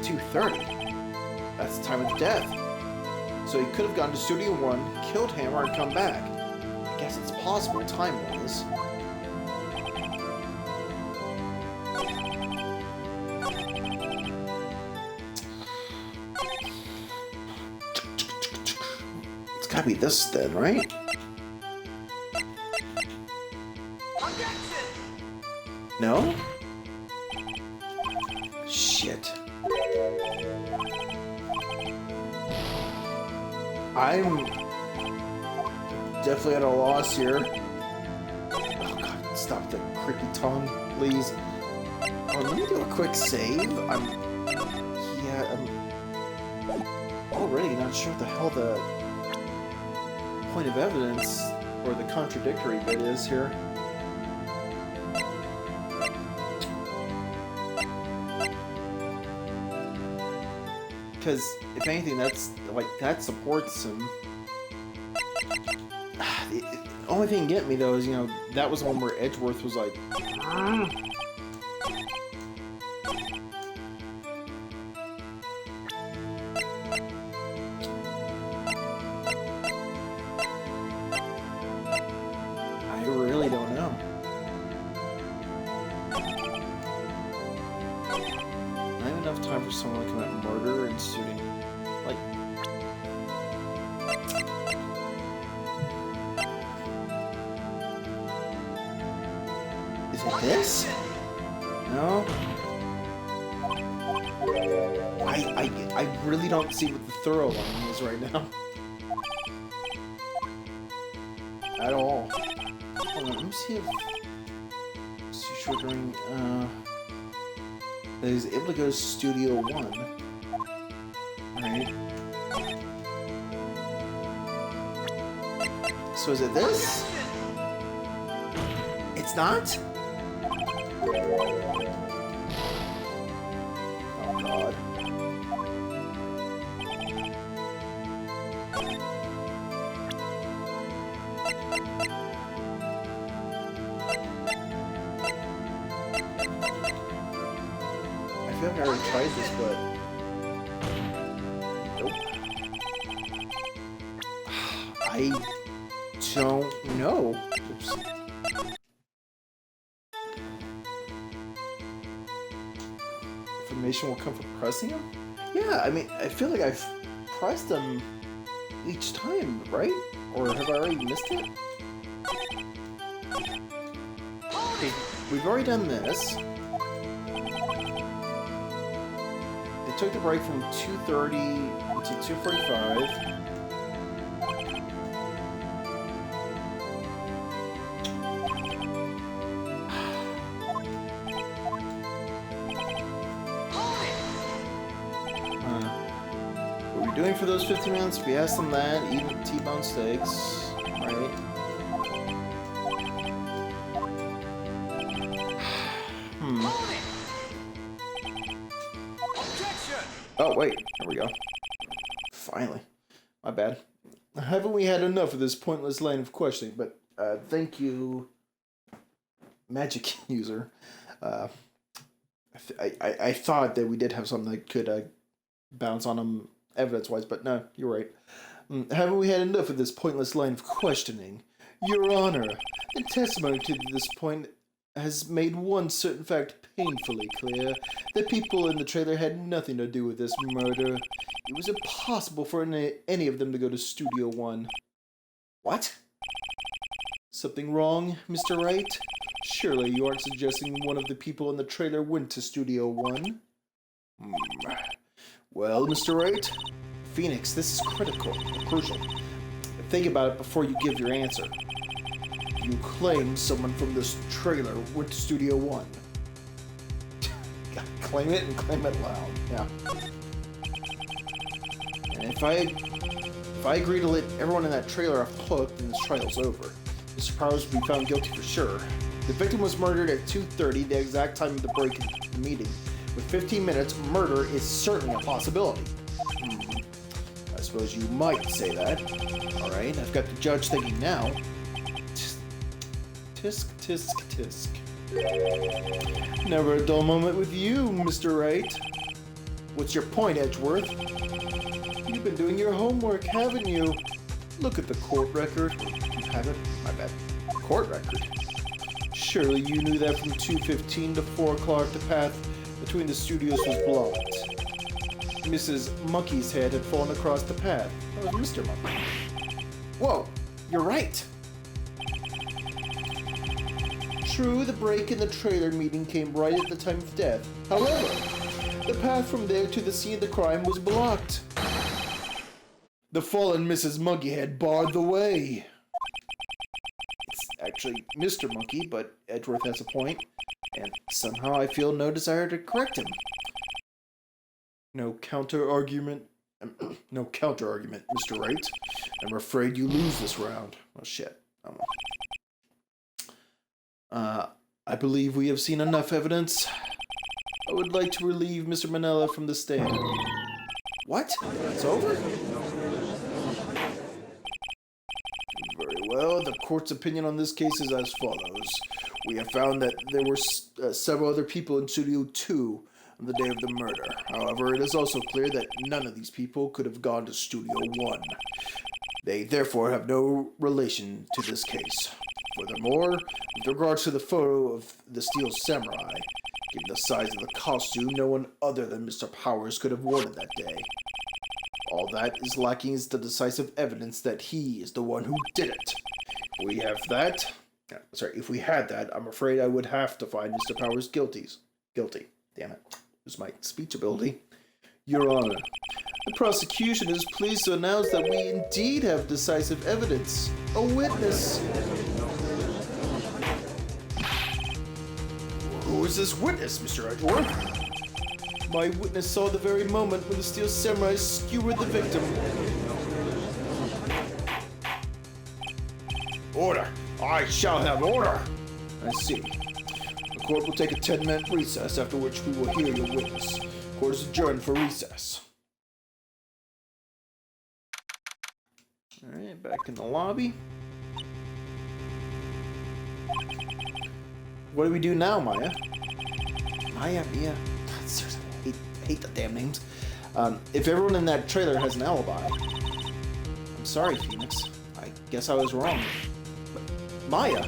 2:30? That's the time of death. So he could have gone to Studio 1, killed Hammer, and come back. I guess it's possible time-wise. It's gotta be this then, right? Objection! No? Shit. I'm definitely at a loss here. Oh god, stop the creepy tongue, please. Oh, let me do a quick save. I'm already not sure what the hell the point of evidence or the contradictory bit is here. Because if anything, that's like that supports him. The only thing getting me though is, you know, that was the one where Edgeworth was like, I really don't know. Not enough time for someone to commit murder and shooting. Like, is it this? No. I really don't see what the thorough line is right now. At all. Hold on, let me see if triggering that he's able to go to Studio 1. Right. So is it this? It's not? Oh god. I feel like I already tried this, but nope. I don't know. Oops. Information will come from pressing them? Yeah, I mean, I feel like I've pressed them each time, right? Or have I already missed it? Okay, we've already done this. They took the break from 2:30 to 2:45. What are we doing for those 50 minutes? We asked them that, eating T-bone steaks, right? Oh, wait. There we go. Finally. My bad. Haven't we had enough of this pointless line of questioning? But, thank you, magic user. I thought that we did have something that could, bounce on them evidence-wise, but no, you're right. Haven't we had enough of this pointless line of questioning? Your Honor, the testimony to this point has made one certain fact painfully clear. The people in the trailer had nothing to do with this murder. It was impossible for any of them to go to Studio 1. What? Something wrong, Mr. Wright? Surely you aren't suggesting one of the people in the trailer went to Studio One? Well, Mr. Wright? Phoenix, this is crucial. Think about it before you give your answer. You claim someone from this trailer went to Studio One. Claim it and claim it loud. Yeah. And if I agree to let everyone in that trailer off the hook, then this trial's over. Mr. Powers will be found guilty for sure. The victim was murdered at 2:30, the exact time of the break in the meeting. With 15 minutes, murder is certainly a possibility. I suppose you might say that. Alright, I've got the judge thinking now. Tisk, tisk, tisk. Never a dull moment with you, Mr. Wright. What's your point, Edgeworth? You've been doing your homework, haven't you? Look at the court record. You haven't? My bad. Court record? Surely you knew that from 2:15 to 4 o'clock the path between the studios was blocked. Mrs. Monkey's head had fallen across the path. That was Mr. Monkey. Whoa, you're right. True, the break in the trailer meeting came right at the time of death. However, the path from there to the scene of the crime was blocked. The fallen Mrs. Monkeyhead barred the way. It's actually Mr. Monkey, but Edgeworth has a point, and somehow I feel no desire to correct him. No counter-argument, Mr. Wright. I'm afraid you lose this round. Oh, shit. I believe we have seen enough evidence. I would like to relieve Mr. Manella from the stand. What? It's over? Very well. The court's opinion on this case is as follows. We have found that there were several other people in Studio 2 on the day of the murder. However, it is also clear that none of these people could have gone to Studio 1. They therefore have no relation to this case. Furthermore, with regards to the photo of the Steel Samurai, given the size of the costume, no one other than Mr. Powers could have worn it that day. All that is lacking is the decisive evidence that he is the one who did it. If we had that, I'm afraid I would have to find Mr. Powers guilty. Damn it. Lose my speech ability. Your Honor, the prosecution is pleased to announce that we indeed have decisive evidence. A witness. Who is this witness, Mr. Edgeworth? My witness saw the very moment when the Steel Samurai skewered the victim. Order! I shall have order! I see. The court will take a 10-minute recess, after which we will hear your witness. Court is adjourned for recess. Alright, back in the lobby. What do we do now, Maya? Mia. God, seriously, I hate the damn names. If everyone in that trailer has an alibi. I'm sorry, Phoenix. I guess I was wrong. But Maya?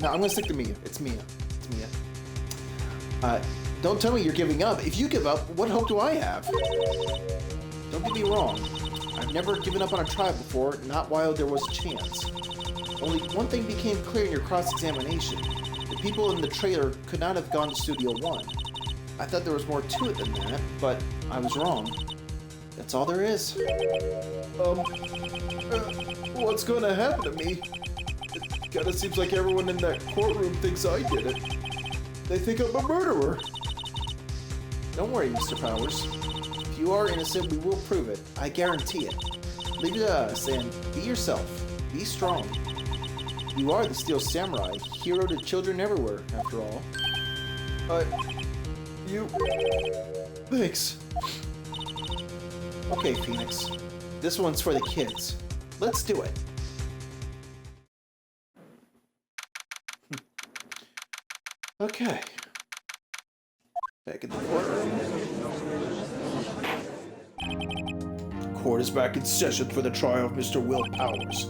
No, I'm gonna stick to Mia. It's Mia. Don't tell me you're giving up. If you give up, what hope do I have? Don't get me wrong. I've never given up on a trial before, not while there was a chance. Only one thing became clear in your cross-examination. The people in the trailer could not have gone to Studio 1. I thought there was more to it than that, but I was wrong. That's all there is. What's going to happen to me? It kinda seems like everyone in that courtroom thinks I did it. They think I'm a murderer. Don't worry, Mr. Powers. If you are innocent, we will prove it. I guarantee it. Leave it to us and be yourself. Be strong. You are the Steel Samurai, hero to children everywhere, after all. Thanks. Okay, Phoenix. This one's for the kids. Let's do it. Okay. Back in the courtroom. Court is back in session for the trial of Mr. Will Powers.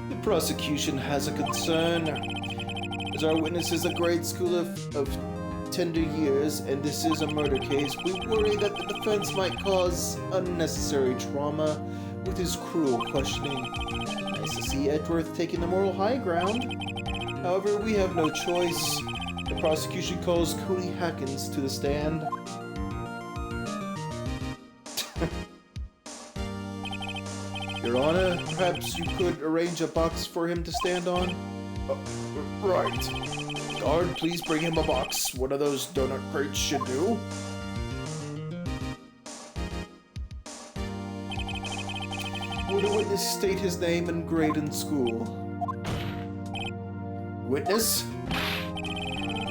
The prosecution has a concern. As our witness is a grade school of tender years, and this is a murder case, we worry that the defense might cause unnecessary trauma with his cruel questioning. Nice to see Edgeworth taking the moral high ground. However, we have no choice. The prosecution calls Cody Hackins to the stand. Your Honor, perhaps you could arrange a box for him to stand on? Right. Guard, please bring him a box. One of those donut crates should do. Would a witness state his name and grade in school? Witness?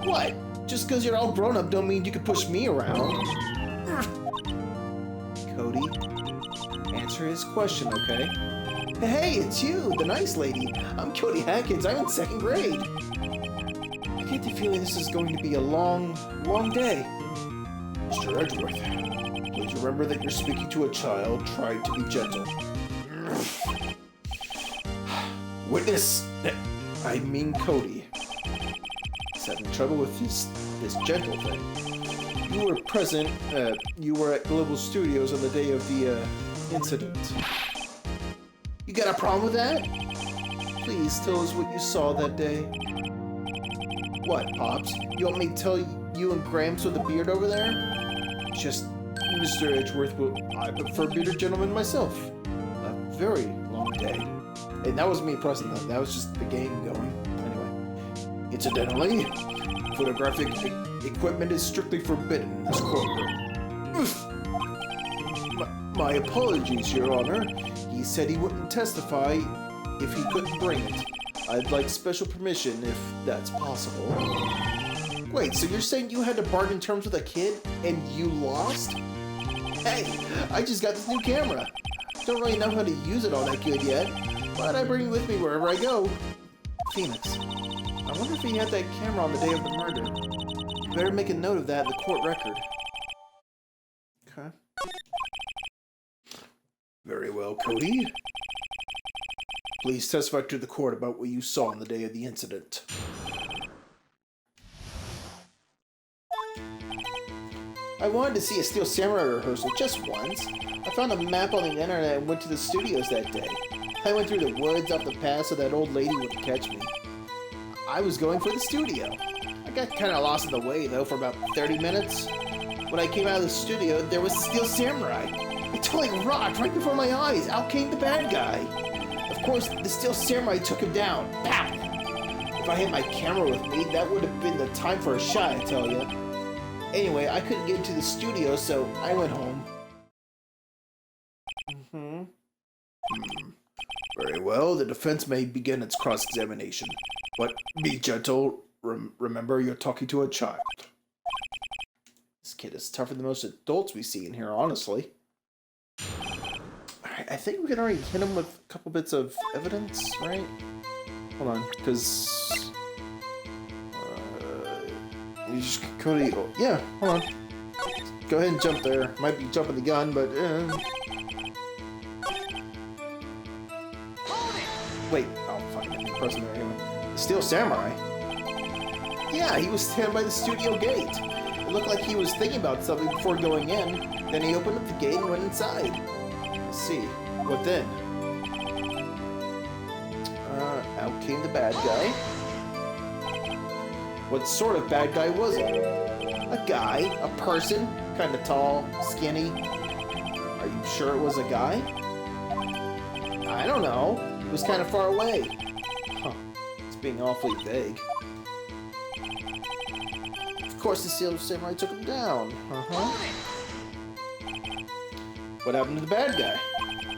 What? Just because you're all grown up don't mean you can push me around. Cody, answer his question, okay? Hey, it's you, the nice lady. I'm Cody Hackins. I'm in 2nd grade. I get the feeling this is going to be a long, long day. Mr. Edgeworth, please remember that you're speaking to a child. Try to be gentle. Witness! I mean Cody. He's having trouble with his gentle thing. You were present, you were at Global Studios on the day of the, incident. You got a problem with that? Please tell us what you saw that day. What, Pops? You want me to tell you and Gramps with the beard over there? Just, Mr. Edgeworth, I prefer bearded gentlemen myself. A very long day. And that wasn't me pressing that. That was just the game going. Anyway. Incidentally, photographic equipment is strictly forbidden in this courtroom. My apologies, Your Honor. He said he wouldn't testify if he couldn't bring it. I'd like special permission if that's possible. Wait, so you're saying you had to bargain terms with a kid and you lost? Hey, I just got this new camera. Don't really know how to use it all that good yet, but I bring it with me wherever I go. Phoenix, I wonder if he had that camera on the day of the murder. You better make a note of that in the court record. Okay. Very well, Cody. Please testify to the court about what you saw on the day of the incident. I wanted to see a Steel Samurai rehearsal just once. I found a map on the internet and went to the studios that day. I went through the woods off the path so that old lady wouldn't catch me. I was going for the studio. I got kind of lost in the way though for about 30 minutes. When I came out of the studio, there was Steel Samurai. It totally rocked right before my eyes. Out came the bad guy. Of course, the Steel Samurai took him down. Pow! If I had my camera with me, that would have been the time for a shot, I tell you. Anyway, I couldn't get into the studio, so I went home. Very well, the defense may begin its cross-examination. But be gentle. Remember, you're talking to a child. This kid is tougher than most adults we see in here, honestly. Alright, I think we can already hit him with a couple bits of evidence, right? Hold on, because... you just... Cody... Oh, yeah, hold on. Go ahead and jump there. Might be jumping the gun, but... Wait, oh fuck, I'm pressing there anyway. Steel Samurai? Yeah, he was standing by the studio gate. It looked like he was thinking about something before going in. Then he opened up the gate and went inside. Let's see. What then? Out came the bad guy. What sort of bad guy was it? A guy? A person? Kinda tall, skinny? Are you sure it was a guy? I don't know. It was kind of far away. Huh. It's being awfully vague. Of course the Steel Samurai took him down. What happened to the bad guy?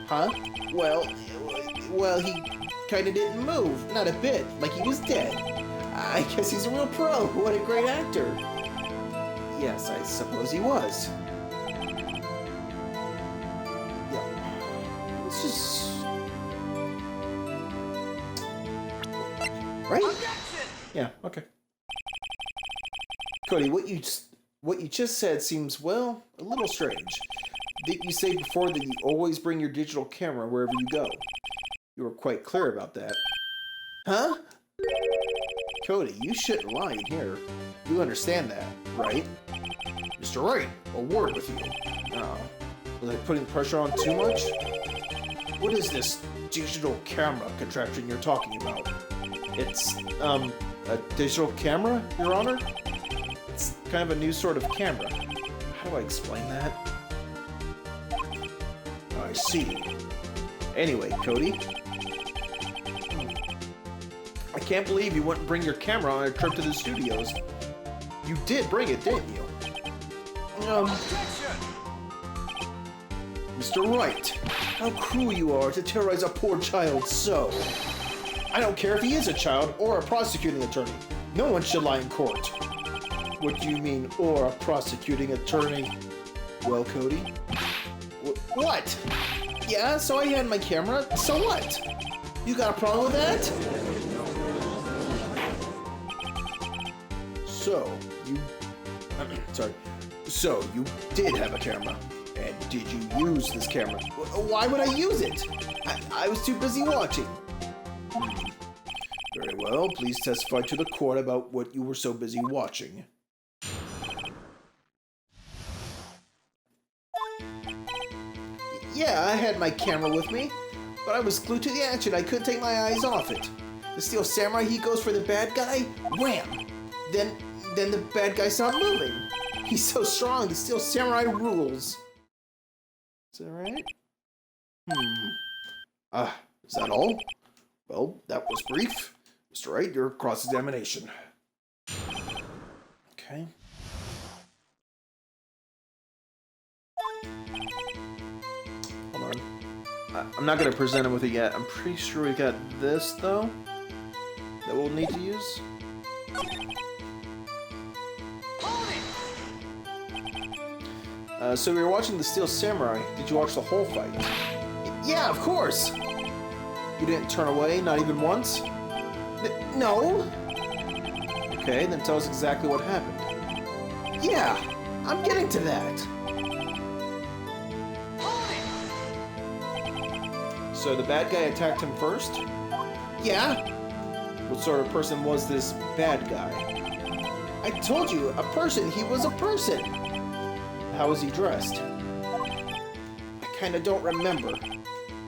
Huh? Well, he kinda didn't move. Not a bit. Like he was dead. I guess he's a real pro. What a great actor. Yes, I suppose he was. Yeah. It's just... Right? Yeah, okay. Cody, what you just said seems, well, a little strange. Didn't you say before that you always bring your digital camera wherever you go? You were quite clear about that. Huh? Cody, you shouldn't lie in here. You understand that, right? Mr. Wright, a word with you. Was I putting pressure on too much? What is this digital camera contraption you're talking about? It's, a digital camera, Your Honor? It's kind of a new sort of camera. How do I explain that? I see. Anyway, Cody. I can't believe you wouldn't bring your camera on a trip to the studios. You did bring it, didn't you? Objection! Mr. Wright, how cruel you are to terrorize a poor child so. I don't care if he is a child or a prosecuting attorney. No one should lie in court. What do you mean, or a prosecuting attorney? Well, Cody? What? Yeah, so I had my camera. So what? You got a problem with that? So, So, you did have a camera. And did you use this camera? Why would I use it? I was too busy watching. Very well, please testify to the court about what you were so busy watching. Yeah, I had my camera with me, but I was glued to the action. I couldn't take my eyes off it. The Steel Samurai, he goes for the bad guy. Wham! Then the bad guy stopped moving. He's so strong, the Steel Samurai rules. Is that right? Is that all? Well, that was brief. Mr. Wright, your cross-examination. Okay. Hold on. I'm not going to present him with it yet. I'm pretty sure we got this, though, that we'll need to use. So we were watching the Steel Samurai. Did you watch the whole fight? Yeah, of course! You didn't turn away, not even once? No! Okay, then tell us exactly what happened. Yeah, I'm getting to that. So the bad guy attacked him first? Yeah. What sort of person was this bad guy? I told you, a person. He was a person. How was he dressed? I kinda don't remember.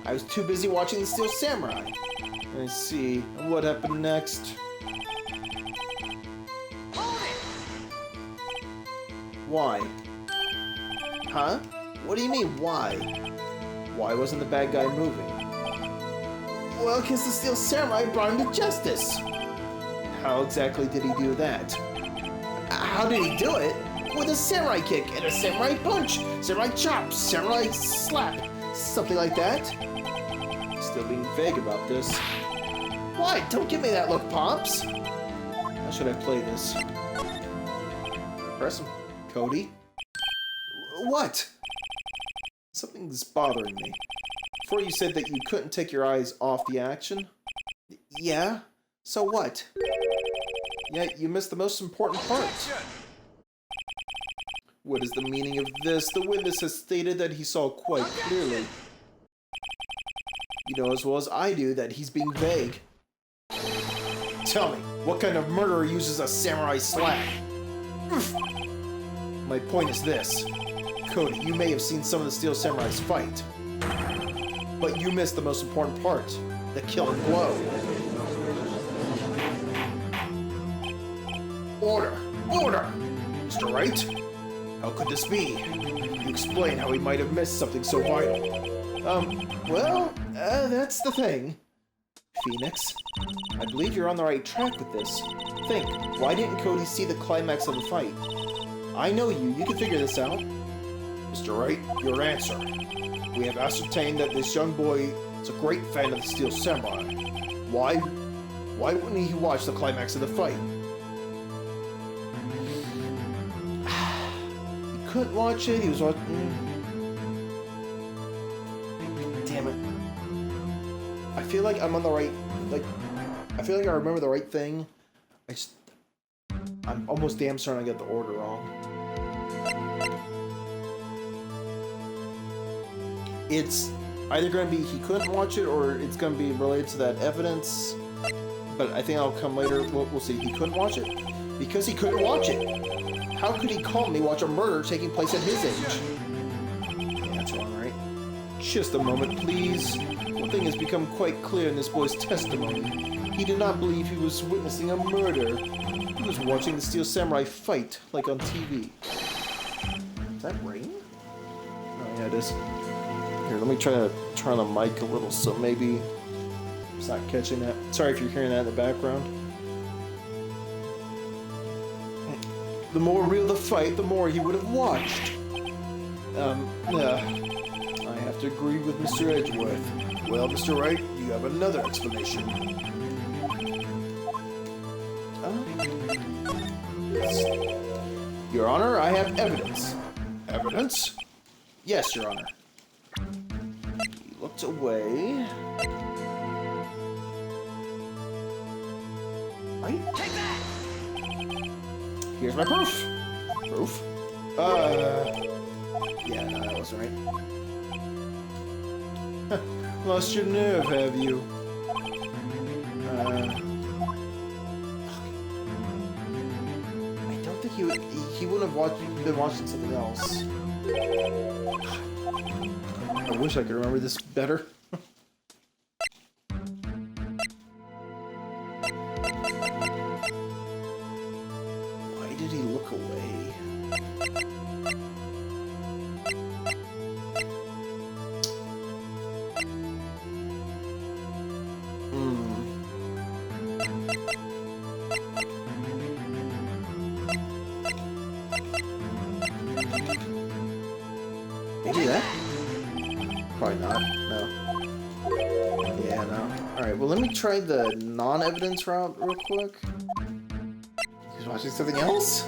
I was too busy watching the Steel Samurai. I see. And what happened next? Why? Huh? What do you mean, why? Why wasn't the bad guy moving? Well, because the Steel Samurai brought him to justice. How exactly did he do that? How did he do it? With a samurai kick and a samurai punch, samurai chop, samurai slap, something like that. Still being vague about this. Why? Don't give me that look, Pops. How should I play this? Press him. Cody? What? Something's bothering me. Before you said that you couldn't take your eyes off the action? Yeah? So what? Yeah, you missed the most important part. What is the meaning of this? The witness has stated that he saw quite clearly. You know as well as I do that he's being vague. Tell me, what kind of murderer uses a samurai slap? My point is this. Cody, you may have seen some of the Steel Samurai's fight. But you missed the most important part. The killing blow. Order! Order! Mr. Wright? How could this be? You explain how he might have missed something so vital. That's the thing. Phoenix, I believe you're on the right track with this. Think, why didn't Cody see the climax of the fight? I know you can figure this out. Mr. Wright, your answer. We have ascertained that this young boy is a great fan of the Steel Samurai. Why wouldn't he watch the climax of the fight? He couldn't watch it, he was watching... Damn it. I feel like I'm on the right... I feel like I remember the right thing. I'm almost damn certain I got the order wrong. It's either going to be he couldn't watch it, or it's going to be related to that evidence. But I think I'll come later. We'll see. He couldn't watch it. Because he couldn't watch it. How could he calmly watch a murder taking place at his age? Yeah, that's wrong, right? Just a moment, please. One thing has become quite clear in this boy's testimony. He did not believe he was witnessing a murder. He was watching the Steel Samurai fight, like on TV. Is that rain? Oh, yeah, it is. Here, let me try to turn the mic a little so maybe it's not catching that. Sorry if you're hearing that in the background. The more real the fight, the more he would have watched. I have to agree with Mr. Edgeworth. Well, Mr. Wright, you have another explanation. Your Honor, I have evidence. Evidence? Yes, Your Honor. He looked away. Right? Take that! Here's my proof. Proof? Yeah, no, that wasn't right. Lost your nerve, have you? I don't think he wouldn't have been watching something else. I wish I could remember this better. Why did he look away? Maybe that? Probably not. No. Yeah, no. Alright, well let me try the non-evidence route real quick. He was watching something else?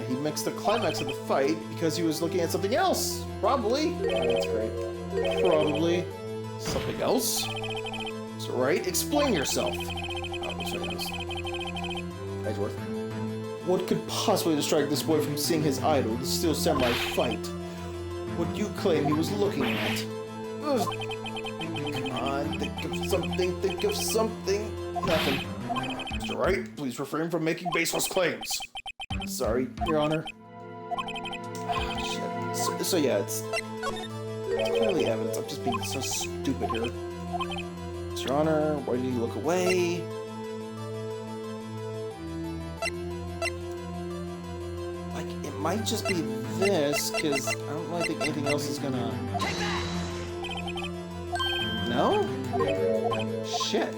He mixed the climax of the fight because he was looking at something else. Probably. Oh, that's great. Probably. Something else? So, right? Explain yourself. Oh, sorry, Edgeworth. What could possibly distract this boy from seeing his idol, the Steel Samurai, fight? What you claim he was looking at? Ugh. Come on, think of something, think of something. Nothing. Mr. Wright, please refrain from making baseless claims. Sorry, Your Honor. Oh, shit. So yeah, it's clearly evidence. I'm just being so stupid here. Your Honor, why did you look away? Like, it might just be this, because I don't really think anything else is gonna... No? Shit.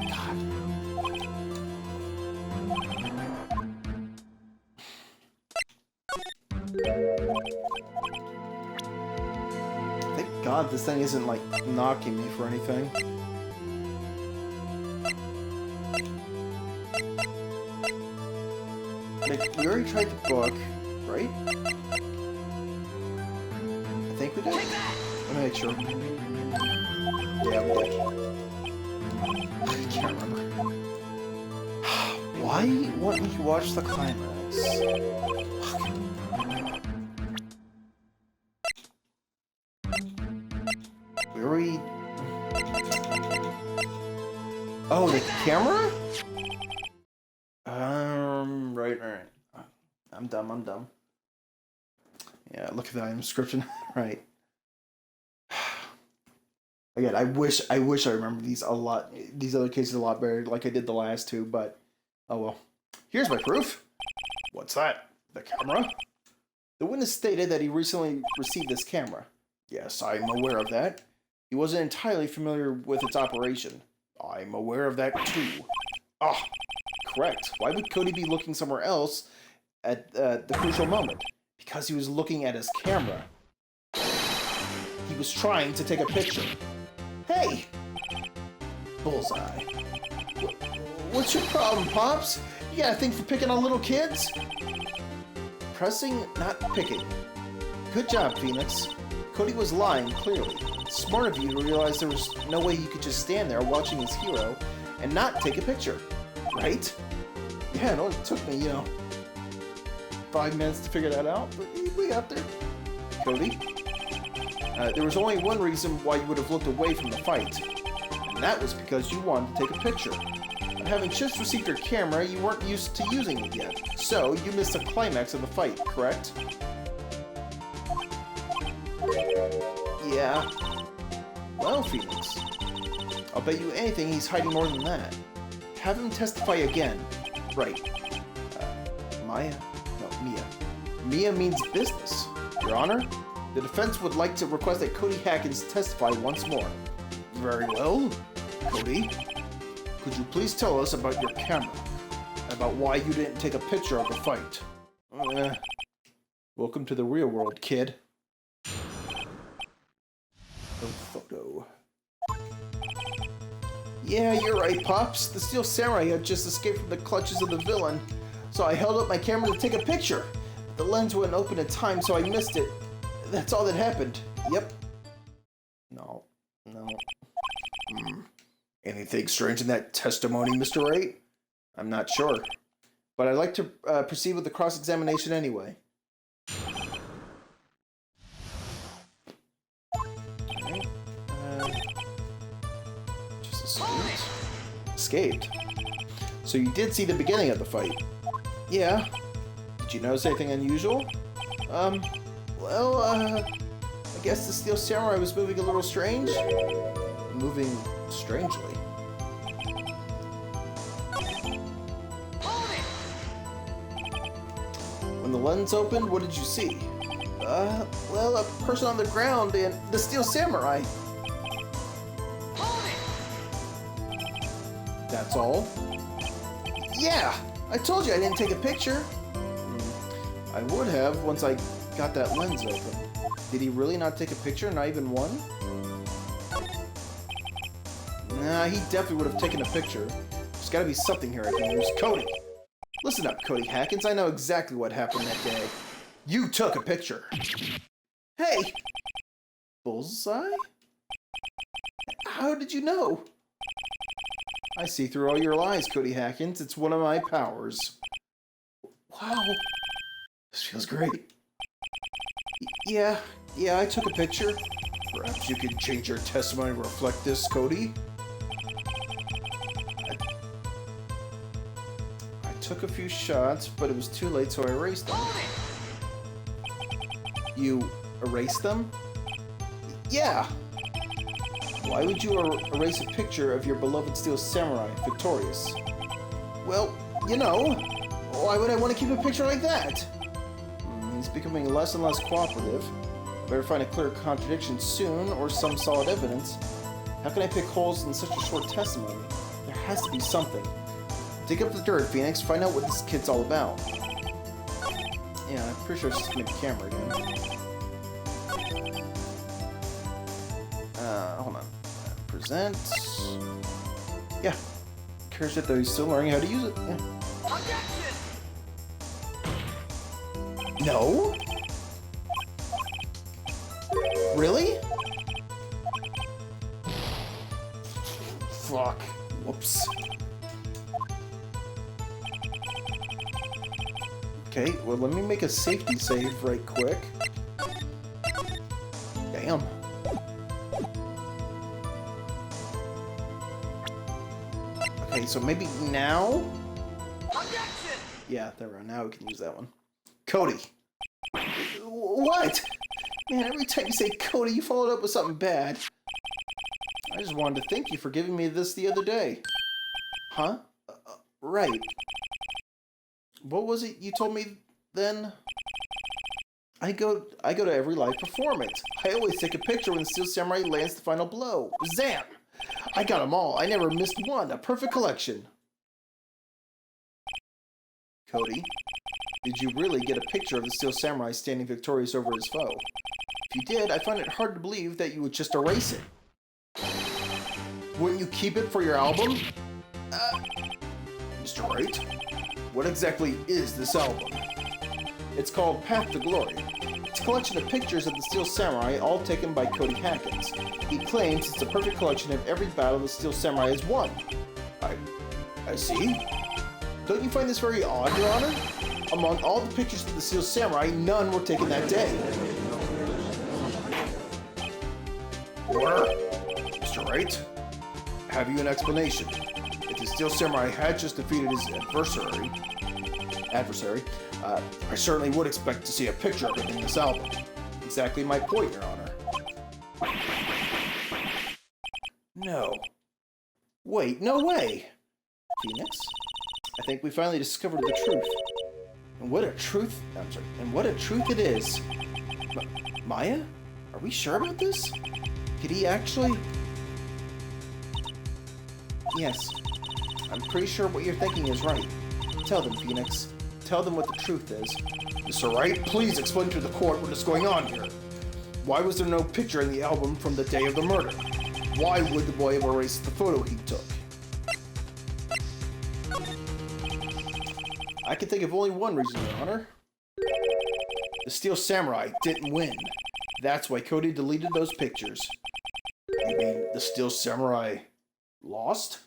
God. Thank God this thing isn't, like, knocking me for anything. Like, we already tried the book, right? I think we did. Let me make sure. Yeah, we did. I can't remember. Why wouldn't he watch the climax? Oh, the camera? Right. I'm dumb. Yeah, look at the item description. Right. Again, I wish I remember these other cases a lot better, like I did the last two, but oh well. Here's my proof. What's that? The camera? The witness stated that he recently received this camera. Yes, I'm aware of that. He wasn't entirely familiar with its operation. I'm aware of that too. Ah, correct. Why would Cody be looking somewhere else at the crucial moment? Because he was looking at his camera. He was trying to take a picture. Hey! Bullseye. What's your problem, Pops? You got a thing for picking on little kids? Pressing, not picking. Good job, Phoenix. Cody was lying, clearly. Smart of you to realize there was no way he could just stand there watching his hero and not take a picture. Right? Yeah, it only took me, 5 minutes to figure that out, but we got there. Cody? There was only one reason why you would have looked away from the fight, and that was because you wanted to take a picture. But having just received your camera, you weren't used to using it yet, so you missed the climax of the fight, correct? Yeah. Well, Phoenix, I'll bet you anything he's hiding more than that. Have him testify again. Right. Maya? No, Mia. Mia means business. Your Honor, the defense would like to request that Cody Hackins testify once more. Very well. Cody, could you please tell us about your camera? About why you didn't take a picture of the fight? Welcome to the real world, kid. A photo. Yeah, you're right, Pops. The Steel Samurai had just escaped from the clutches of the villain, so I held up my camera to take a picture. The lens wouldn't open in time, so I missed it. That's all that happened. Yep. No. Anything strange in that testimony, Mr. Wright? I'm not sure. But I'd like to proceed with the cross-examination anyway. Alright. Just escaped? So you did see the beginning of the fight? Yeah. Did you notice anything unusual? Well, I guess the Steel Samurai was moving a little strange. Moving strangely. When the lens opened, what did you see? Well, a person on the ground and the Steel Samurai. That's all? Yeah! I told you I didn't take a picture. I would have once I got that lens open. Did he really not take a picture? Not even one? Nah, he definitely would have taken a picture. There's gotta be something here I can use. Cody! Listen up, Cody Hackins. I know exactly what happened that day. You took a picture. Hey! Bullseye? How did you know? I see through all your lies, Cody Hackins. It's one of my powers. Wow. This feels great. Yeah, I took a picture. Perhaps you can change your testimony to reflect this, Cody? I took a few shots, but it was too late, so I erased them. You erased them? Yeah! Why would you erase a picture of your beloved Steel Samurai victorious? Well, you know, why would I want to keep a picture like that? He's becoming less and less cooperative. I better find a clear contradiction soon, or some solid evidence. How can I pick holes in such a short testimony? There has to be something. Dig up the dirt, Phoenix. Find out what this kid's all about. Yeah, I'm pretty sure it's just gonna be camera again. Hold on. Present. Yeah. Cares that though he's still learning how to use it. Yeah. No? Really? Fuck. Whoops. Okay, well let me make a safety save right quick. Damn. Okay, so maybe now? Yeah, there we go. Now we can use that one. Cody. What? Man, every time you say Cody, you followed up with something bad. I just wanted to thank you for giving me this the other day. Huh? Right. What was it you told me then? I go to every live performance. I always take a picture when the Steel Samurai lands the final blow. Zam! I got them all. I never missed one. A perfect collection. Cody, did you really get a picture of the Steel Samurai standing victorious over his foe? If you did, I find it hard to believe that you would just erase it. Wouldn't you keep it for your album? Mr. Wright, what exactly is this album? It's called Path to Glory. It's a collection of pictures of the Steel Samurai, all taken by Cody Hackins. He claims it's a perfect collection of every battle the Steel Samurai has won. I see. Don't you find this very odd, Your Honor? Among all the pictures of the Steel Samurai, none were taken that day. Order! Mr. Wright, have you an explanation? If the Steel Samurai had just defeated his adversary, I certainly would expect to see a picture of it in this album. exactly my point, Your Honor. No. Wait, no way! Phoenix? I think we finally discovered the truth. And what a truth... I'm sorry. And what a truth it is. Maya? Are we sure about this? Did he actually... Yes. I'm pretty sure what you're thinking is right. Tell them, Phoenix. Tell them what the truth is. Mr. Wright, please explain to the court what is going on here. Why was there no picture in the album from the day of the murder? Why would the boy have erased the photo he took? I can think of only one reason, Your Honor. The Steel Samurai didn't win. That's why Cody deleted those pictures. You mean the Steel Samurai lost?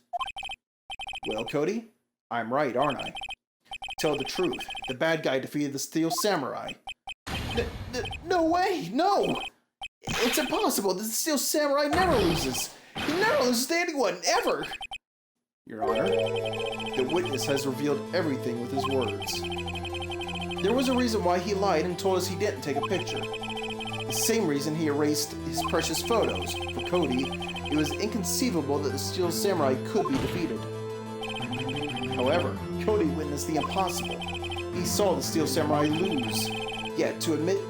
Well, Cody, I'm right, aren't I? Tell the truth. The bad guy defeated the Steel Samurai. No way! No! It's impossible! The Steel Samurai never loses! He never loses to anyone, ever! Your Honor, the witness has revealed everything with his words. There was a reason why he lied and told us he didn't take a picture. The same reason he erased his precious photos. For Cody, it was inconceivable that the Steel Samurai could be defeated. However, Cody witnessed the impossible. He saw the Steel Samurai lose. Yet, to admit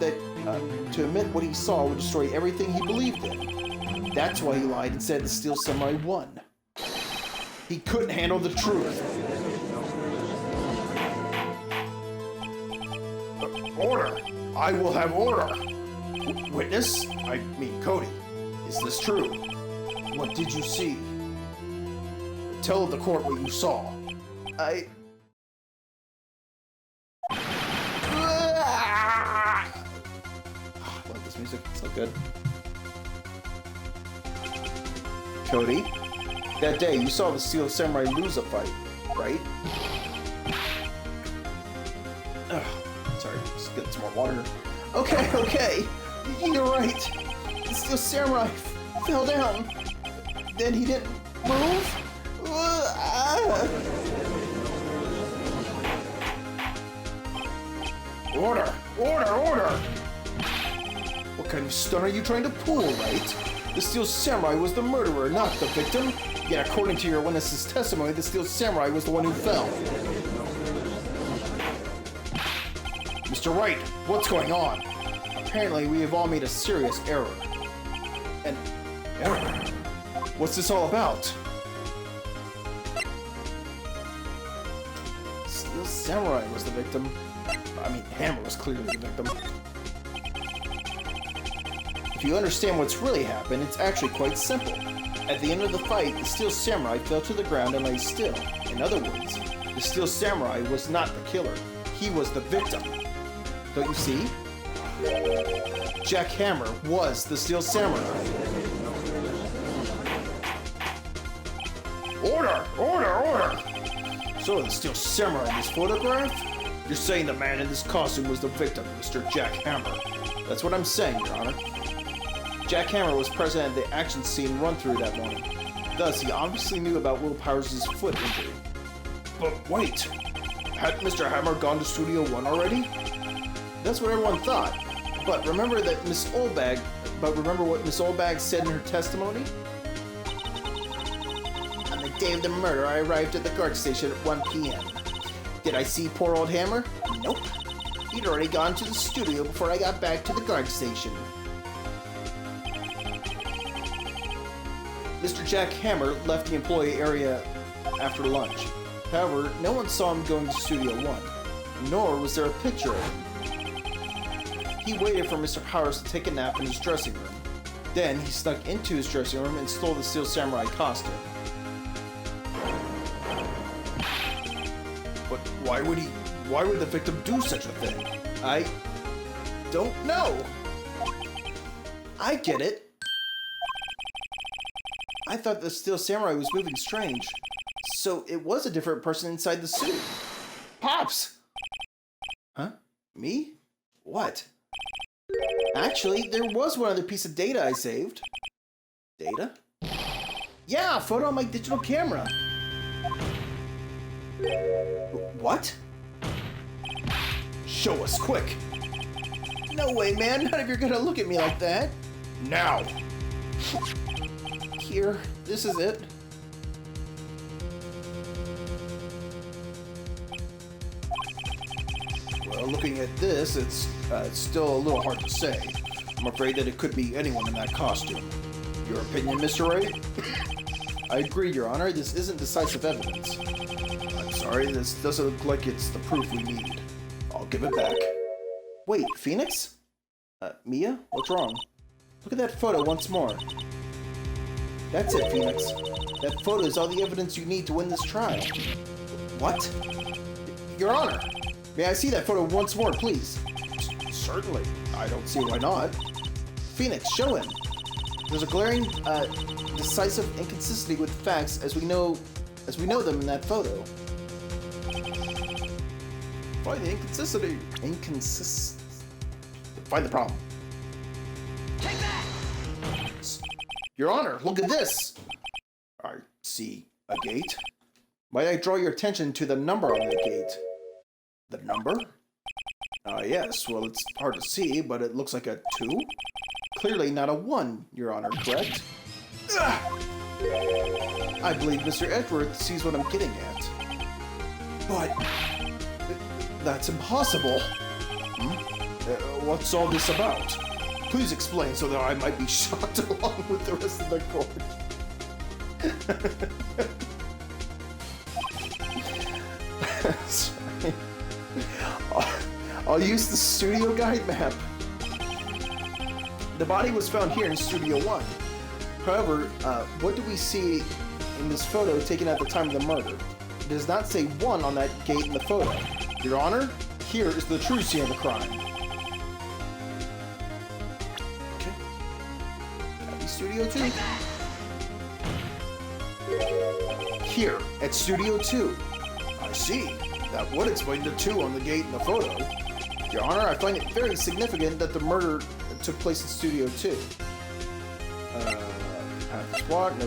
what he saw would destroy everything he believed in. That's why he lied and said the Steel Samurai won. He couldn't handle the truth. Order! I will have order! Witness? I mean Cody. Is this true? What did you see? Tell the court what you saw. I love this music. It's so good. Cody, that day you saw the Steel Samurai lose a fight, right? Sorry, just get some more water. Okay. You're right. The Steel Samurai fell down. Then he didn't move? Order! What kind of stunt are you trying to pull, Wright? The Steel Samurai was the murderer, not the victim. Yet according to your witness's testimony, the Steel Samurai was the one who fell. Mr. Wright, what's going on? Apparently, we have all made a serious error. An error? What's this all about? Steel Samurai was the victim. I mean, Hammer was clearly the victim. If you understand what's really happened, it's actually quite simple. At the end of the fight, the Steel Samurai fell to the ground and lay still. In other words, the Steel Samurai was not the killer. He was the victim. Don't you see? Jack Hammer was the Steel Samurai. Order! So the Steel Samurai in this photograph? You're saying the man in this costume was the victim, Mr. Jack Hammer. That's what I'm saying, Your Honor. Jack Hammer was present at the action scene run-through that morning. Thus, he obviously knew about Will Powers' foot injury. But wait! Had Mr. Hammer gone to Studio 1 already? That's what everyone thought. But remember what Miss Oldbag said in her testimony? On the day of the murder, I arrived at the guard station at 1 p.m. Did I see poor old Hammer? Nope. He'd already gone to the studio before I got back to the guard station. Mr. Jack Hammer left the employee area after lunch. However, no one saw him going to Studio 1, nor was there a picture of him. He waited for Mr. Powers to take a nap in his dressing room. Then he snuck into his dressing room and stole the Steel Samurai costume. But why would the victim do such a thing? I don't know. I get it. I thought the Steel Samurai was moving strange. So it was a different person inside the suit. Pops! Huh? Me? What? Actually, there was one other piece of data I saved. Data? Yeah, a photo on my digital camera. What? Show us, quick! No way, man. None of you are gonna look at me like that. Now. Here. This is it. Well, looking at this, it's still a little hard to say. I'm afraid that it could be anyone in that costume. Your opinion, Mr. Wright? I agree, Your Honor. This isn't decisive evidence. I'm sorry, this doesn't look like it's the proof we need. I'll give it back. Wait, Phoenix? Mia? What's wrong? Look at that photo once more. That's it, Phoenix. That photo is all the evidence you need to win this trial. What? Your Honor, may I see that photo once more, please? Certainly. I don't see why not. Phoenix, show him. There's a glaring, decisive inconsistency with facts as we know them in that photo. Find the inconsistency. Find the problem. Take that! Your Honor, look at this. I see a gate. Might I draw your attention to the number on the gate? The number? Yes. Well, it's hard to see, but it looks like a 2. Clearly not a 1, Your Honor, correct? Ugh! I believe Mr. Edgeworth sees what I'm getting at. But... that's impossible. What's all this about? Please explain so that I might be shocked along with the rest of the court. Sorry. I'll use the studio guide map. The body was found here in Studio 1. However, what do we see in this photo taken at the time of the murder? It does not say 1 on that gate in the photo. Your Honor, here is the true scene of the crime. Okay. Happy Studio 2. Here, at Studio 2. I see. That would explain the 2 on the gate in the photo. Your Honor, I find it very significant that the murder took place in Studio 2. Path was blocked.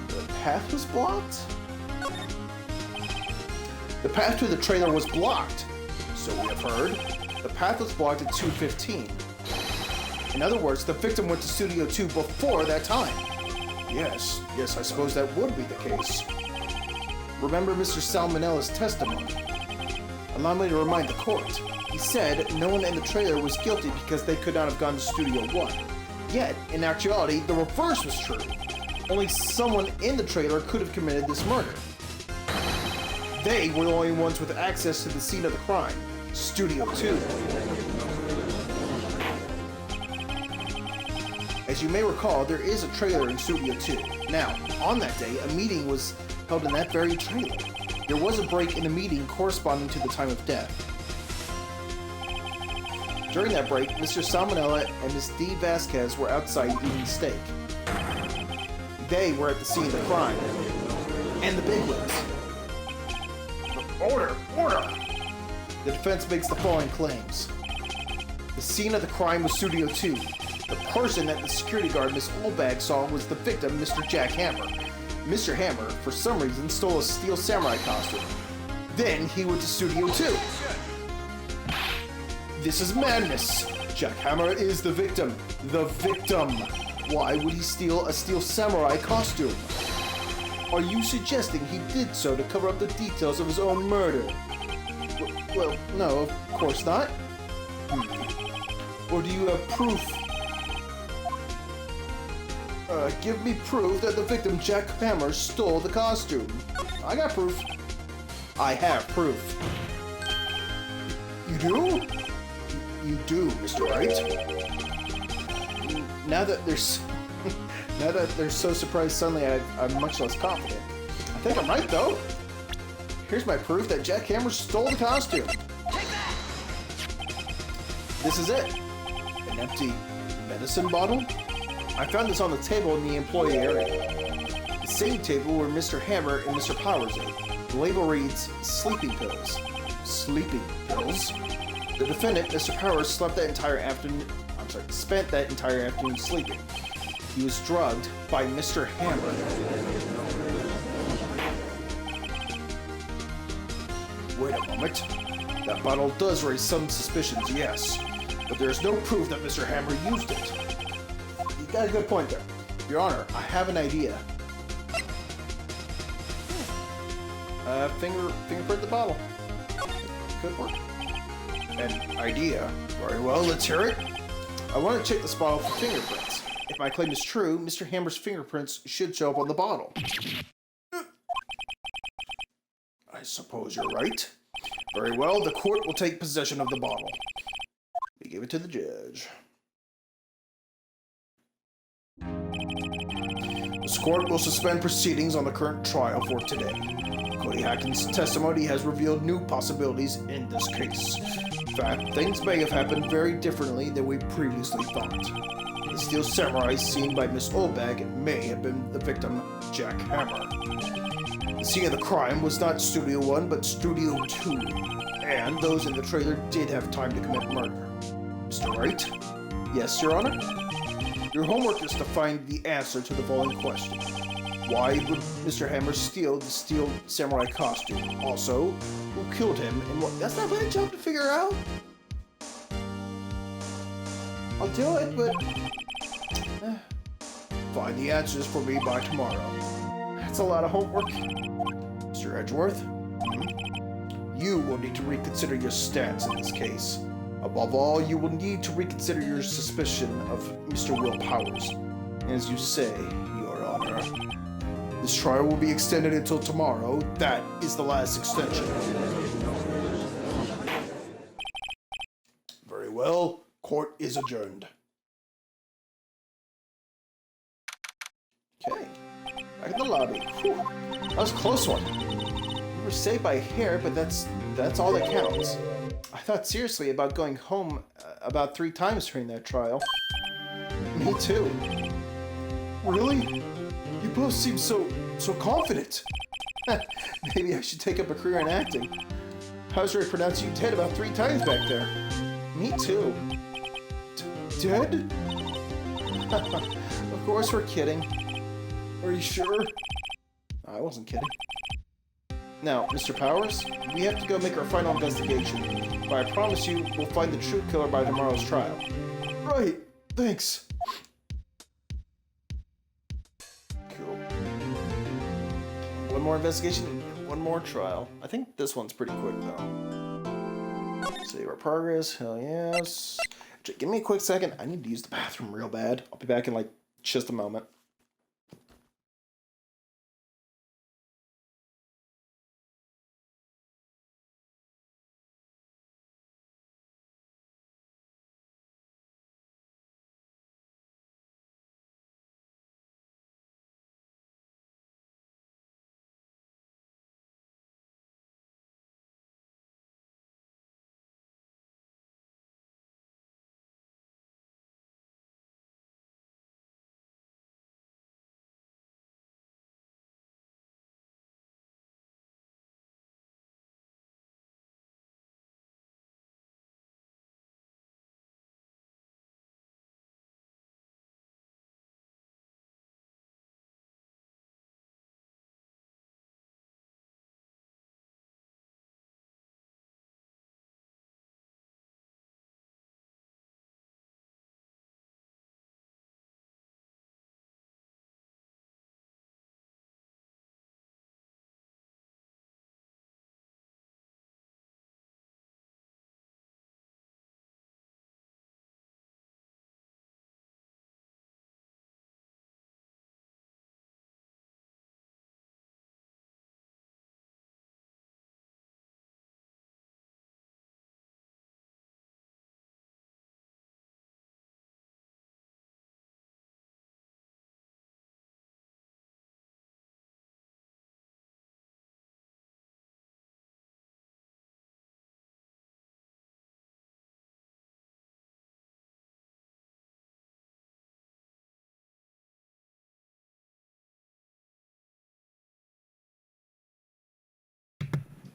The path was blocked? The path to the trailer was blocked. So we have heard. The path was blocked at 2:15. In other words, the victim went to Studio 2 before that time. Yes, I suppose that would be the case. Remember Mr. Salmonella's testimony. Allow me to remind the court. He said no one in the trailer was guilty because they could not have gone to Studio 1. Yet, in actuality, the reverse was true. Only someone in the trailer could have committed this murder. They were the only ones with access to the scene of the crime, Studio 2. As you may recall, there is a trailer in Studio 2. Now, on that day, a meeting was held in that very trailer. There was a break in the meeting corresponding to the time of death. During that break, Mr. Salmonella and Miss D. Vasquez were outside eating steak. They were at the scene of the crime. And the bigwigs. Order! The defense makes the following claims. The scene of the crime was Studio 2. The person that the security guard, Miss Oldbag, saw was the victim, Mr. Jack Hammer. Mr. Hammer, for some reason, stole a steel samurai costume. Then he went to Studio 2. This is madness! Jack Hammer is the victim. The victim! Why would he steal a steel samurai costume? Are you suggesting he did so to cover up the details of his own murder? Well, no, of course not. Or do you have proof? Give me proof that the victim, Jack Hammer, stole the costume. I got proof. I have proof. You do? You do, Mr. Wright. Now that they're so surprised suddenly, I'm much less confident. I think I'm right, though. Here's my proof that Jack Hammer stole the costume. This is it. An empty medicine bottle? I found this on the table in the employee area. The same table where Mr. Hammer and Mr. Powers ate. The label reads, sleeping pills. Sleeping pills? The defendant, Mr. Powers, spent that entire afternoon sleeping. He was drugged by Mr. Hammer. Wait a moment. That bottle does raise some suspicions, yes. But there's no proof that Mr. Hammer used it. You got a good point there. Your Honor, I have an idea. Fingerprint the bottle. Could work. An idea? Very well, let's hear it. I want to check this bottle for fingerprints. If my claim is true, Mr. Hammer's fingerprints should show up on the bottle. I suppose you're right. Very well, the court will take possession of the bottle. We give it to the judge. This court will suspend proceedings on the current trial for today. Cody Hackins' testimony has revealed new possibilities in this case. In fact, things may have happened very differently than we previously thought. The steel samurai seen by Miss Oldbag may have been the victim, Jack Hammer. The scene of the crime was not Studio 1, but Studio 2, and those in the trailer did have time to commit murder. Mr. Wright? Yes, Your Honor? Your homework is to find the answer to the following question. Why would Mr. Hammer steal the steel samurai costume? Also, who killed him and what? That's not my job to figure out. I'll do it, but... Find the answers for me by tomorrow. That's a lot of homework. Mr. Edgeworth? You will need to reconsider your stance in this case. Above all, you will need to reconsider your suspicion of Mr. Will Powers. As you say, Your Honor. This trial will be extended until tomorrow. That is the last extension. Very well. Court is adjourned. Okay. Back in the lobby. Whew. That was a close one. We were saved by a hair, but that's all that counts. I thought seriously about going home about 3 times during that trial. Me too. Really? You both seem so confident. Maybe I should take up a career in acting. I was ready to pronounce you dead about 3 times back there. Me too. Dead? Of course we're kidding. Are you sure? I wasn't kidding. Now, Mr. Powers, we have to go make our final investigation. But I promise you, we'll find the true killer by tomorrow's trial. Right. Thanks. Cool. One more investigation and one more trial. I think this one's pretty quick, though. Save our progress. Hell yes. Give me a quick second. I need to use the bathroom real bad. I'll be back in, just a moment.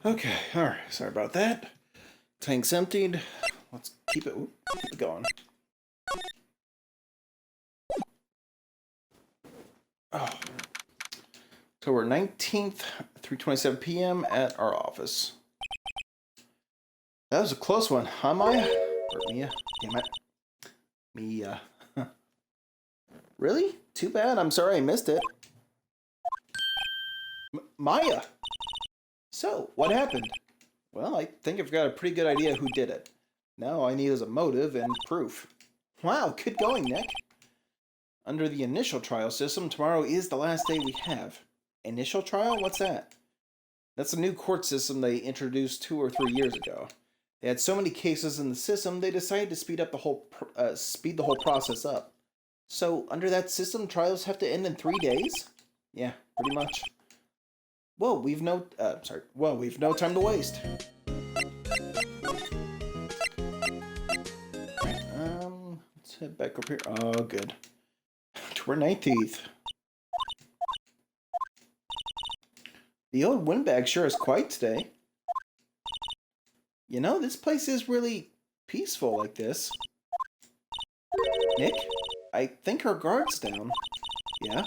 Okay, alright, sorry about that. Tank's emptied. Let's keep it going. Oh. October 19th, 3:27 p.m. at our office. That was a close one, huh, Maya? Or Mia? Damn it. Mia. Really? Too bad. I'm sorry I missed it. Maya! So, what happened? Well, I think I've got a pretty good idea who did it. Now all I need is a motive and proof. Wow, good going, Nick. Under the initial trial system, tomorrow is the last day we have. Initial trial? What's that? That's a new court system they introduced 2 or 3 years ago. They had so many cases in the system, they decided to speed the whole process up. So, under that system, trials have to end in 3 days? Yeah, pretty much. Well, we've no time to waste. Let's head back up here. Oh, good. To our 19th. The old windbag sure is quiet today. You know, this place is really peaceful like this. Nick, I think our guard's down. Yeah?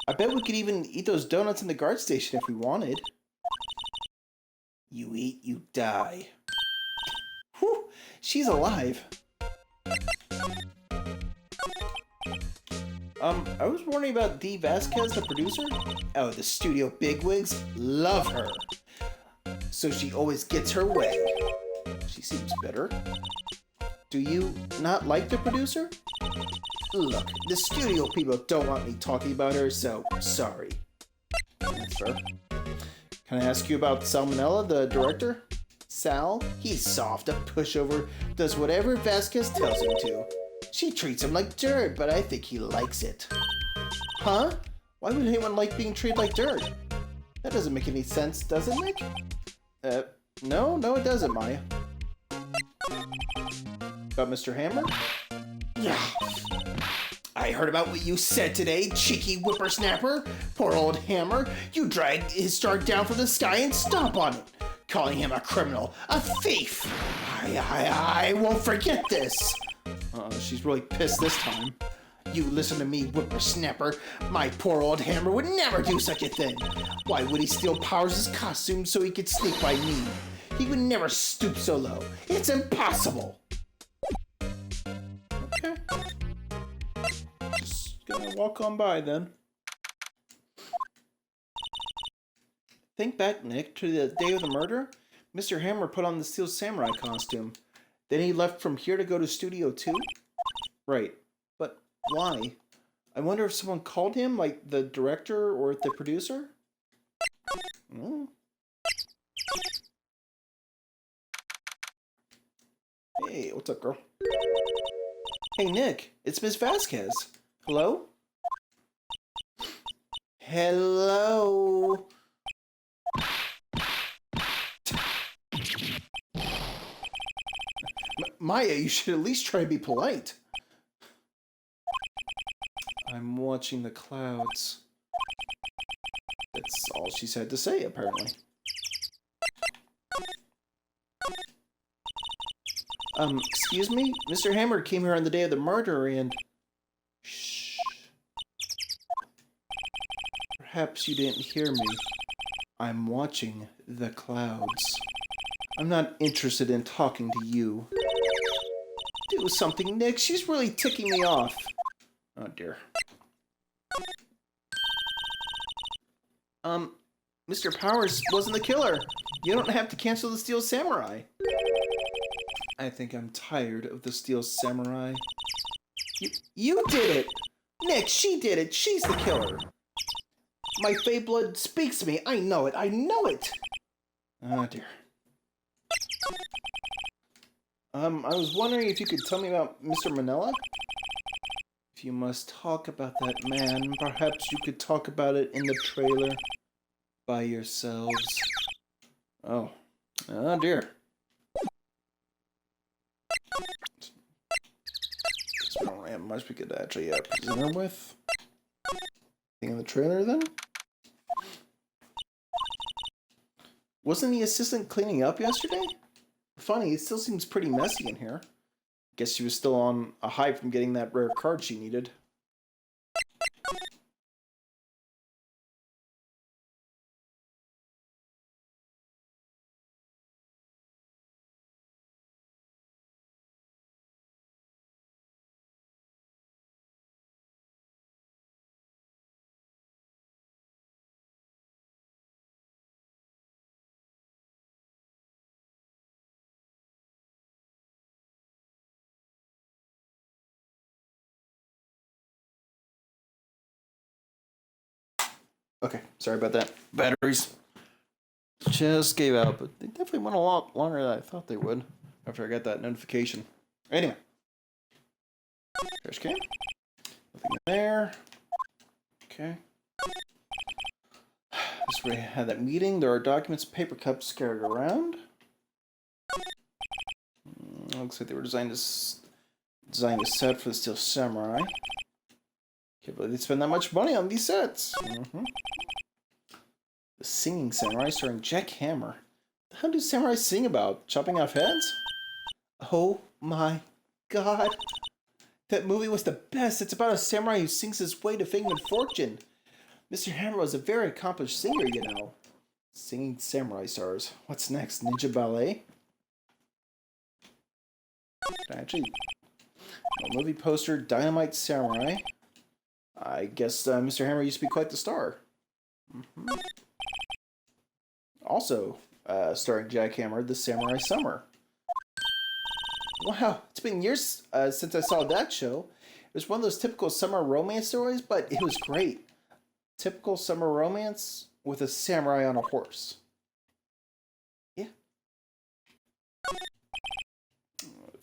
I bet we could even eat those donuts in the guard station if we wanted. You eat, you die. Whew, she's alive. I was wondering about Dee Vasquez, the producer. Oh, the studio bigwigs love her. So she always gets her way. She seems bitter. Do you not like the producer? Look, the studio people don't want me talking about her, so sorry. That's fair. Can I ask you about Salmonella, the director? Sal? He's soft, a pushover, does whatever Vasquez tells him to. She treats him like dirt, but I think he likes it. Huh? Why would anyone like being treated like dirt? That doesn't make any sense, does it, Nick? No, it doesn't, Maya. About Mr. Hammer? Yeah. I heard about what you said today, cheeky whippersnapper. Poor old Hammer. You dragged his star down from the sky and stomp on it, calling him a criminal, a thief. I won't forget this. She's really pissed this time. You listen to me, whippersnapper. My poor old Hammer would never do such a thing. Why would he steal Powers' costume so he could sneak by me? He would never stoop so low. It's impossible. Okay. Just gonna walk on by then. Think back, Nick, to the day of the murder. Mr. Hammer put on the Steel Samurai costume. Then he left from here to go to Studio 2? Right. But why? I wonder if someone called him, like the director or the producer? Hmm. Hey, what's up, girl? Hey, Nick, it's Miss Vasquez. Hello? Hello? Maya, you should at least try to be polite. I'm watching the clouds. That's all she's had to say, apparently. Excuse me? Mr. Hammer came here on the day of the murder and... Shh. Perhaps you didn't hear me. I'm watching the clouds. I'm not interested in talking to you. Do something, Nick. She's really ticking me off. Oh, dear. Mr. Powers wasn't the killer. You don't have to cancel the Steel Samurai. I think I'm tired of the Steel Samurai. You did it! Nick, she did it! She's the killer! My Fey blood speaks to me! I know it! I know it! Oh, dear. I was wondering if you could tell me about Mr. Manila? If you must talk about that man, perhaps you could talk about it in the trailer by yourselves. Oh. Oh, dear. Guess we don't have much we could actually present her with. Anything in the trailer, then? Wasn't the assistant cleaning up yesterday? Funny, it still seems pretty messy in here. Guess she was still on a high from getting that rare card she needed. Okay, sorry about that. Batteries just gave out, but they definitely went a lot longer than I thought they would after I got that notification. Anyway. Trash can. Nothing in there. Okay. This is where we had that meeting. There are documents and paper cups scattered around. Looks like they were designed a set for the Steel Samurai. Can't believe they spend that much money on these sets. The Singing Samurai starring Jack Hammer. How do samurais sing about? Chopping off heads? Oh my god. That movie was the best. It's about a samurai who sings his way to fame and fortune. Mr. Hammer was a very accomplished singer, you know. Singing samurai stars. What's next? Ninja ballet? Actually, a movie poster, Dynamite Samurai. I guess Mr. Hammer used to be quite the star. Also, starring Jack Hammer, The Samurai Summer. Wow, it's been years since I saw that show. It was one of those typical summer romance stories, but it was great. Typical summer romance with a samurai on a horse. Yeah.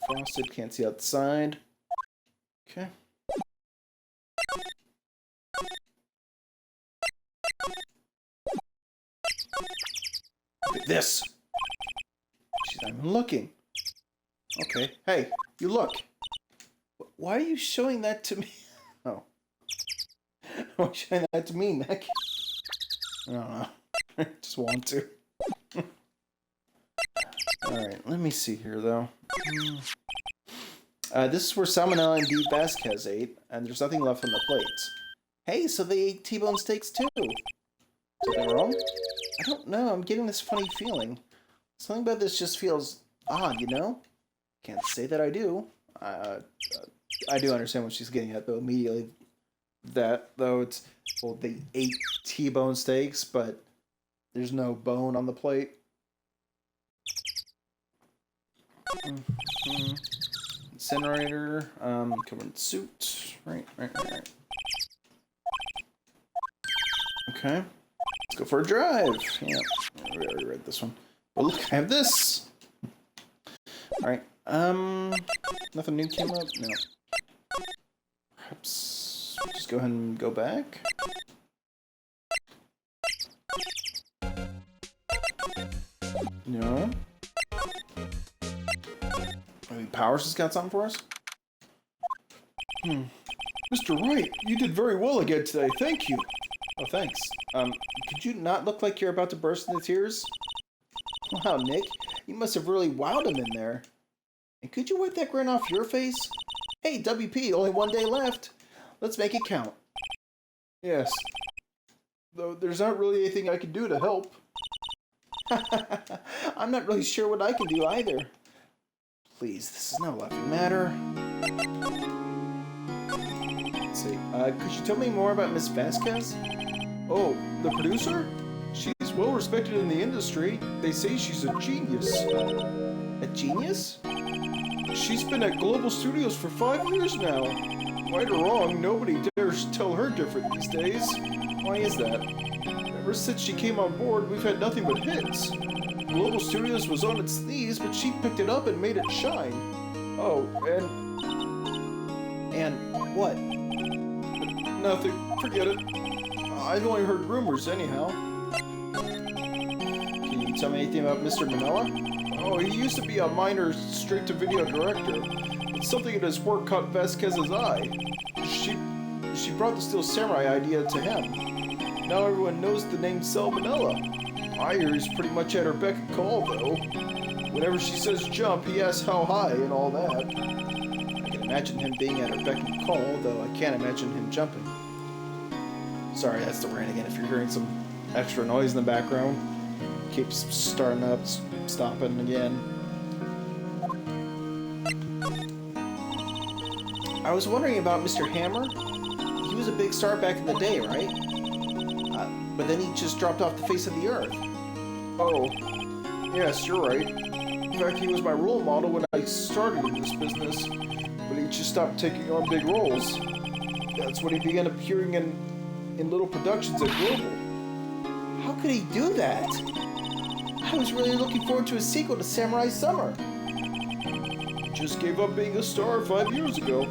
Frosted, can't see outside. Okay. Look at this. She's not even looking. Okay. Hey, you look. Why are you showing that to me? Oh. Why are you showing that to me, Nick? I don't know. I just want to. Alright, let me see here, though. This is where Salmonella and Dee Vasquez ate, and there's nothing left on the plates. Hey, so they ate T-bone steaks, too. Something wrong? I don't know, I'm getting this funny feeling. Something about this just feels odd, you know? Can't say that I do. I do understand what she's getting at, though, immediately. That, though, it's... Well, they ate T-bone steaks, but there's no bone on the plate. Incinerator, covered in suit. Right. Okay. Let's go for a drive. Yeah, we already read this one. But look, I have this! Alright, nothing new came up? No. Perhaps just go ahead and go back. No. Maybe Powers has got something for us? Mr. Wright, you did very well again today. Thank you. Oh, thanks. Could you not look like you're about to burst into tears? Wow, Nick, you must have really wowed him in there. And could you wipe that grin off your face? Hey, WP, only one day left. Let's make it count. Yes. Though there's not really anything I can do to help. I'm not really sure what I can do either. Please, this is no laughing matter. Let's see. Could you tell me more about Miss Vasquez? Oh, the producer? She's well respected in the industry. They say she's a genius. A genius? She's been at Global Studios for 5 years now. Right or wrong, nobody dares tell her different these days. Why is that? Ever since she came on board, we've had nothing but hits. Global Studios was on its knees, but she picked it up and made it shine. Oh, and what? Nothing. Forget it. I've only heard rumors, anyhow. Can you tell me anything about Mr. Manila? Oh, he used to be a minor straight-to-video director, but something in his work caught Vasquez's eye. She brought the Steel Samurai idea to him. Now everyone knows the name Salmonella. I hear he's pretty much at her beck and call, though. Whenever she says jump, he asks how high and all that. I can imagine him being at her beck and call, though I can't imagine him jumping. Sorry, that's the rain again. If you're hearing some extra noise in the background, keeps starting up, stopping again. I was wondering about Mr. Hammer. He was a big star back in the day, right? But then he just dropped off the face of the earth. Oh, yes, you're right. In fact, he was my role model when I started in this business, but he just stopped taking on big roles. That's when he began appearing in little productions at Global. How could he do that? I was really looking forward to a sequel to Samurai Summer. Just gave up being a star 5 years ago.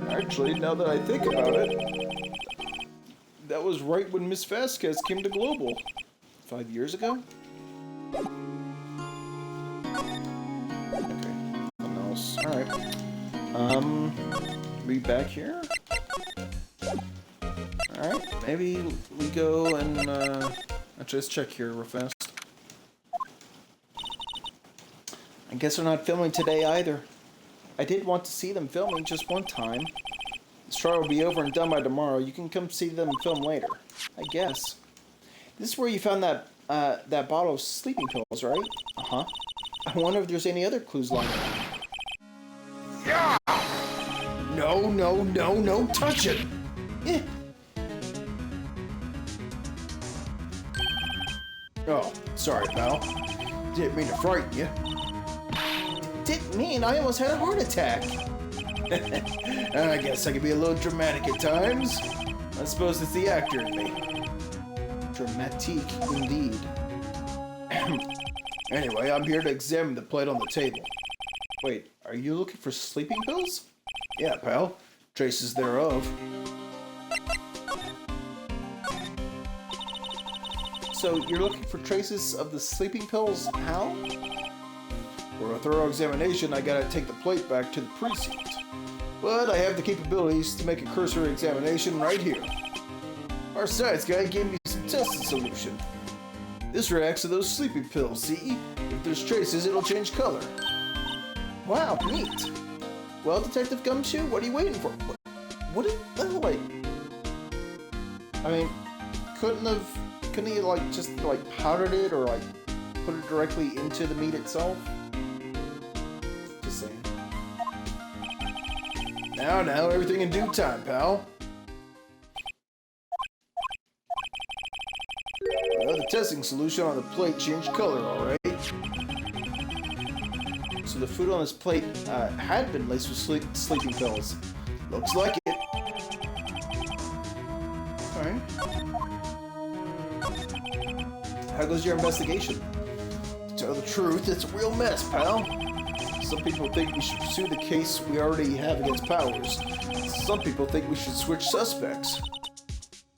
Actually, now that I think about it, that was right when Miss Vasquez came to Global. 5 years ago? Okay. Nothing else. Alright. We back here? Alright, maybe we go and, actually, let's check here real fast. I guess they're not filming today either. I did want to see them filming just one time. This trial will be over and done by tomorrow. You can come see them film later. I guess. This is where you found that bottle of sleeping pills, right? Uh-huh. I wonder if there's any other clues lying around. Yeah! No, no, no, no, touch it! Eh. Oh, sorry, pal. Didn't mean to frighten you. Didn't mean I almost had a heart attack. I guess I can be a little dramatic at times. I suppose it's the actor in me. Dramatique, indeed. Anyway, I'm here to examine the plate on the table. Wait, are you looking for sleeping pills? Yeah, pal. Traces thereof. So, you're looking for traces of the sleeping pills? How? For a thorough examination, I gotta take the plate back to the precinct. But I have the capabilities to make a cursory examination right here. Our science guy gave me some testing solution. This reacts to those sleeping pills, see? If there's traces, it'll change color. Wow, neat. Well, Detective Gumshoe, what are you waiting for? What is that, like? I mean, couldn't he, like, just, like, powdered it or, like, put it directly into the meat itself? Just saying. Now, everything in due time, pal. Well, the testing solution on the plate changed color, alright? So the food on this plate had been laced with sleeping pills. Looks like it. Alright. How goes your investigation? To tell the truth, it's a real mess, pal. Some people think we should pursue the case we already have against Powers. Some people think we should switch suspects.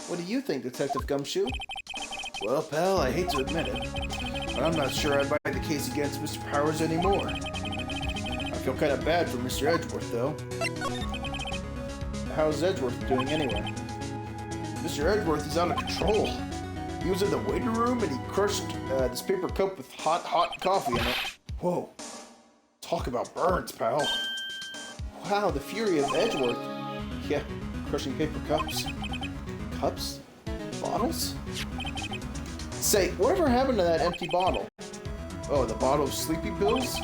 What do you think, Detective Gumshoe? Well, pal, I hate to admit it, but I'm not sure I'd buy the case against Mr. Powers anymore. I feel kind of bad for Mr. Edgeworth, though. How's Edgeworth doing anyway? Mr. Edgeworth is out of control. He was in the waiting room and he crushed this paper cup with hot coffee in it. Whoa. Talk about burns, pal. Wow, the fury of Edgeworth. Yeah, crushing paper cups. Cups? Bottles? Say, whatever happened to that empty bottle? Oh, the bottle of sleeping pills?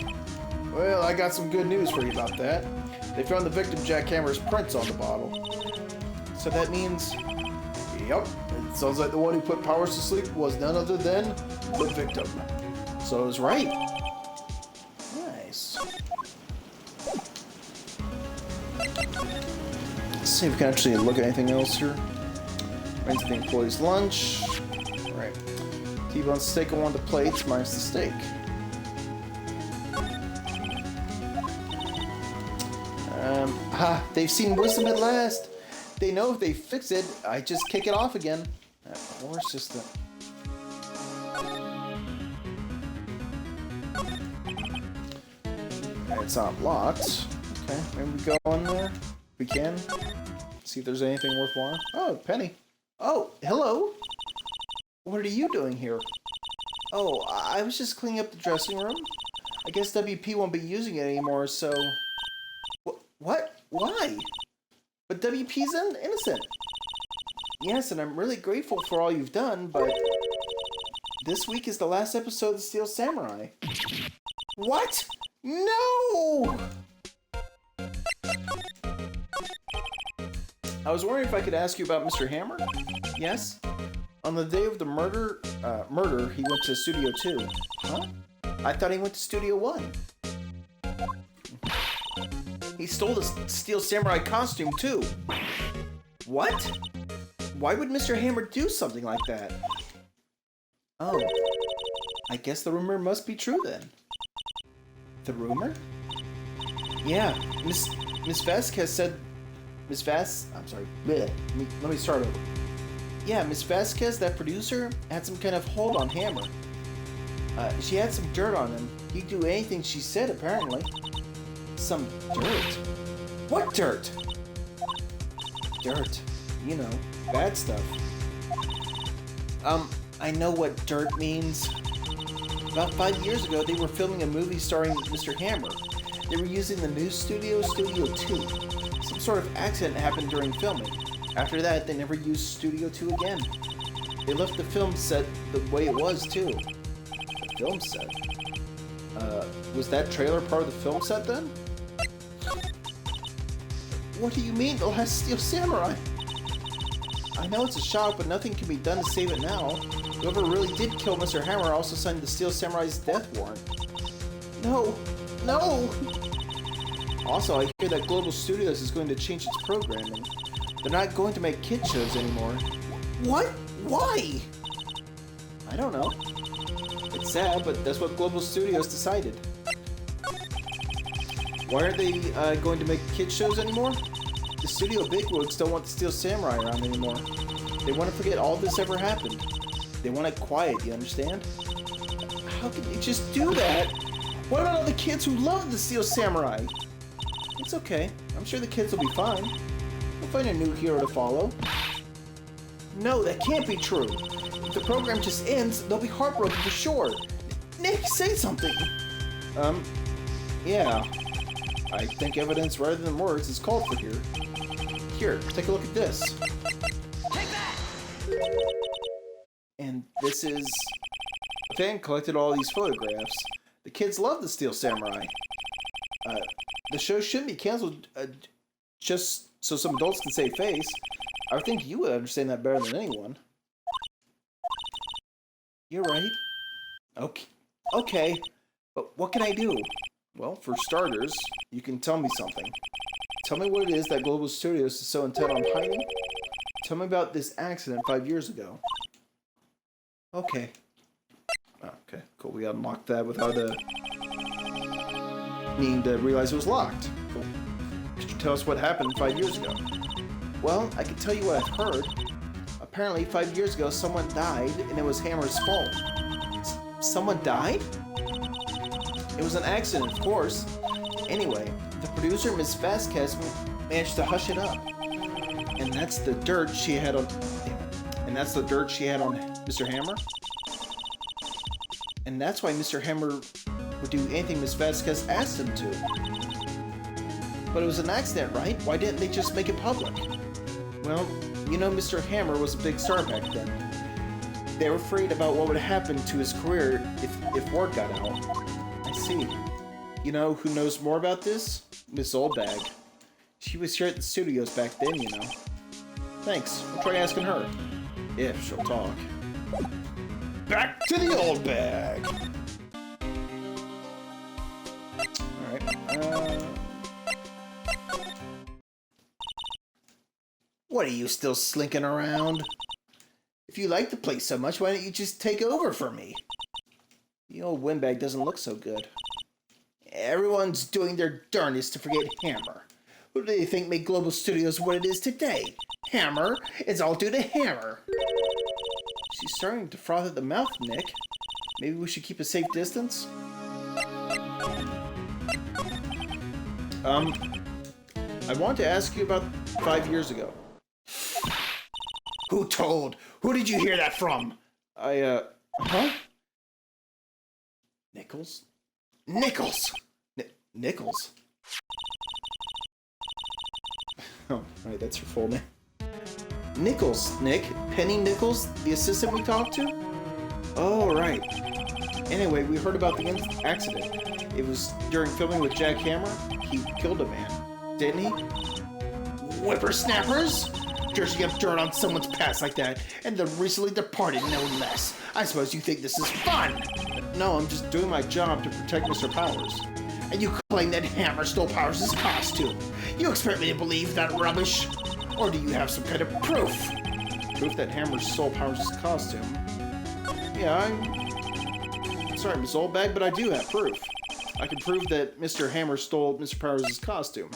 Well, I got some good news for you about that. They found the victim jackhammer's prints on the bottle. So that means... Yep, it sounds like the one who put Powers to sleep was none other than the victim. So it was right. Nice. Let's see if we can actually look at anything else here. Rent the employee's lunch. Right. T-bone steak on one of the plates minus the steak. They've seen wisdom at last. They know if they fix it, I just kick it off again. That poor assistant. It's not locked. Okay, maybe we go in there. We can. See if there's anything worthwhile. Oh, Penny. Oh, hello. What are you doing here? Oh, I was just cleaning up the dressing room. I guess WP won't be using it anymore, so... What? Why? But WP's innocent. Yes, and I'm really grateful for all you've done, but... This week is the last episode of the Steel Samurai. What? No! I was wondering if I could ask you about Mr. Hammer? Yes? On the day of the murder, he went to Studio 2. Huh? I thought he went to Studio 1. He stole the Steel Samurai costume, too. What? Why would Mr. Hammer do something like that? Oh, I guess the rumor must be true then. The rumor? Yeah, Miss Vasquez said... I'm sorry. Bleh. Let me start over. Yeah, Miss Vasquez, that producer, had some kind of hold on Hammer. She had some dirt on him. He'd do anything she said, apparently. Some dirt? What dirt? Dirt. You know, bad stuff. I know what dirt means. About 5 years ago, they were filming a movie starring Mr. Hammer. They were using the new studio, Studio 2. Some sort of accident happened during filming. After that, they never used Studio 2 again. They left the film set the way it was, too. The film set? Was that trailer part of the film set, then? What do you mean, The Last Steel Samurai? I know it's a shock, but nothing can be done to save it now. Whoever really did kill Mr. Hammer also signed the Steel Samurai's death warrant. No! No! Also, I hear that Global Studios is going to change its programming. They're not going to make kid shows anymore. What? Why? I don't know. It's sad, but that's what Global Studios decided. Why aren't they going to make kid shows anymore? The studio bigwigs don't want the Steel Samurai around anymore. They want to forget all this ever happened. They want it quiet, you understand? How can they just do that? What about all the kids who love the Steel Samurai? It's okay. I'm sure the kids will be fine. They'll find a new hero to follow. No, that can't be true. If the program just ends, they'll be heartbroken for sure. Nick, say something. Yeah. I think evidence rather than words is called for here. Here, take a look at this. Take that! And this is... A fan collected all these photographs. The kids love the Steel Samurai. The show shouldn't be canceled just so some adults can save face. I would think you would understand that better than anyone. You're right. Okay. But what can I do? Well, for starters, you can tell me something. Tell me what it is that Global Studios is so intent on hiding. Tell me about this accident 5 years ago. Okay. Okay, cool. We unlocked that without needing to realize it was locked. Cool. Could you tell us what happened 5 years ago? Well, I can tell you what I've heard. Apparently, 5 years ago, someone died, and it was Hammer's fault. Someone died? It was an accident, of course. Anyway, the producer, Miss Vasquez, managed to hush it up. And that's the dirt she had on... And that's the dirt she had on Mr. Hammer? And that's why Mr. Hammer would do anything Miss Vasquez asked him to. But it was an accident, right? Why didn't they just make it public? Well, you know Mr. Hammer was a big star back then. They were afraid about what would happen to his career if word got out. I see. You know who knows more about this? Miss Oldbag. She was here at the studios back then, you know. Thanks. I'll try asking her. If she'll talk. Back to the old bag! Alright, What are you still slinking around? If you like the place so much, why don't you just take over for me? The old windbag doesn't look so good. Everyone's doing their darndest to forget Hammer. Who do they think made Global Studios what it is today? Hammer? It's all due to Hammer. She's starting to froth at the mouth, Nick. Maybe we should keep a safe distance? I want to ask you about 5 years ago. Who told? Who did you hear that from? Huh? Nichols? Nichols! Nichols? Oh, right, that's your full name. Nichols, Nick. Penny Nichols, the assistant we talked to? Oh, right. Anyway, we heard about the accident. It was during filming with Jack Hammer. He killed a man, didn't he? Whippersnappers? Dredging up dirt on someone's past like that, and the recently departed no less. I suppose you think this is fun? No, I'm just doing my job to protect Mr. Powers. And you claim that Hammer stole Powers' costume. You expect me to believe that rubbish? Or do you have some kind of proof? Proof that Hammer stole Powers' costume? Yeah, I'm sorry, Miss Oldbag, but I do have proof. I can prove that Mr. Hammer stole Mr. Powers' costume.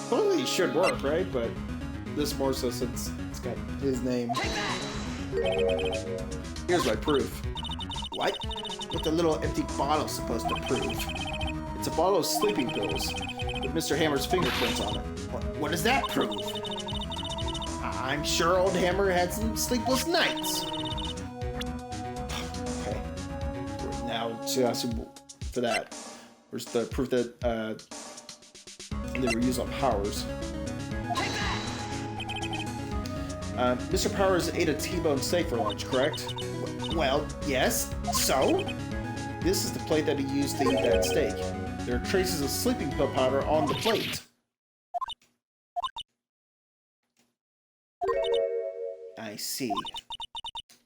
Both of these should work, right? But this more so since it's got his name. Here's my proof. What? What the little empty bottle supposed to prove? It's a bottle of sleeping pills with Mr. Hammer's fingerprints on it. What does that prove? I'm sure old Hammer had some sleepless nights. Okay. Now, for that, where's the proof that they were used on Powers? Mr. Powers ate a T-bone steak for lunch, correct? Well, yes. So? This is the plate that he used to eat that steak. There are traces of sleeping pill powder on the plate. I see.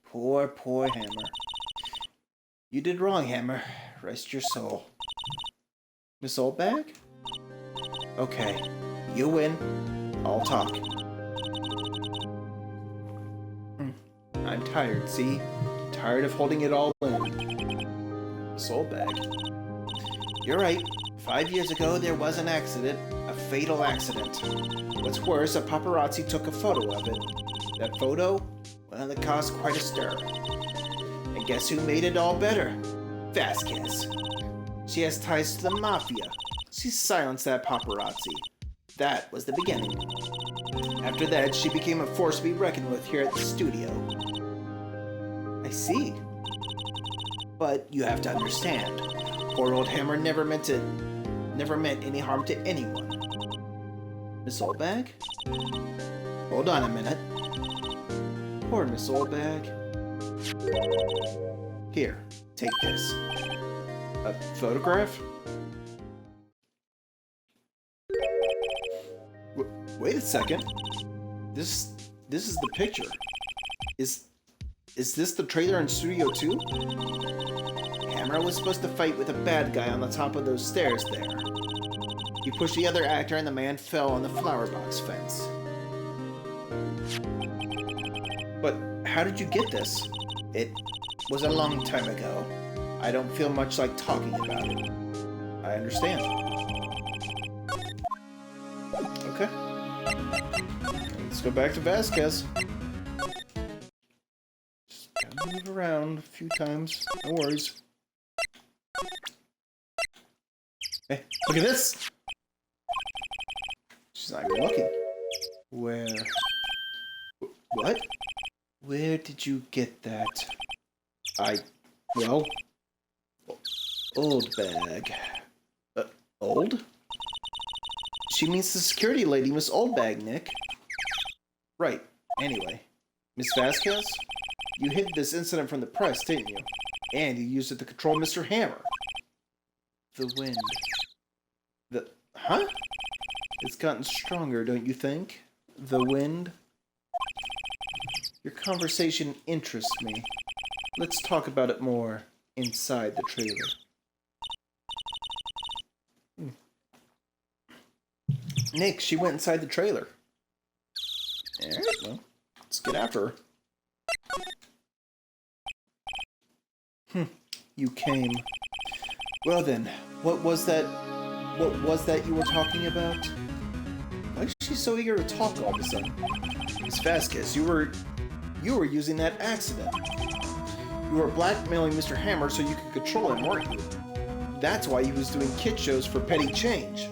Poor Hammer. You did wrong, Hammer. Rest your soul. Miss Oldbag? Okay, you win. I'll talk. I'm tired, see? Tired of holding it all in. Miss Oldbag. You're right. 5 years ago, there was an accident. A fatal accident. What's worse, a paparazzi took a photo of it. That photo? Well, it caused quite a stir. And guess who made it all better? Vasquez. She has ties to the mafia. She silenced that paparazzi. That was the beginning. After that, she became a force to be reckoned with here at the studio. I see. But you have to understand, poor old Hammer never meant any harm to anyone. Miss Oldbag? Hold on a minute. Poor Miss Oldbag. Here, take this. A photograph? Wait a second. This is the picture. Is this the trailer in Studio 2? Hammer was supposed to fight with a bad guy on the top of those stairs there. He pushed the other actor and the man fell on the flower box fence. But how did you get this? It was a long time ago. I don't feel much like talking about it. I understand. Okay. Let's go back to Vasquez. Just gotta move around a few times. No worries. Hey, look at this! She's not even looking. Where? What? Where did you get that? Well, Oldbag. Old? She means the security lady, Miss Oldbag, Nick. Right. Anyway, Miss Vasquez, you hid this incident from the press, didn't you? And you used it to control Mr. Hammer. The wind. Huh? It's gotten stronger, don't you think? The wind? Your conversation interests me. Let's talk about it more inside the trailer. Nick, she went inside the trailer. Alright, well, let's get after her. You came. Well then, what was that you were talking about? Why is she so eager to talk all of a sudden? Miss Vasquez, you were using that accident. You were blackmailing Mr. Hammer so you could control him, weren't you? That's why he was doing kid shows for petty change.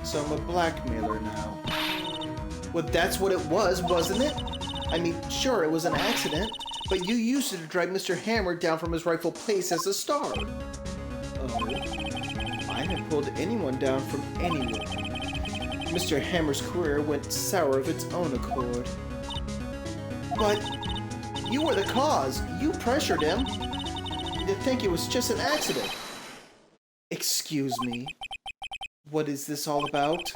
So I'm a blackmailer now. Well, that's what it was, wasn't it? I mean, sure, it was an accident, but you used it to drag Mr. Hammer down from his rightful place as a star. Oh, I haven't pulled anyone down from anyone. Mr. Hammer's career went sour of its own accord. But you were the cause. You pressured him. To think it was just an accident. Excuse me. What is this all about?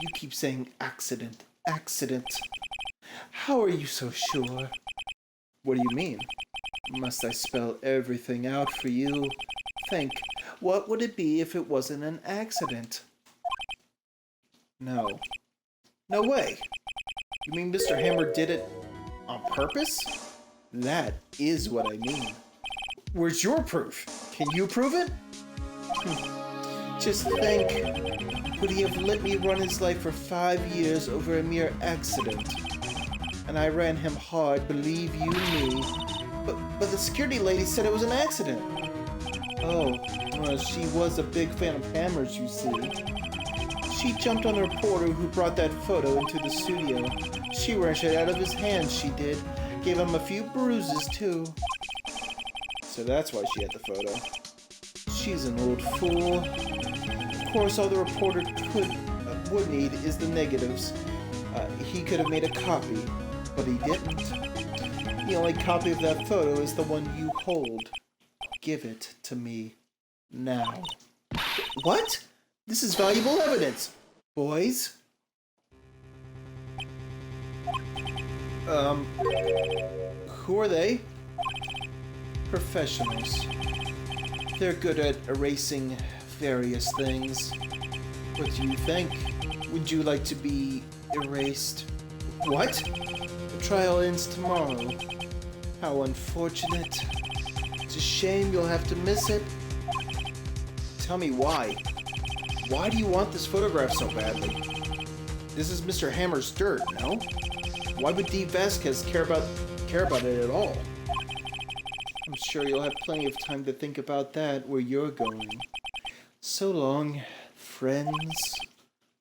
You keep saying accident, accident. How are you so sure? What do you mean? Must I spell everything out for you? Think, what would it be if it wasn't an accident? No. No way. You mean Mr. Hammer did it On purpose? That is what I mean. Where's your proof? Can you prove it? Just think, would he have let me run his life for 5 years over a mere accident? And I ran him hard, believe you me. But the security lady said it was an accident. Oh, well, she was a big fan of hammers, you see. She jumped on the reporter who brought that photo into the studio. She wrenched it out of his hands, she did. Gave him a few bruises, too. So that's why she had the photo. She's an old fool. Of course, all the reporter would need is the negatives. He could have made a copy, but he didn't. The only copy of that photo is the one you hold. Give it to me now. What? This is valuable evidence, boys. Who are they? Professionals. They're good at erasing various things. What do you think? Would you like to be erased? What? The trial ends tomorrow. How unfortunate. It's a shame you'll have to miss it. Tell me why. Why do you want this photograph so badly? This is Mr. Hammer's dirt, no? Why would D. Vasquez care about it at all? I'm sure you'll have plenty of time to think about that where you're going. So long, friends.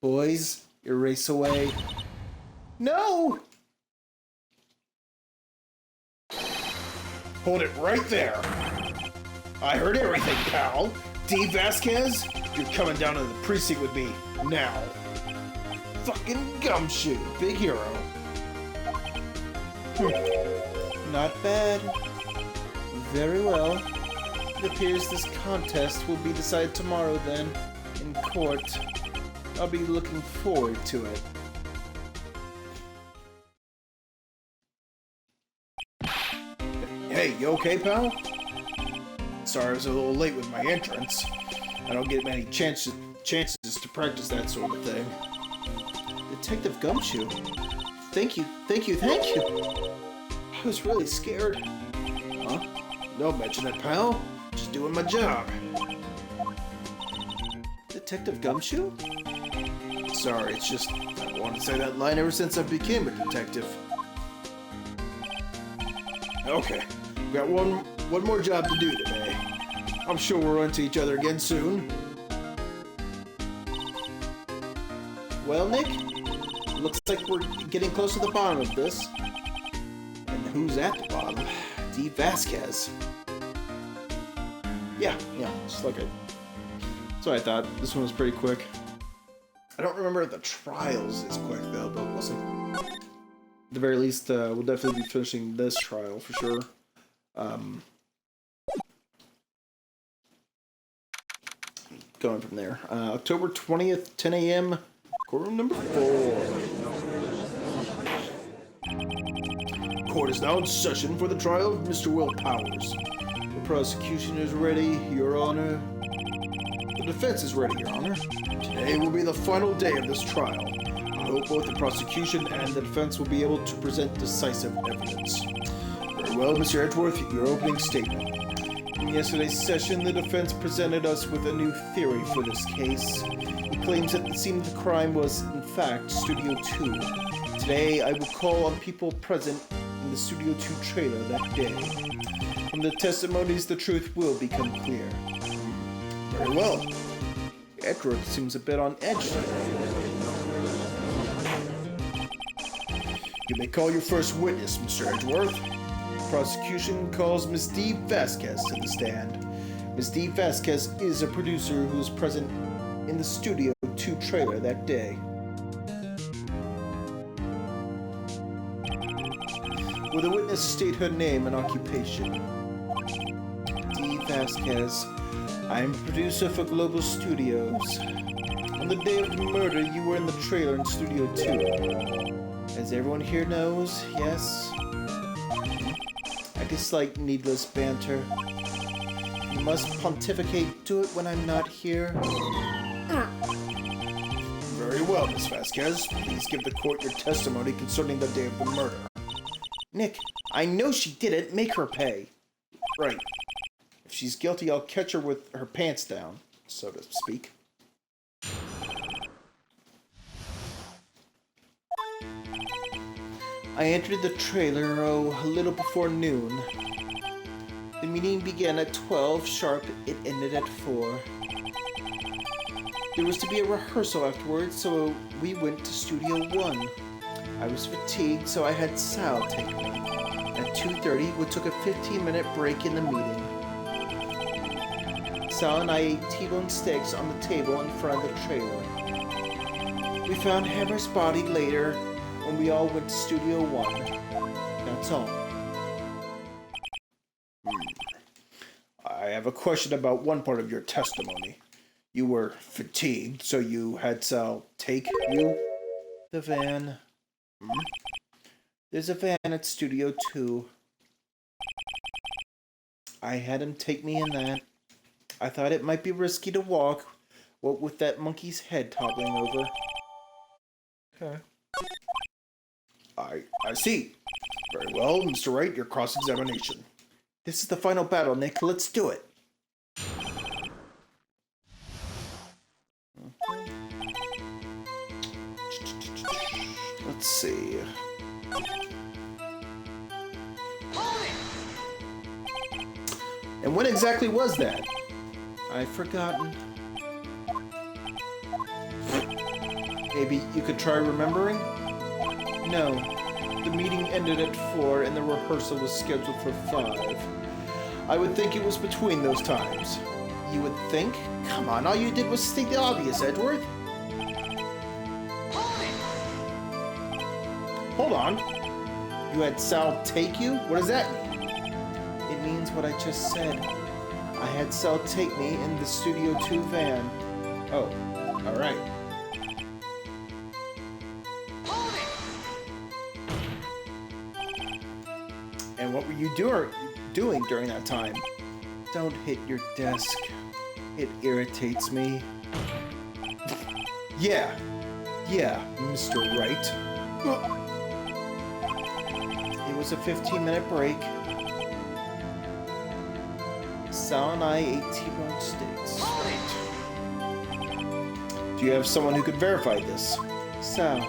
Boys, erase away. No! Hold it right there. I heard everything, pal. D. Vasquez, you're coming down to the precinct with me now. Fucking gumshoe, big hero. Not bad. Very well. It appears this contest will be decided tomorrow then, in court. I'll be looking forward to it. Hey, you okay, pal? Sorry I was a little late with my entrance. I don't get many chances to practice that sort of thing. Detective Gumshoe? Thank you. I was really scared. Huh? Don't mention it, pal. Just doing my job. Detective Gumshoe? Sorry, it's just I've wanted to say that line ever since I became a detective. Okay, we've got one more job to do today. I'm sure we'll run into each other again soon. Well, Nick, looks like we're getting close to the bottom of this. And who's at the bottom? D. Vasquez. Yeah, just like that's what I thought. This one was pretty quick. I don't remember if the trials is quick though, but we'll see. At the very least, we'll definitely be finishing this trial for sure. Going from there. October 20th, 10 a.m., courtroom number 4. Court is now in session for the trial of Mr. Will Powers. The prosecution is ready, Your Honor. The defense is ready, Your Honor. Today will be the final day of this trial. I hope both the prosecution and the defense will be able to present decisive evidence. Very well, Mr. Edgeworth, your opening statement. In yesterday's session, the defense presented us with a new theory for this case. It claims that the scene of the crime was, in fact, Studio 2. Today, I will call on people present in the Studio 2 trailer that day. From the testimonies, the truth will become clear. Very well. Edgeworth seems a bit on edge today. You may call your first witness, Mr. Edgeworth. The prosecution calls Miss D. Vasquez to the stand. Miss D. Vasquez is a producer who was present in the Studio 2 trailer that day. Will the witness state her name and occupation? D. Vasquez. I am a producer for Global Studios. On the day of the murder, you were in the trailer in Studio 2. As everyone here knows, yes? I dislike needless banter. You must pontificate to it when I'm not here. Very well, Miss Vasquez. Please give the court your testimony concerning the day of the murder. Nick, I know she did it. Make her pay. Right. If she's guilty, I'll catch her with her pants down, so to speak. I entered the trailer, a little before noon. The meeting began at 12 sharp. It ended at 4. There was to be a rehearsal afterwards, so we went to Studio 1. I was fatigued, so I had Sal take me. At 2:30, we took a 15-minute break in the meeting. Sal and I ate T-bone steaks on the table in front of the trailer. We found Hammer's body later when we all went to Studio 1. That's all. I have a question about one part of your testimony. You were fatigued, so you had Sal take you? The van. There's a van at Studio 2. I had him take me in that. I thought it might be risky to walk, what with that monkey's head toppling over. Okay. I see. Very well, Mr. Wright, your cross-examination. This is the final battle, Nick. Let's do it. Let's see. And when exactly was that? I've forgotten. Maybe you could try remembering? No. The meeting ended at 4 and the rehearsal was scheduled for 5. I would think it was between those times. You would think? Come on, all you did was state the obvious, Edward. Hold on. You had Sal take you? What does that mean? It means what I just said. I had Sal take me in the Studio 2 van. Oh, alright. And what were you doing during that time? Don't hit your desk. It irritates me. Yeah, Mr. Wright. It was a 15-minute break. Sal and I ate T-bone steaks. Do you have someone who could verify this? Sal.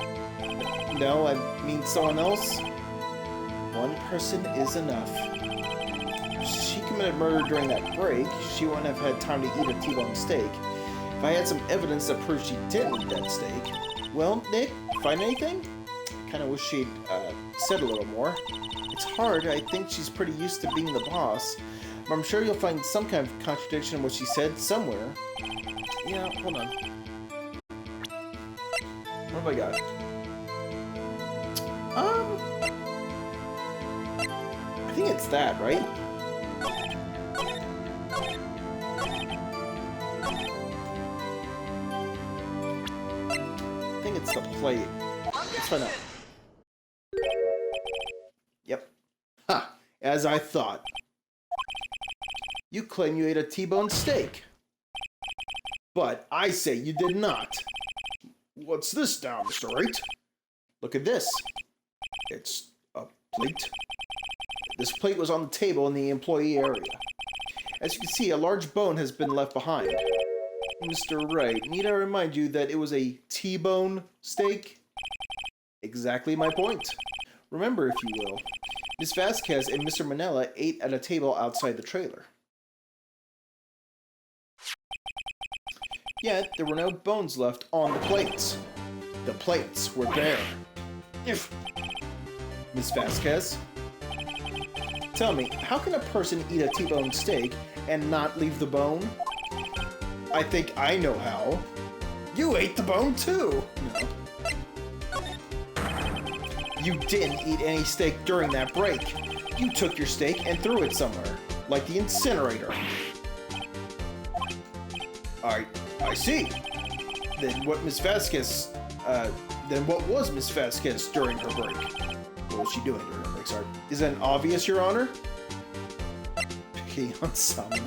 No, I mean someone else? One person is enough. If she committed murder during that break, she wouldn't have had time to eat a T-bone steak. If I had some evidence that proves she didn't eat that steak... Well, Nick, find anything? I kinda wish she'd said a little more. It's hard. I think she's pretty used to being the boss. But I'm sure you'll find some kind of contradiction in what she said somewhere. Yeah, hold on. What have I got? I think it's that, right? I think it's the plate. Let's find out. Yep. Ha! As I thought. You claim you ate a T-bone steak. But I say you did not. What's this now, Mr. Wright? Look at this. It's a plate. This plate was on the table in the employee area. As you can see, a large bone has been left behind. Mr. Wright, need I remind you that it was a T-bone steak? Exactly my point. Remember, if you will, Miss Vasquez and Mr. Manella ate at a table outside the trailer. Yet, there were no bones left on the plates. The plates were bare. Miss Vasquez? Tell me, how can a person eat a T-bone steak and not leave the bone? I think I know how. You ate the bone too! No. You didn't eat any steak during that break. You took your steak and threw it somewhere, like the incinerator. I see. Then what was Miss Vasquez during her break? What was she doing during her break? Sorry. Is that obvious, Your Honor? Picking on someone.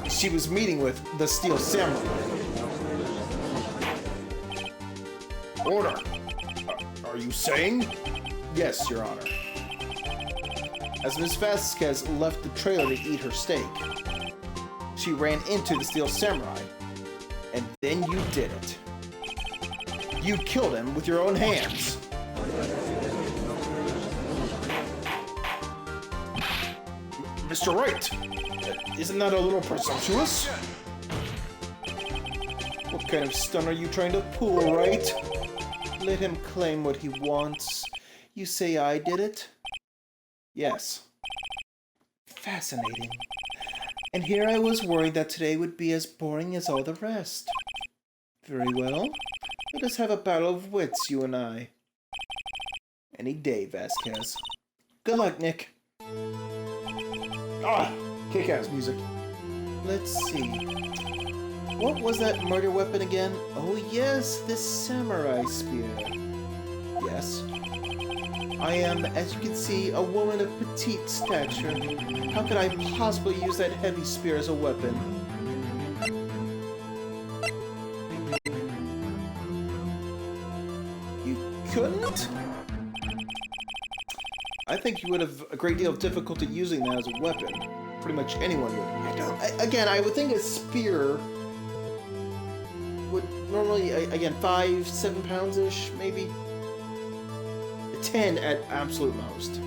She was meeting with the Steel Samurai. Order. you saying? Yes, Your Honor. As Ms. Vasquez left the trailer to eat her steak, she ran into the Steel Samurai, and then you did it. You killed him with your own hands. Mr. Wright, isn't that a little presumptuous? What kind of stunt are you trying to pull, Wright? Let him claim what he wants. You say I did it? Yes. Fascinating. And here I was worried that today would be as boring as all the rest. Very well. Let us have a battle of wits, you and I. Any day, Vasquez. Good luck, Nick. Ah, kick-ass music. Let's see. What was that murder weapon again? Oh yes, this samurai spear. Yes. I am, as you can see, a woman of petite stature. How could I possibly use that heavy spear as a weapon? You couldn't? I think you would have a great deal of difficulty using that as a weapon. Pretty much anyone would. Again, I would think a spear would normally, again, 5-7 pounds-ish, maybe? 10 at absolute most.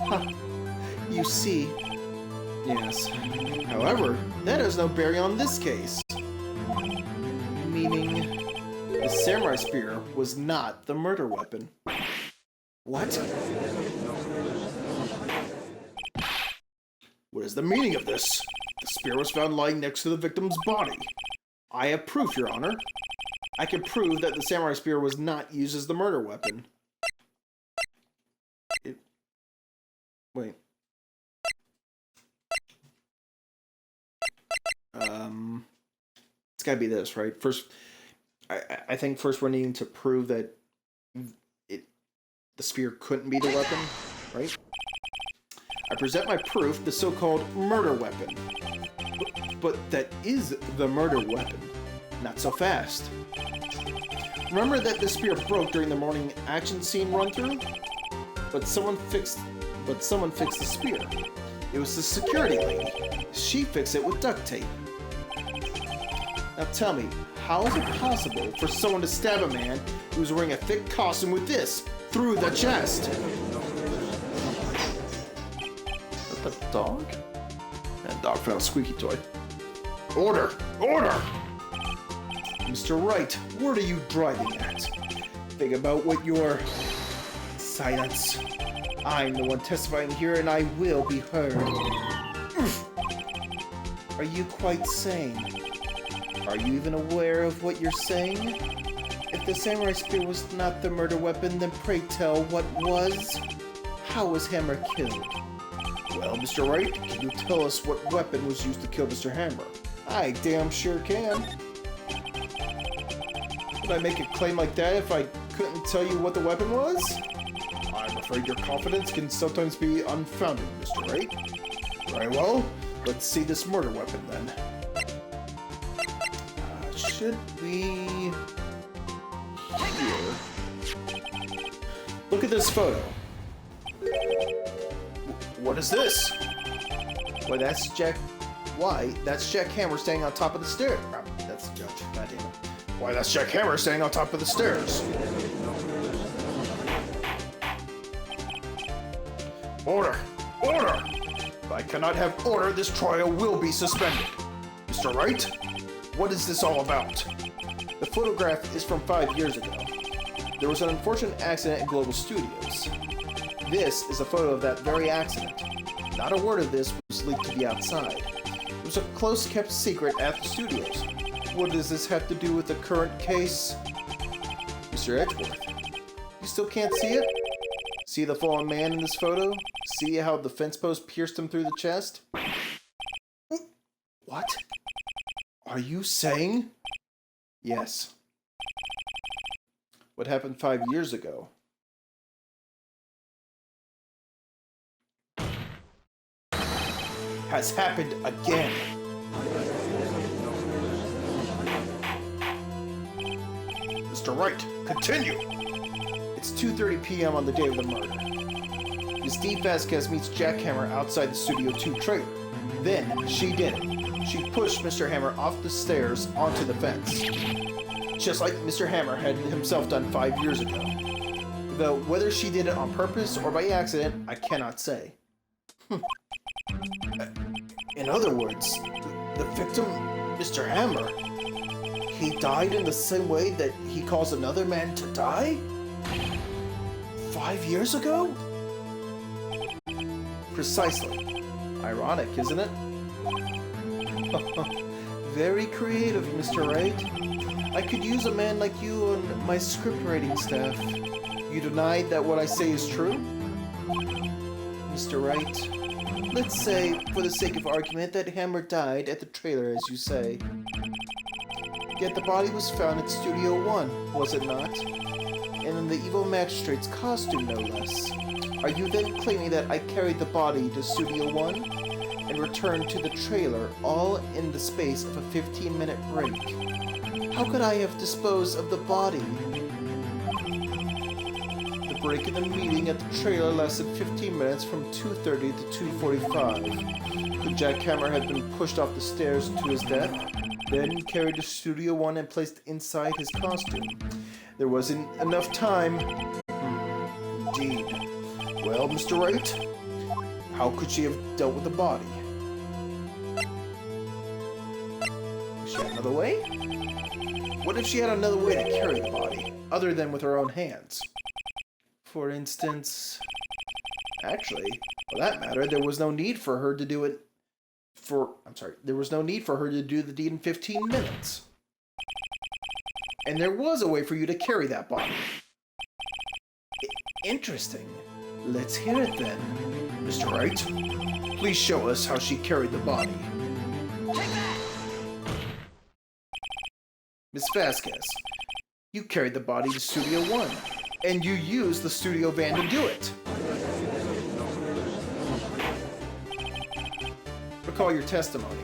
Huh. You see. Yes. However, that has no bearing on this case. Meaning, the samurai spear was not the murder weapon. What? What is the meaning of this? The spear was found lying next to the victim's body. I have proof, Your Honor. I can prove that the samurai spear was not used as the murder weapon. Wait. It's gotta be this, right? First, I think first we're needing to prove that the spear couldn't be the weapon, right? I present my proof, the so-called murder weapon. But that is the murder weapon. Not so fast. Remember that the spear broke during the morning action scene run-through? But someone fixed the spear. It was the security lady. She fixed it with duct tape. Now tell me, how is it possible for someone to stab a man who's wearing a thick costume with this through the chest? Is that the dog? That dog found a squeaky toy. Order! Order! Mr. Wright, what are you driving at? Think about what you're... Silence. I'm the one testifying here and I will be heard. Oof. Are you quite sane? Are you even aware of what you're saying? If the samurai spear was not the murder weapon, then pray tell what was? How was Hammer killed? Well, Mr. Wright, can you tell us what weapon was used to kill Mr. Hammer? I damn sure can. Would I make a claim like that if I couldn't tell you what the weapon was? I'm afraid your confidence can sometimes be unfounded, Mr. Wright. Very well, let's see this murder weapon then. Should be here. Look at this photo. What is this? Why, that's Jack. Why, that's Jack Hammer standing on top of the stairs. That's Judge. God damn it. Why, that's Jack Hammer standing on top of the stairs. Order! Order! If I cannot have order, this trial will be suspended. Mr. Wright, what is this all about? The photograph is from 5 years ago. There was an unfortunate accident at Global Studios. This is a photo of that very accident. Not a word of this was leaked to the outside. It was a close-kept secret at the studios. What does this have to do with the current case? Mr. Edgeworth, you still can't see it? See the fallen man in this photo? See how the fence post pierced him through the chest? What? Are you saying? Yes. What happened 5 years ago? Has happened again. Mr. Wright, Continue! It's 2:30 p.m. on the day of the murder. Miss D. Vasquez meets Jack Hammer outside the Studio 2 trailer. Then, she did it. She pushed Mr. Hammer off the stairs onto the fence. Just like Mr. Hammer had himself done 5 years ago. Though whether she did it on purpose or by accident, I cannot say. In other words, the victim, Mr. Hammer, he died in the same way that he caused another man to die? 5 years ago? Precisely. Ironic, isn't it? Very creative, Mr. Wright. I could use a man like you on my script writing staff. You deny that what I say is true? Mr. Wright, let's say, for the sake of argument, that Hammer died at the trailer, as you say. Yet the body was found at Studio 1, was it not? And in the evil magistrate's costume, no less. Are you then claiming that I carried the body to Studio 1 and returned to the trailer all in the space of a 15-minute break? How could I have disposed of the body? The break in the meeting at the trailer lasted 15 minutes from 2:30 to 2:45. Could Jack Hammer have been pushed off the stairs to his death, then carried to Studio 1 and placed inside his costume? There wasn't enough time. Indeed. Well, Mr. Wright, how could she have dealt with the body? She had another way? What if she had another way to carry the body, other than with her own hands? For instance... Actually, for that matter, there was no need for her to do it there was no need for her to do the deed in 15 minutes. And there was a way for you to carry that body. Interesting. Let's hear it then. Mr. Wright, please show us how she carried the body. Take that! Miss Vasquez, you carried the body to Studio 1, and you used the studio van to do it. Recall your testimony.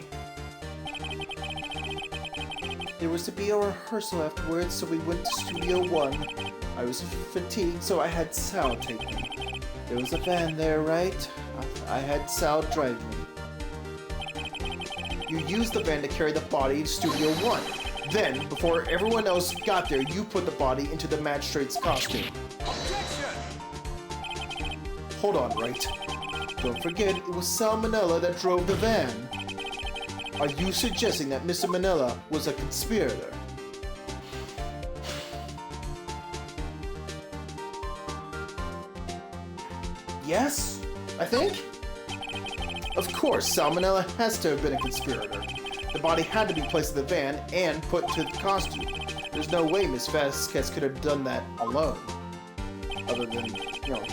There was to be a rehearsal afterwards, so we went to Studio 1. I was fatigued, so I had Sal take me. There was a van there, right? I had Sal drive me. You used the van to carry the body to Studio 1. Then, before everyone else got there, you put the body into the magistrate's costume. Objection! Hold on, Wright. Don't forget, it was Sal Manella that drove the van. Are you suggesting that Mr. Manella was a conspirator? Yes, I think. Of course, Sal Manella has to have been a conspirator. The body had to be placed in the van and put to the costume. There's no way Miss Vasquez could have done that alone. Other than,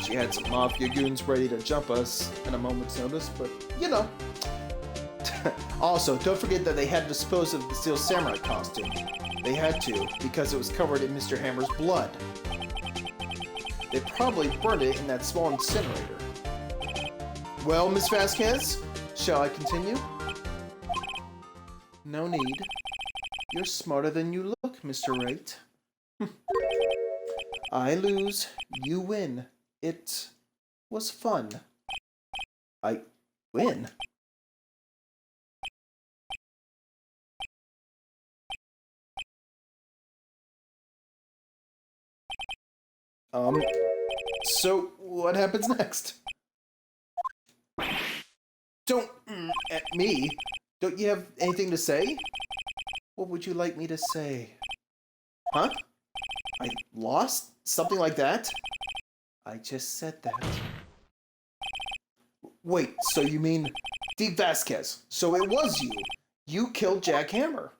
she had some mafia goons ready to jump us in a moment's notice, but, Also, don't forget that they had to dispose of the Steel Samurai costume. They had to, because it was covered in Mr. Hammer's blood. They probably burned it in that small incinerator. Well, Miss Vasquez, shall I continue? No need. You're smarter than you look, Mr. Wright. I lose, you win. It was fun. I win? So what happens next? Don't at me. Don't you have anything to say? What would you like me to say? Huh? I lost? Something like that? I just said that. Wait, so you mean Dee Vasquez? So it was you. You killed Jack Hammer.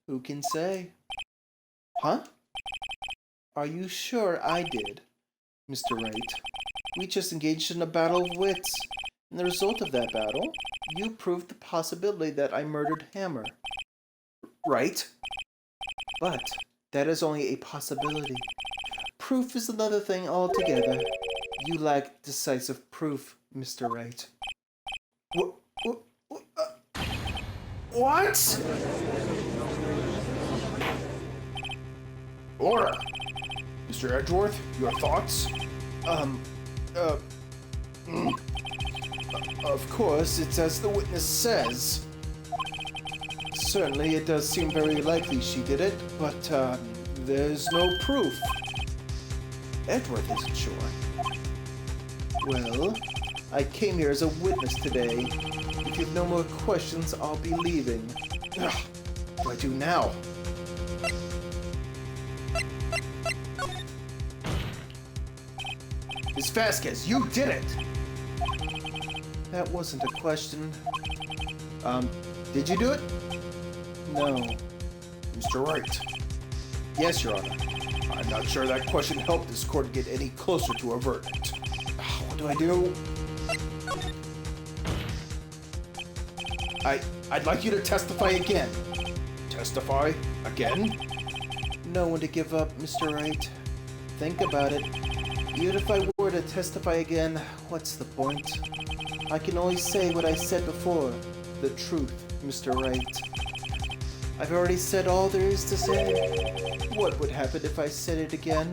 Who can say? Huh? Are you sure I did, Mr. Wright? We just engaged in a battle of wits. And the result of that battle, you proved the possibility that I murdered Hammer. Right? But that is only a possibility. Proof is another thing altogether. You lack decisive proof, Mr. Wright. What? Laura! Mr. Edgeworth, your thoughts? Of course, it's as the witness says. Certainly, it does seem very likely she did it, but, there's no proof. Edgeworth isn't sure. Well, I came here as a witness today. If you've no more questions, I'll be leaving. Ugh, what do I do now? Miss Vasquez, you did it! That wasn't a question. Did you do it? No. Mr. Wright. Yes, Your Honor. I'm not sure that question helped this court get any closer to a verdict. What do I do? I'd like you to testify again. Testify again? No one to give up, Mr. Wright. Think about it. Even if I were to testify again, what's the point? I can only say what I said before. The truth, Mr. Wright. I've already said all there is to say. What would happen if I said it again?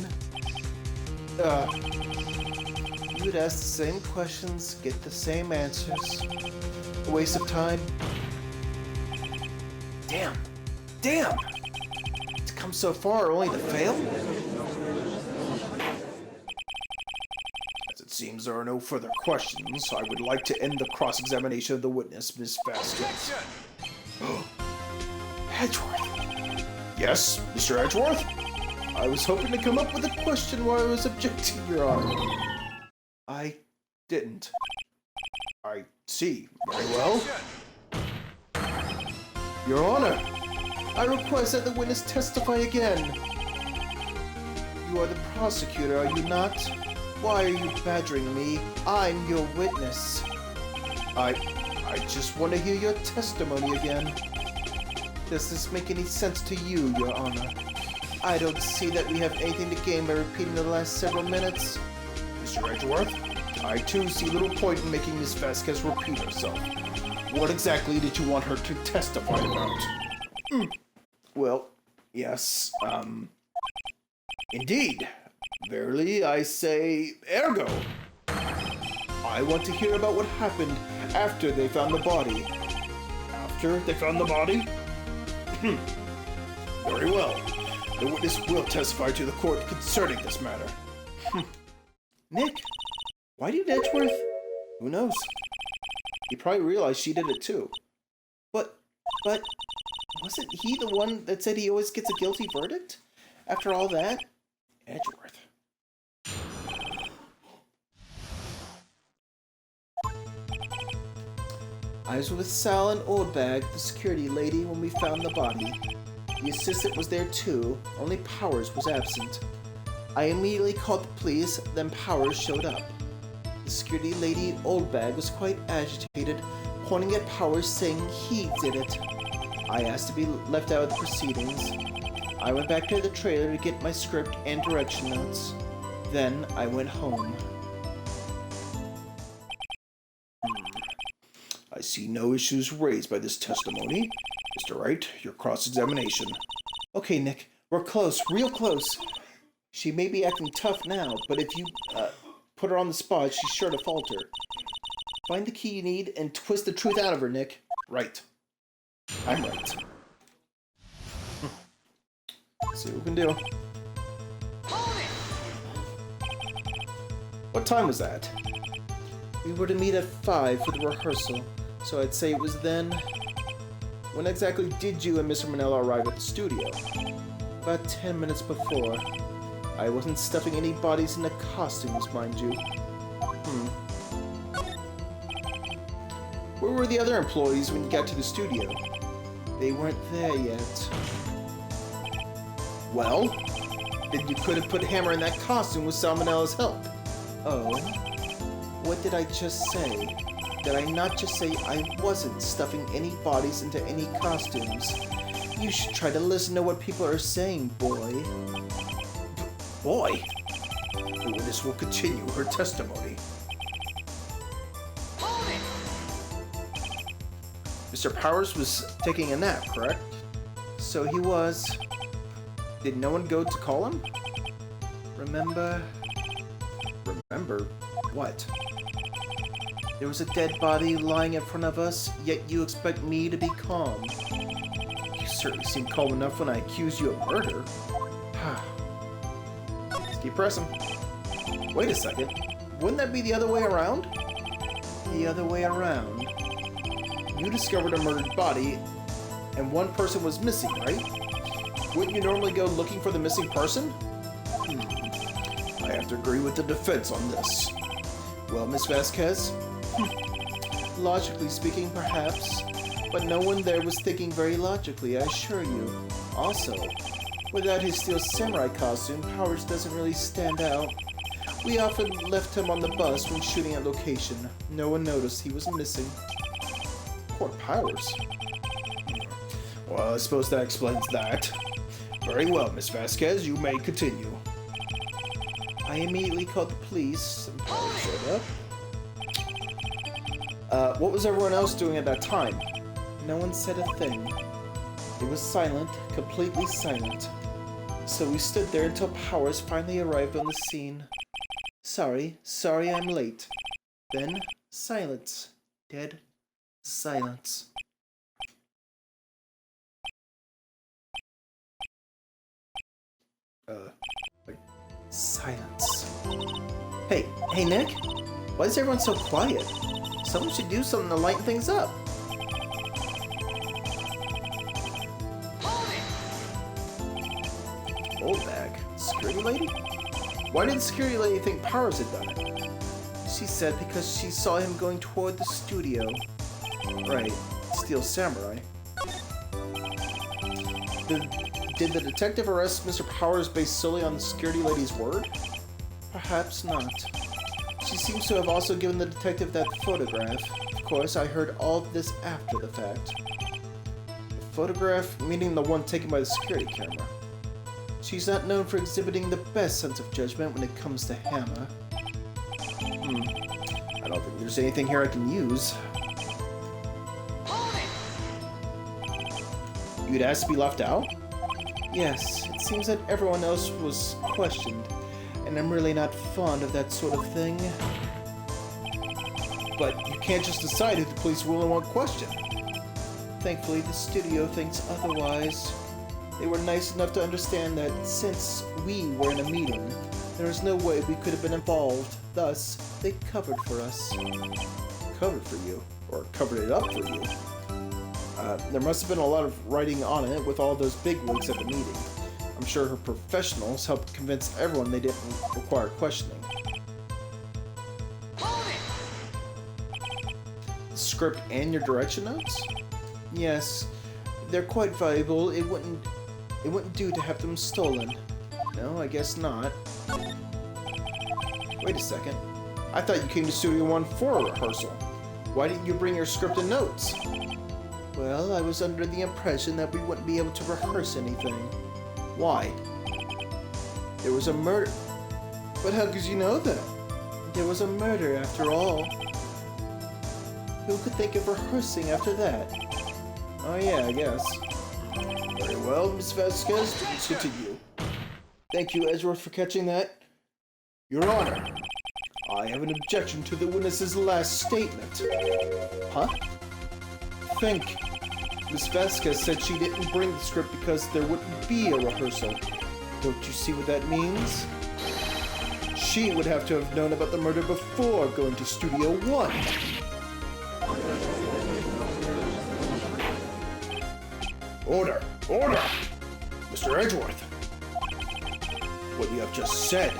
You would ask the same questions, get the same answers. A waste of time. Damn! Damn! It's come so far only to fail? As it seems there are no further questions, I would like to end the cross-examination of the witness, Miss Vasquez. Edgeworth! Yes, Mr. Edgeworth? I was hoping to come up with a question while I was objecting, Your Honor. I didn't. I see. Very well. Your Honor, I request that the witness testify again. You are the prosecutor, are you not? Why are you badgering me? I'm your witness. I just want to hear your testimony again. Does this make any sense to you, Your Honor? I don't see that we have anything to gain by repeating the last several minutes. Mr. Edgeworth, I too see little point in making Miss Vasquez repeat herself. What exactly did you want her to testify about? Well, yes, Indeed. verily I say, ergo. I want to hear about what happened after they found the body. After they found the body? Very well. The witness will testify to the court concerning this matter. Nick, why did Edgeworth? Who knows? He probably realized she did it too. But, wasn't he the one that said he always gets a guilty verdict? After all that? Edgeworth. I was with Sal and Oldbag, the security lady, when we found the body. The assistant was there too, only Powers was absent. I immediately called the police, then Powers showed up. The security lady, Oldbag, was quite agitated, pointing at Powers saying he did it. I asked to be left out of the proceedings. I went back to the trailer to get my script and direction notes. Then I went home. I see no issues raised by this testimony. Mr. Wright, your cross-examination. Okay, Nick, we're close, real close. She may be acting tough now, but if you, put her on the spot, she's sure to falter. Find the key you need and twist the truth out of her, Nick. Right. I'm right. See what we can do. Hold it! What time was that? We were to meet at 5 for the rehearsal, so I'd say it was then. When exactly did you and Mr. Manella arrive at the studio? About 10 minutes before. I wasn't stuffing any bodies into costumes, mind you. Where were the other employees when you got to the studio? They weren't there yet. Well, Then you could have put Hammer in that costume with Salmonella's help. Oh? What did I just say? Did I not just say I wasn't stuffing any bodies into any costumes? You should try to listen to what people are saying, boy. boy, The witness will continue her testimony. Hold it! Mr. Powers was taking a nap, correct? So he was. Did no one go to call him? Remember what? There was a dead body lying in front of us, yet you expect me to be calm. You certainly seemed calm enough when I accused you of murder. Let's keep pressing. Wait a second. Wouldn't that be the other way around? The other way around. You discovered a murdered body, and one person was missing, right? Wouldn't you normally go looking for the missing person? I have to agree with the defense on this. Well, Miss Vasquez? Logically speaking, perhaps. But no one there was thinking very logically, I assure you. Also, without his steel samurai costume, Powers doesn't really stand out. We often left him on the bus when shooting at location. No one noticed he was missing. Poor Powers. Well, I suppose that explains that. Very well, Miss Vasquez, you may continue. I immediately called the police, and Powers showed up. What was everyone else doing at that time? No one said a thing. It was silent, completely silent. So we stood there until Powers finally arrived on the scene. Sorry I'm late. Then, silence. Dead silence. Silence. Hey, Nick? Why is everyone so quiet? Someone should do something to lighten things up. Old bag. Security lady? Why did the security lady think Powers had done it? She said because she saw him going toward the studio. Right. Steel Samurai. Did the detective arrest Mr. Powers based solely on the security lady's word? Perhaps not. She seems to have also given the detective that photograph. Of course, I heard all of this after the fact. The photograph, meaning the one taken by the security camera. She's not known for exhibiting the best sense of judgment when it comes to Hannah. I don't think there's anything here I can use. You'd asked to be left out? Yes, it seems that everyone else was questioned, and I'm really not fond of that sort of thing. But you can't just decide who the police will and won't question. Thankfully, the studio thinks otherwise. They were nice enough to understand that since we were in a meeting, there was no way we could have been involved. Thus, they covered for us. Covered for you? Or covered it up for you? There must have been a lot of writing on it with all those bigwigs at the meeting. I'm sure her professionals helped convince everyone they didn't require questioning. The script and your direction notes? Yes, they're quite valuable. It wouldn't do to have them stolen. No, I guess not. Wait a second. I thought you came to Studio One for a rehearsal. Why didn't you bring your script and notes? Well, I was under the impression that we wouldn't be able to rehearse anything. Why? There was a murder. But how could you know that? There was a murder after all. Who could think of rehearsing after that? Oh yeah, I guess. Very well, Miss Vasquez, please continue. Thank you, Edgeworth, for catching that. Your Honor, I have an objection to the witness's last statement. Huh? Think. Miss Vasquez said she didn't bring the script because there wouldn't be a rehearsal. Don't you see what that means? She would have to have known about the murder before going to Studio One. Order! Order! Mr. Edgeworth! What you have just said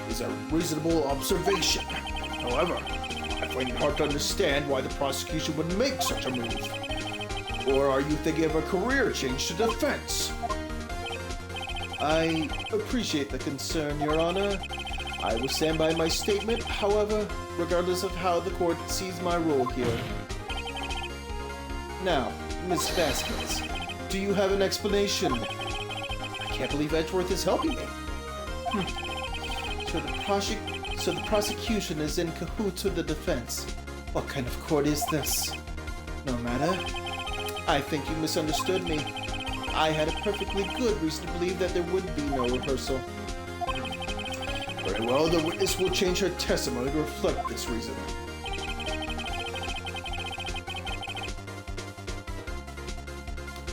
is a reasonable observation. However, I find it hard to understand why the prosecution would make such a move. Or are you thinking of a career change to defense? I appreciate the concern, Your Honor. I will stand by my statement, however, regardless of how the court sees my role here. Now, Miss Vasquez, do you have an explanation? I can't believe Edgeworth is helping me. So the prosecution is in cahoots with the defense. What kind of court is this? No matter. I think you misunderstood me. I had a perfectly good reason to believe that there would be no rehearsal. Very well, the witness will change her testimony to reflect this reason.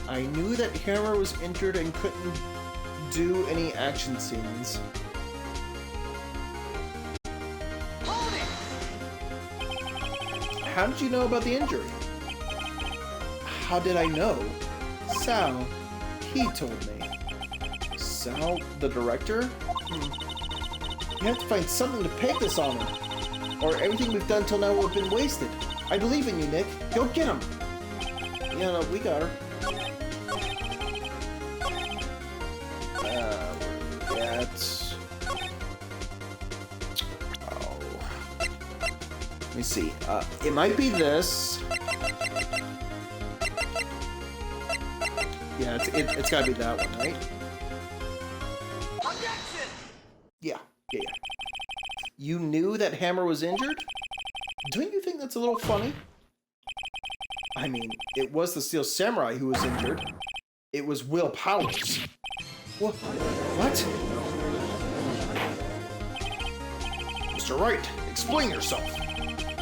I knew that Hammer was injured and couldn't do any action scenes. How did you know about the injury? How did I know? Sal. He told me. Sal, the director? You have to find something to peg this on her. Or everything we've done till now will have been wasted. I believe in you, Nick. Go get him! Yeah, no, we got her. Let me see. It might be this. Yeah, it's gotta be that one, right? Objection! Yeah. You knew that Hammer was injured? Don't you think that's a little funny? I mean, it was the Steel Samurai who was injured. It was Will Powers. What? Mr. Wright, explain yourself.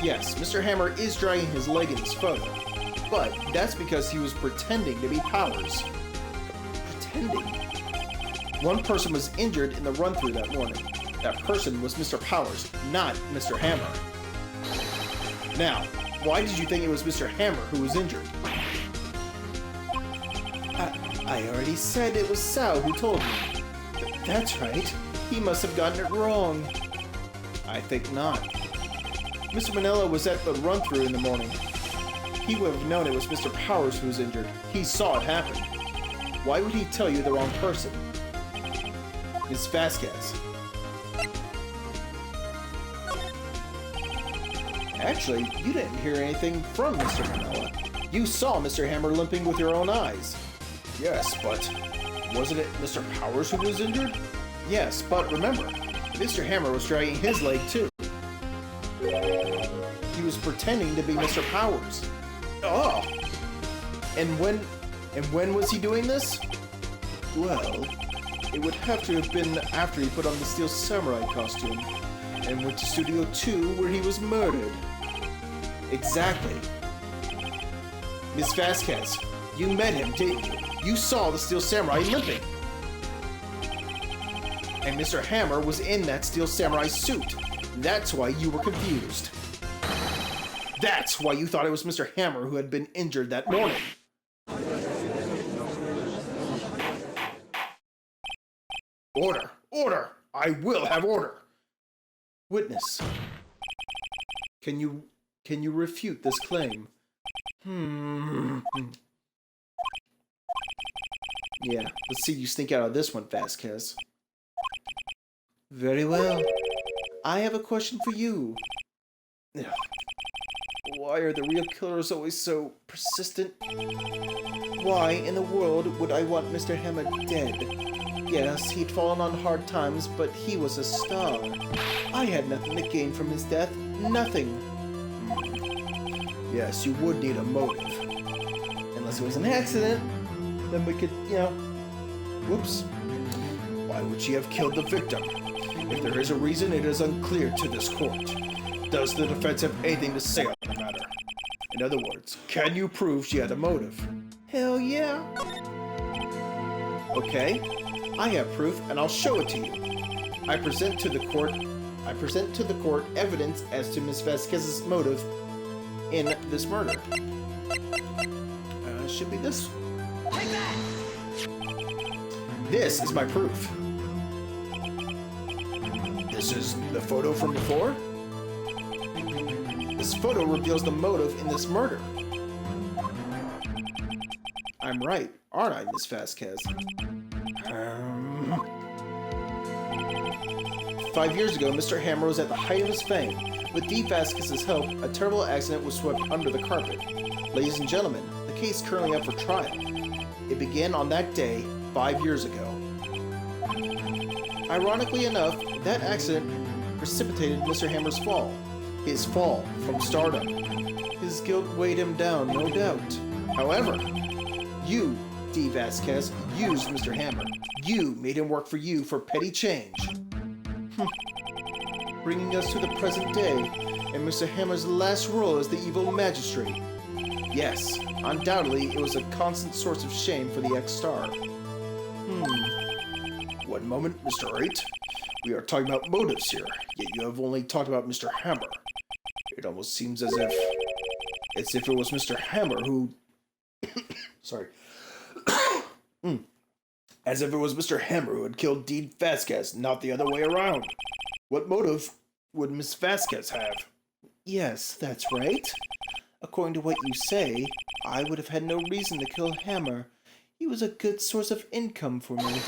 Yes, Mr. Hammer is dragging his leg in this photo, but that's because he was pretending to be Powers. Pretending? One person was injured in the run-through that morning. That person was Mr. Powers, not Mr. Hammer. Now, why did you think it was Mr. Hammer who was injured? I already said it was Sal who told me. That's right. He must have gotten it wrong. I think not. Mr. Manella was at the run-through in the morning. He would have known it was Mr. Powers who was injured. He saw it happen. Why would he tell you the wrong person? Ms. Vasquez. Actually, you didn't hear anything from Mr. Manella. You saw Mr. Hammer limping with your own eyes. Yes, but wasn't it Mr. Powers who was injured? Yes, but remember, Mr. Hammer was dragging his leg too. He was pretending to be Mr. Powers. Oh! And when was he doing this? Well, it would have to have been after he put on the Steel Samurai costume and went to Studio 2 where he was murdered. Exactly. Miss Vasquez, you met him, didn't you? You saw the Steel Samurai limping. And Mr. Hammer was in that Steel Samurai suit. That's why you were confused. That's why you thought it was Mr. Hammer who had been injured that morning. Order! Order! I will have order! Witness. Can you refute this claim? Yeah, let's see you sneak out of this one, Vasquez. Very well. I have a question for you. Why are the real killers always so persistent? Why in the world would I want Mr. Hammer dead? Yes, he'd fallen on hard times, but he was a star. I had nothing to gain from his death. Nothing. Yes, you would need a motive. Unless it was an accident, then we could, whoops. Why would she have killed the victim? If there is a reason, it is unclear to this court. Does the defense have anything to say on the matter? In other words, can you prove she had a motive? Hell yeah. Okay, I have proof and I'll show it to you. I present to the court evidence as to Ms. Vasquez's motive in this murder. Should be this. Take that! This is my proof. This is the photo from before? This photo reveals the motive in this murder. I'm right, aren't I, Miss Vasquez? 5 years ago, Mr. Hammer was at the height of his fame. With Dee Vasquez's help, a terrible accident was swept under the carpet. Ladies and gentlemen, the case currently up for trial. It began on that day 5 years ago. Ironically enough, That accident precipitated Mr. Hammer's fall. His fall from stardom. His guilt weighed him down, no doubt. However, you, D. Vasquez, used Mr. Hammer. You made him work for you for petty change. Bringing us to the present day, and Mr. Hammer's last role as the evil magistrate. Yes, undoubtedly it was a constant source of shame for the ex-star. One moment, Mr. Wright. We are talking about motives here, yet you have only talked about Mr. Hammer. It almost seems as if it was Mr. Hammer who... Sorry. As if it was Mr. Hammer who had killed Dean Vasquez, not the other way around. What motive would Miss Vasquez have? Yes, that's right. According to what you say, I would have had no reason to kill Hammer. He was a good source of income for me.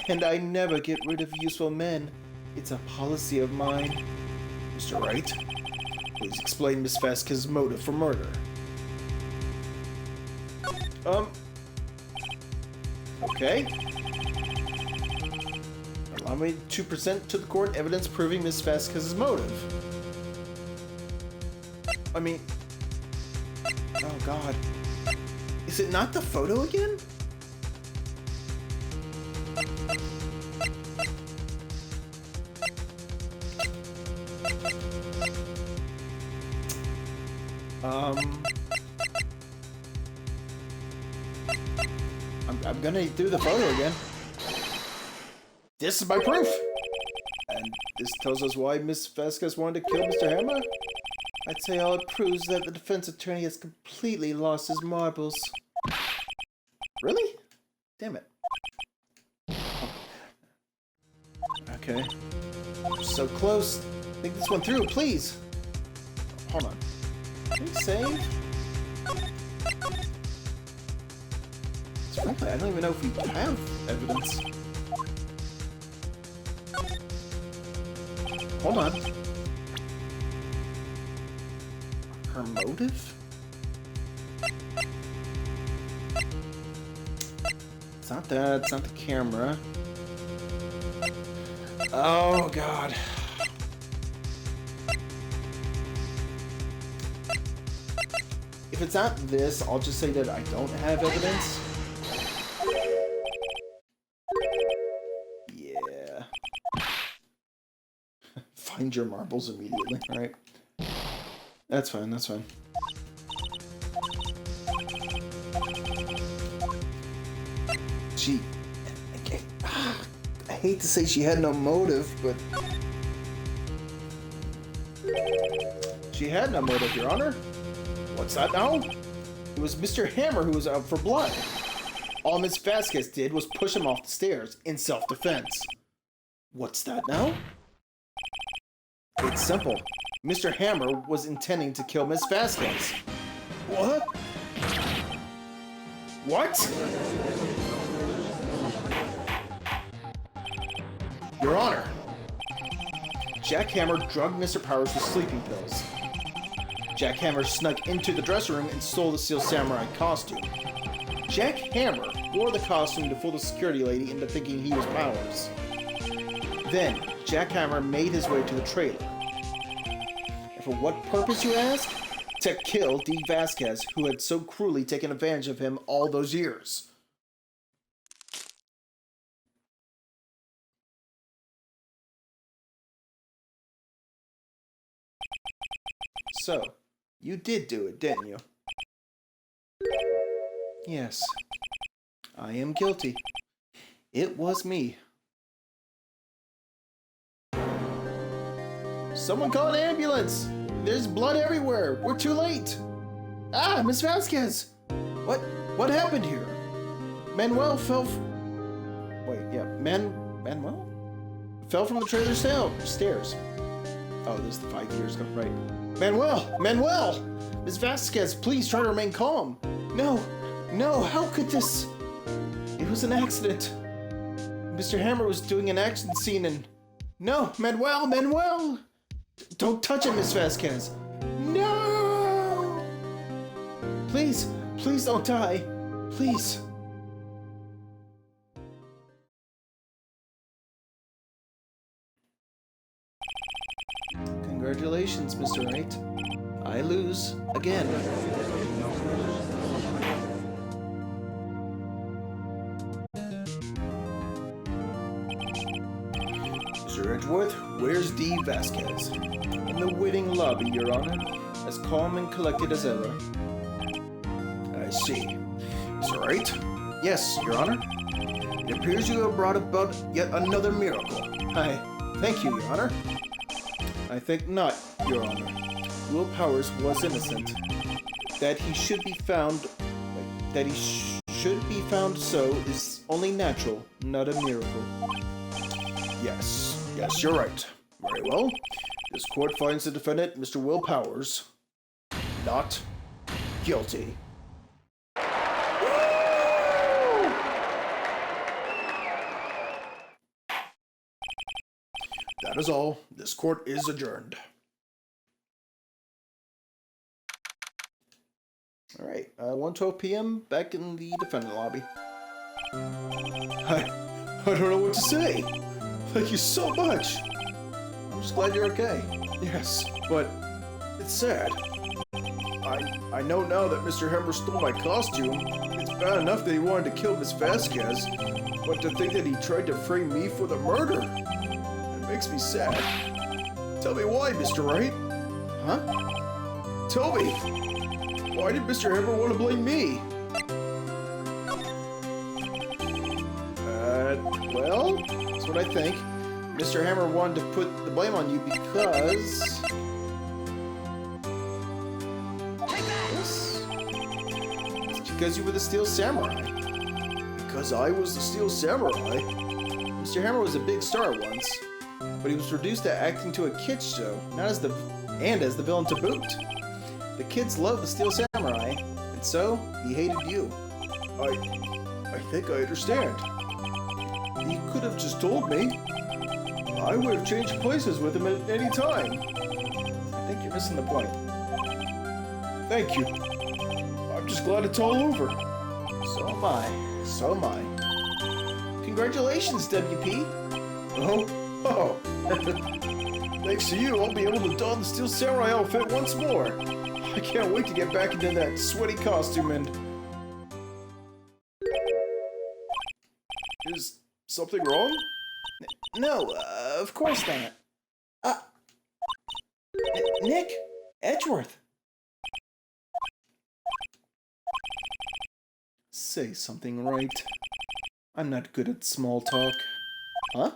And I never get rid of useful men. It's a policy of mine. Mr. Wright, please explain Miss Vasquez's motive for murder. Okay. Allow me to present to the court evidence proving Miss Vasquez's motive. I mean... Oh god. Is it not the photo again? I'm gonna do the photo again. This is my proof! And this tells us why Miss Vasquez wanted to kill Mr. Hammer? I'd say all it proves that the defense attorney has completely lost his marbles. Really? Damn it. Okay. We're so close. Think this one through, please. Hold on. Can we save? Frankly, I don't even know if we have evidence. Hold on. Her motive? It's not that, it's not the camera. Oh god. If it's not this, I'll just say that I don't have evidence. Yeah. Find your marbles immediately, alright? That's fine, that's fine. She... I hate to say she had no motive, but... She had no motive, Your Honor. What's that now? It was Mr. Hammer who was out for blood. All Miss Vasquez did was push him off the stairs in self-defense. What's that now? It's simple. Mr. Hammer was intending to kill Miss Vasquez. What? What? Your Honor, Jack Hammer drugged Mr. Powers with sleeping pills. Jack Hammer snuck into the dressing room and stole the Steel Samurai costume. Jack Hammer wore the costume to fool the security lady into thinking he was Powers. Then, Jack Hammer made his way to the trailer. And for what purpose, you ask? To kill Dee Vasquez, who had so cruelly taken advantage of him all those years. So, you did do it, didn't you? Yes. I am guilty. It was me. Someone call an ambulance! There's blood everywhere! We're too late! Ah, Miss Vasquez! What happened here? Manuel fell Manuel? Fell from the trailer stairs. Oh, this is the 5 years ago, right. Manuel! Miss Vasquez, please try to remain calm. No, how could this? It was an accident. Mr. Hammer was doing an action scene and... No, Manuel! Don't touch him, Miss Vasquez. No! Please don't die. Please. Congratulations, Mr. Wright. I lose again. Mr. Edgeworth, where's D. Vasquez? In the waiting lobby, Your Honor, as calm and collected as ever. I see. Mr. Wright? Yes, Your Honor. It appears you have brought about yet another miracle. Thank you, Your Honor. I think not, Your Honor. Will Powers was innocent. That he should be found so is only natural, not a miracle. Yes, you're right. Very well. This court finds the defendant, Mr. Will Powers, not guilty. That is all. This court is adjourned. Alright, 1:12 p.m. back in the defendant lobby. I don't know what to say. Thank you so much. I'm just glad you're okay. Yes, but it's sad. I know now that Mr. Hammer stole my costume. It's bad enough that he wanted to kill Miss Vasquez, but to think that he tried to frame me for the murder, it makes me sad. Tell me why, Mr. Wright? Huh? Tell me. Why did Mr. Hammer want to blame me? Well, that's what I think. Mr. Hammer wanted to put the blame on you because... It's because you were the Steel Samurai. Because I was the Steel Samurai? Mr. Hammer was a big star once, but he was reduced to acting to a kids show, as the villain to boot. The kids loved the Steel Samurai, and so he hated you. I think I understand. He could have just told me. I would have changed places with him at any time. I think you're missing the point. Thank you. I'm just glad it's all over. So am I. So am I. Congratulations, WP. Oh. Thanks to you, I'll be able to don the Steel Samurai outfit once more. I can't wait to get back into that sweaty costume and... Is something wrong? No, of course not. Nick? Edgeworth? Say something, Wright. I'm not good at small talk. Huh?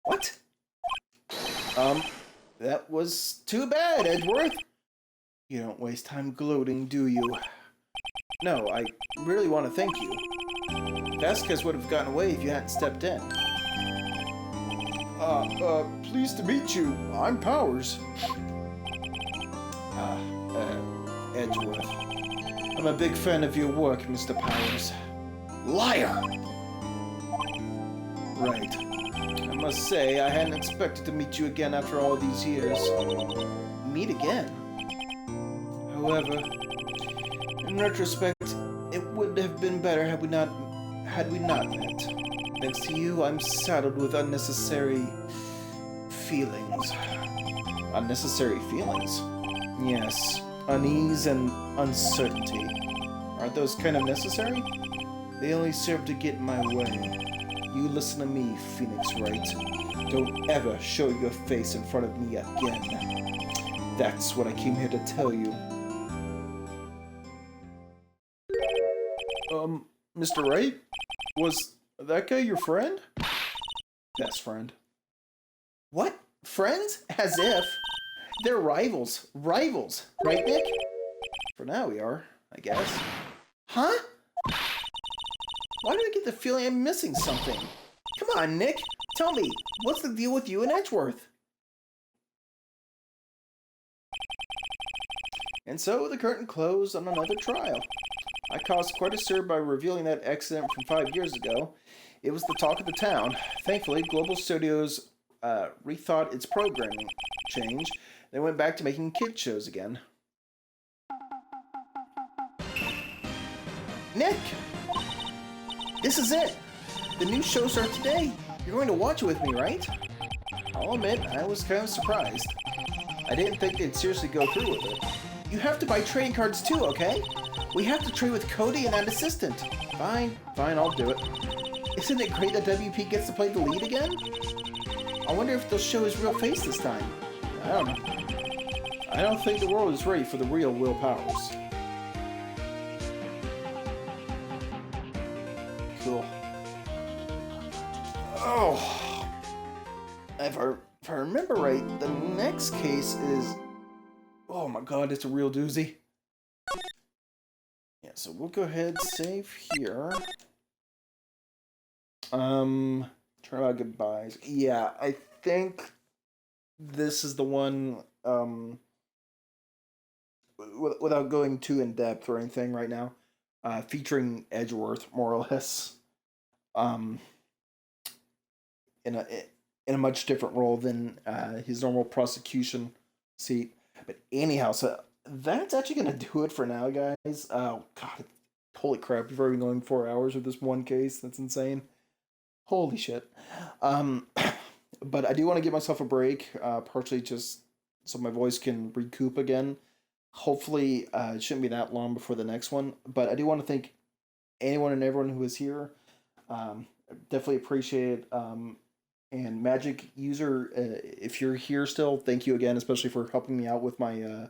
What? That was too bad, Edgeworth. You don't waste time gloating, do you? No, I really want to thank you. Vasquez would have gotten away if you hadn't stepped in. Pleased to meet you. I'm Powers. Edgeworth. I'm a big fan of your work, Mr. Powers. Liar! Right. I must say, I hadn't expected to meet you again after all these years. Meet again? However, in retrospect, it would have been better had we not met. Thanks to you, I'm saddled with unnecessary feelings. Unnecessary feelings? Yes, unease and uncertainty. Aren't those kind of necessary? They only serve to get in my way. You listen to me, Phoenix Wright. Don't ever show your face in front of me again. That's what I came here to tell you. Mr. Wright? Was that guy your friend? Best friend. What? Friends? As if. They're rivals. Rivals. Right, Nick? For now we are, I guess. Huh? Why do I get the feeling I'm missing something? Come on, Nick. Tell me, what's the deal with you and Edgeworth? And so the curtain closed on another trial. I caused quite a stir by revealing that accident from 5 years ago. It was the talk of the town. Thankfully, Global Studios rethought its programming change. They went back to making kids shows again. Nick! This is it! The new show starts today. You're going to watch it with me, right? I'll admit, I was kind of surprised. I didn't think they'd seriously go through with it. You have to buy trading cards too, okay? We have to trade with Cody and that assistant. Fine, I'll do it. Isn't it great that WP gets to play the lead again? I wonder if they'll show his real face this time. I don't know. I don't think the world is ready for the real Will Powers. Cool. Oh. If I remember right, the next case is... Oh my god, it's a real doozy. Yeah, so we'll go ahead, save here. Turnabout goodbyes. Yeah, I think this is the one, without going too in depth or anything right now, featuring Edgeworth, more or less, in a much different role than his normal prosecution seat. But anyhow, so that's actually gonna do it for now, guys. Oh god, holy crap! We've already been going 4 hours with this one case. That's insane. Holy shit. But I do want to give myself a break, partially just so my voice can recoup again. Hopefully, it shouldn't be that long before the next one. But I do want to thank anyone and everyone who is here. Definitely appreciate it. And Magic user, if you're here still, thank you again, especially for helping me out with my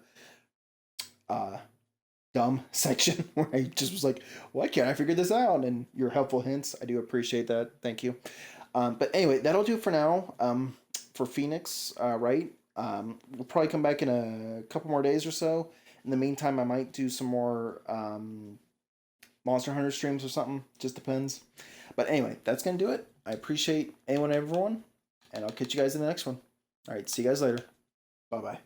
dumb section where I just was like, why can't I figure this out? And your helpful hints, I do appreciate that. Thank you. But anyway, that'll do it for now. For Phoenix, Wright. We'll probably come back in a couple more days or so. In the meantime, I might do some more Monster Hunter streams or something. Just depends. But anyway, that's going to do it. I appreciate anyone and everyone. And I'll catch you guys in the next one. All right, see you guys later. Bye-bye.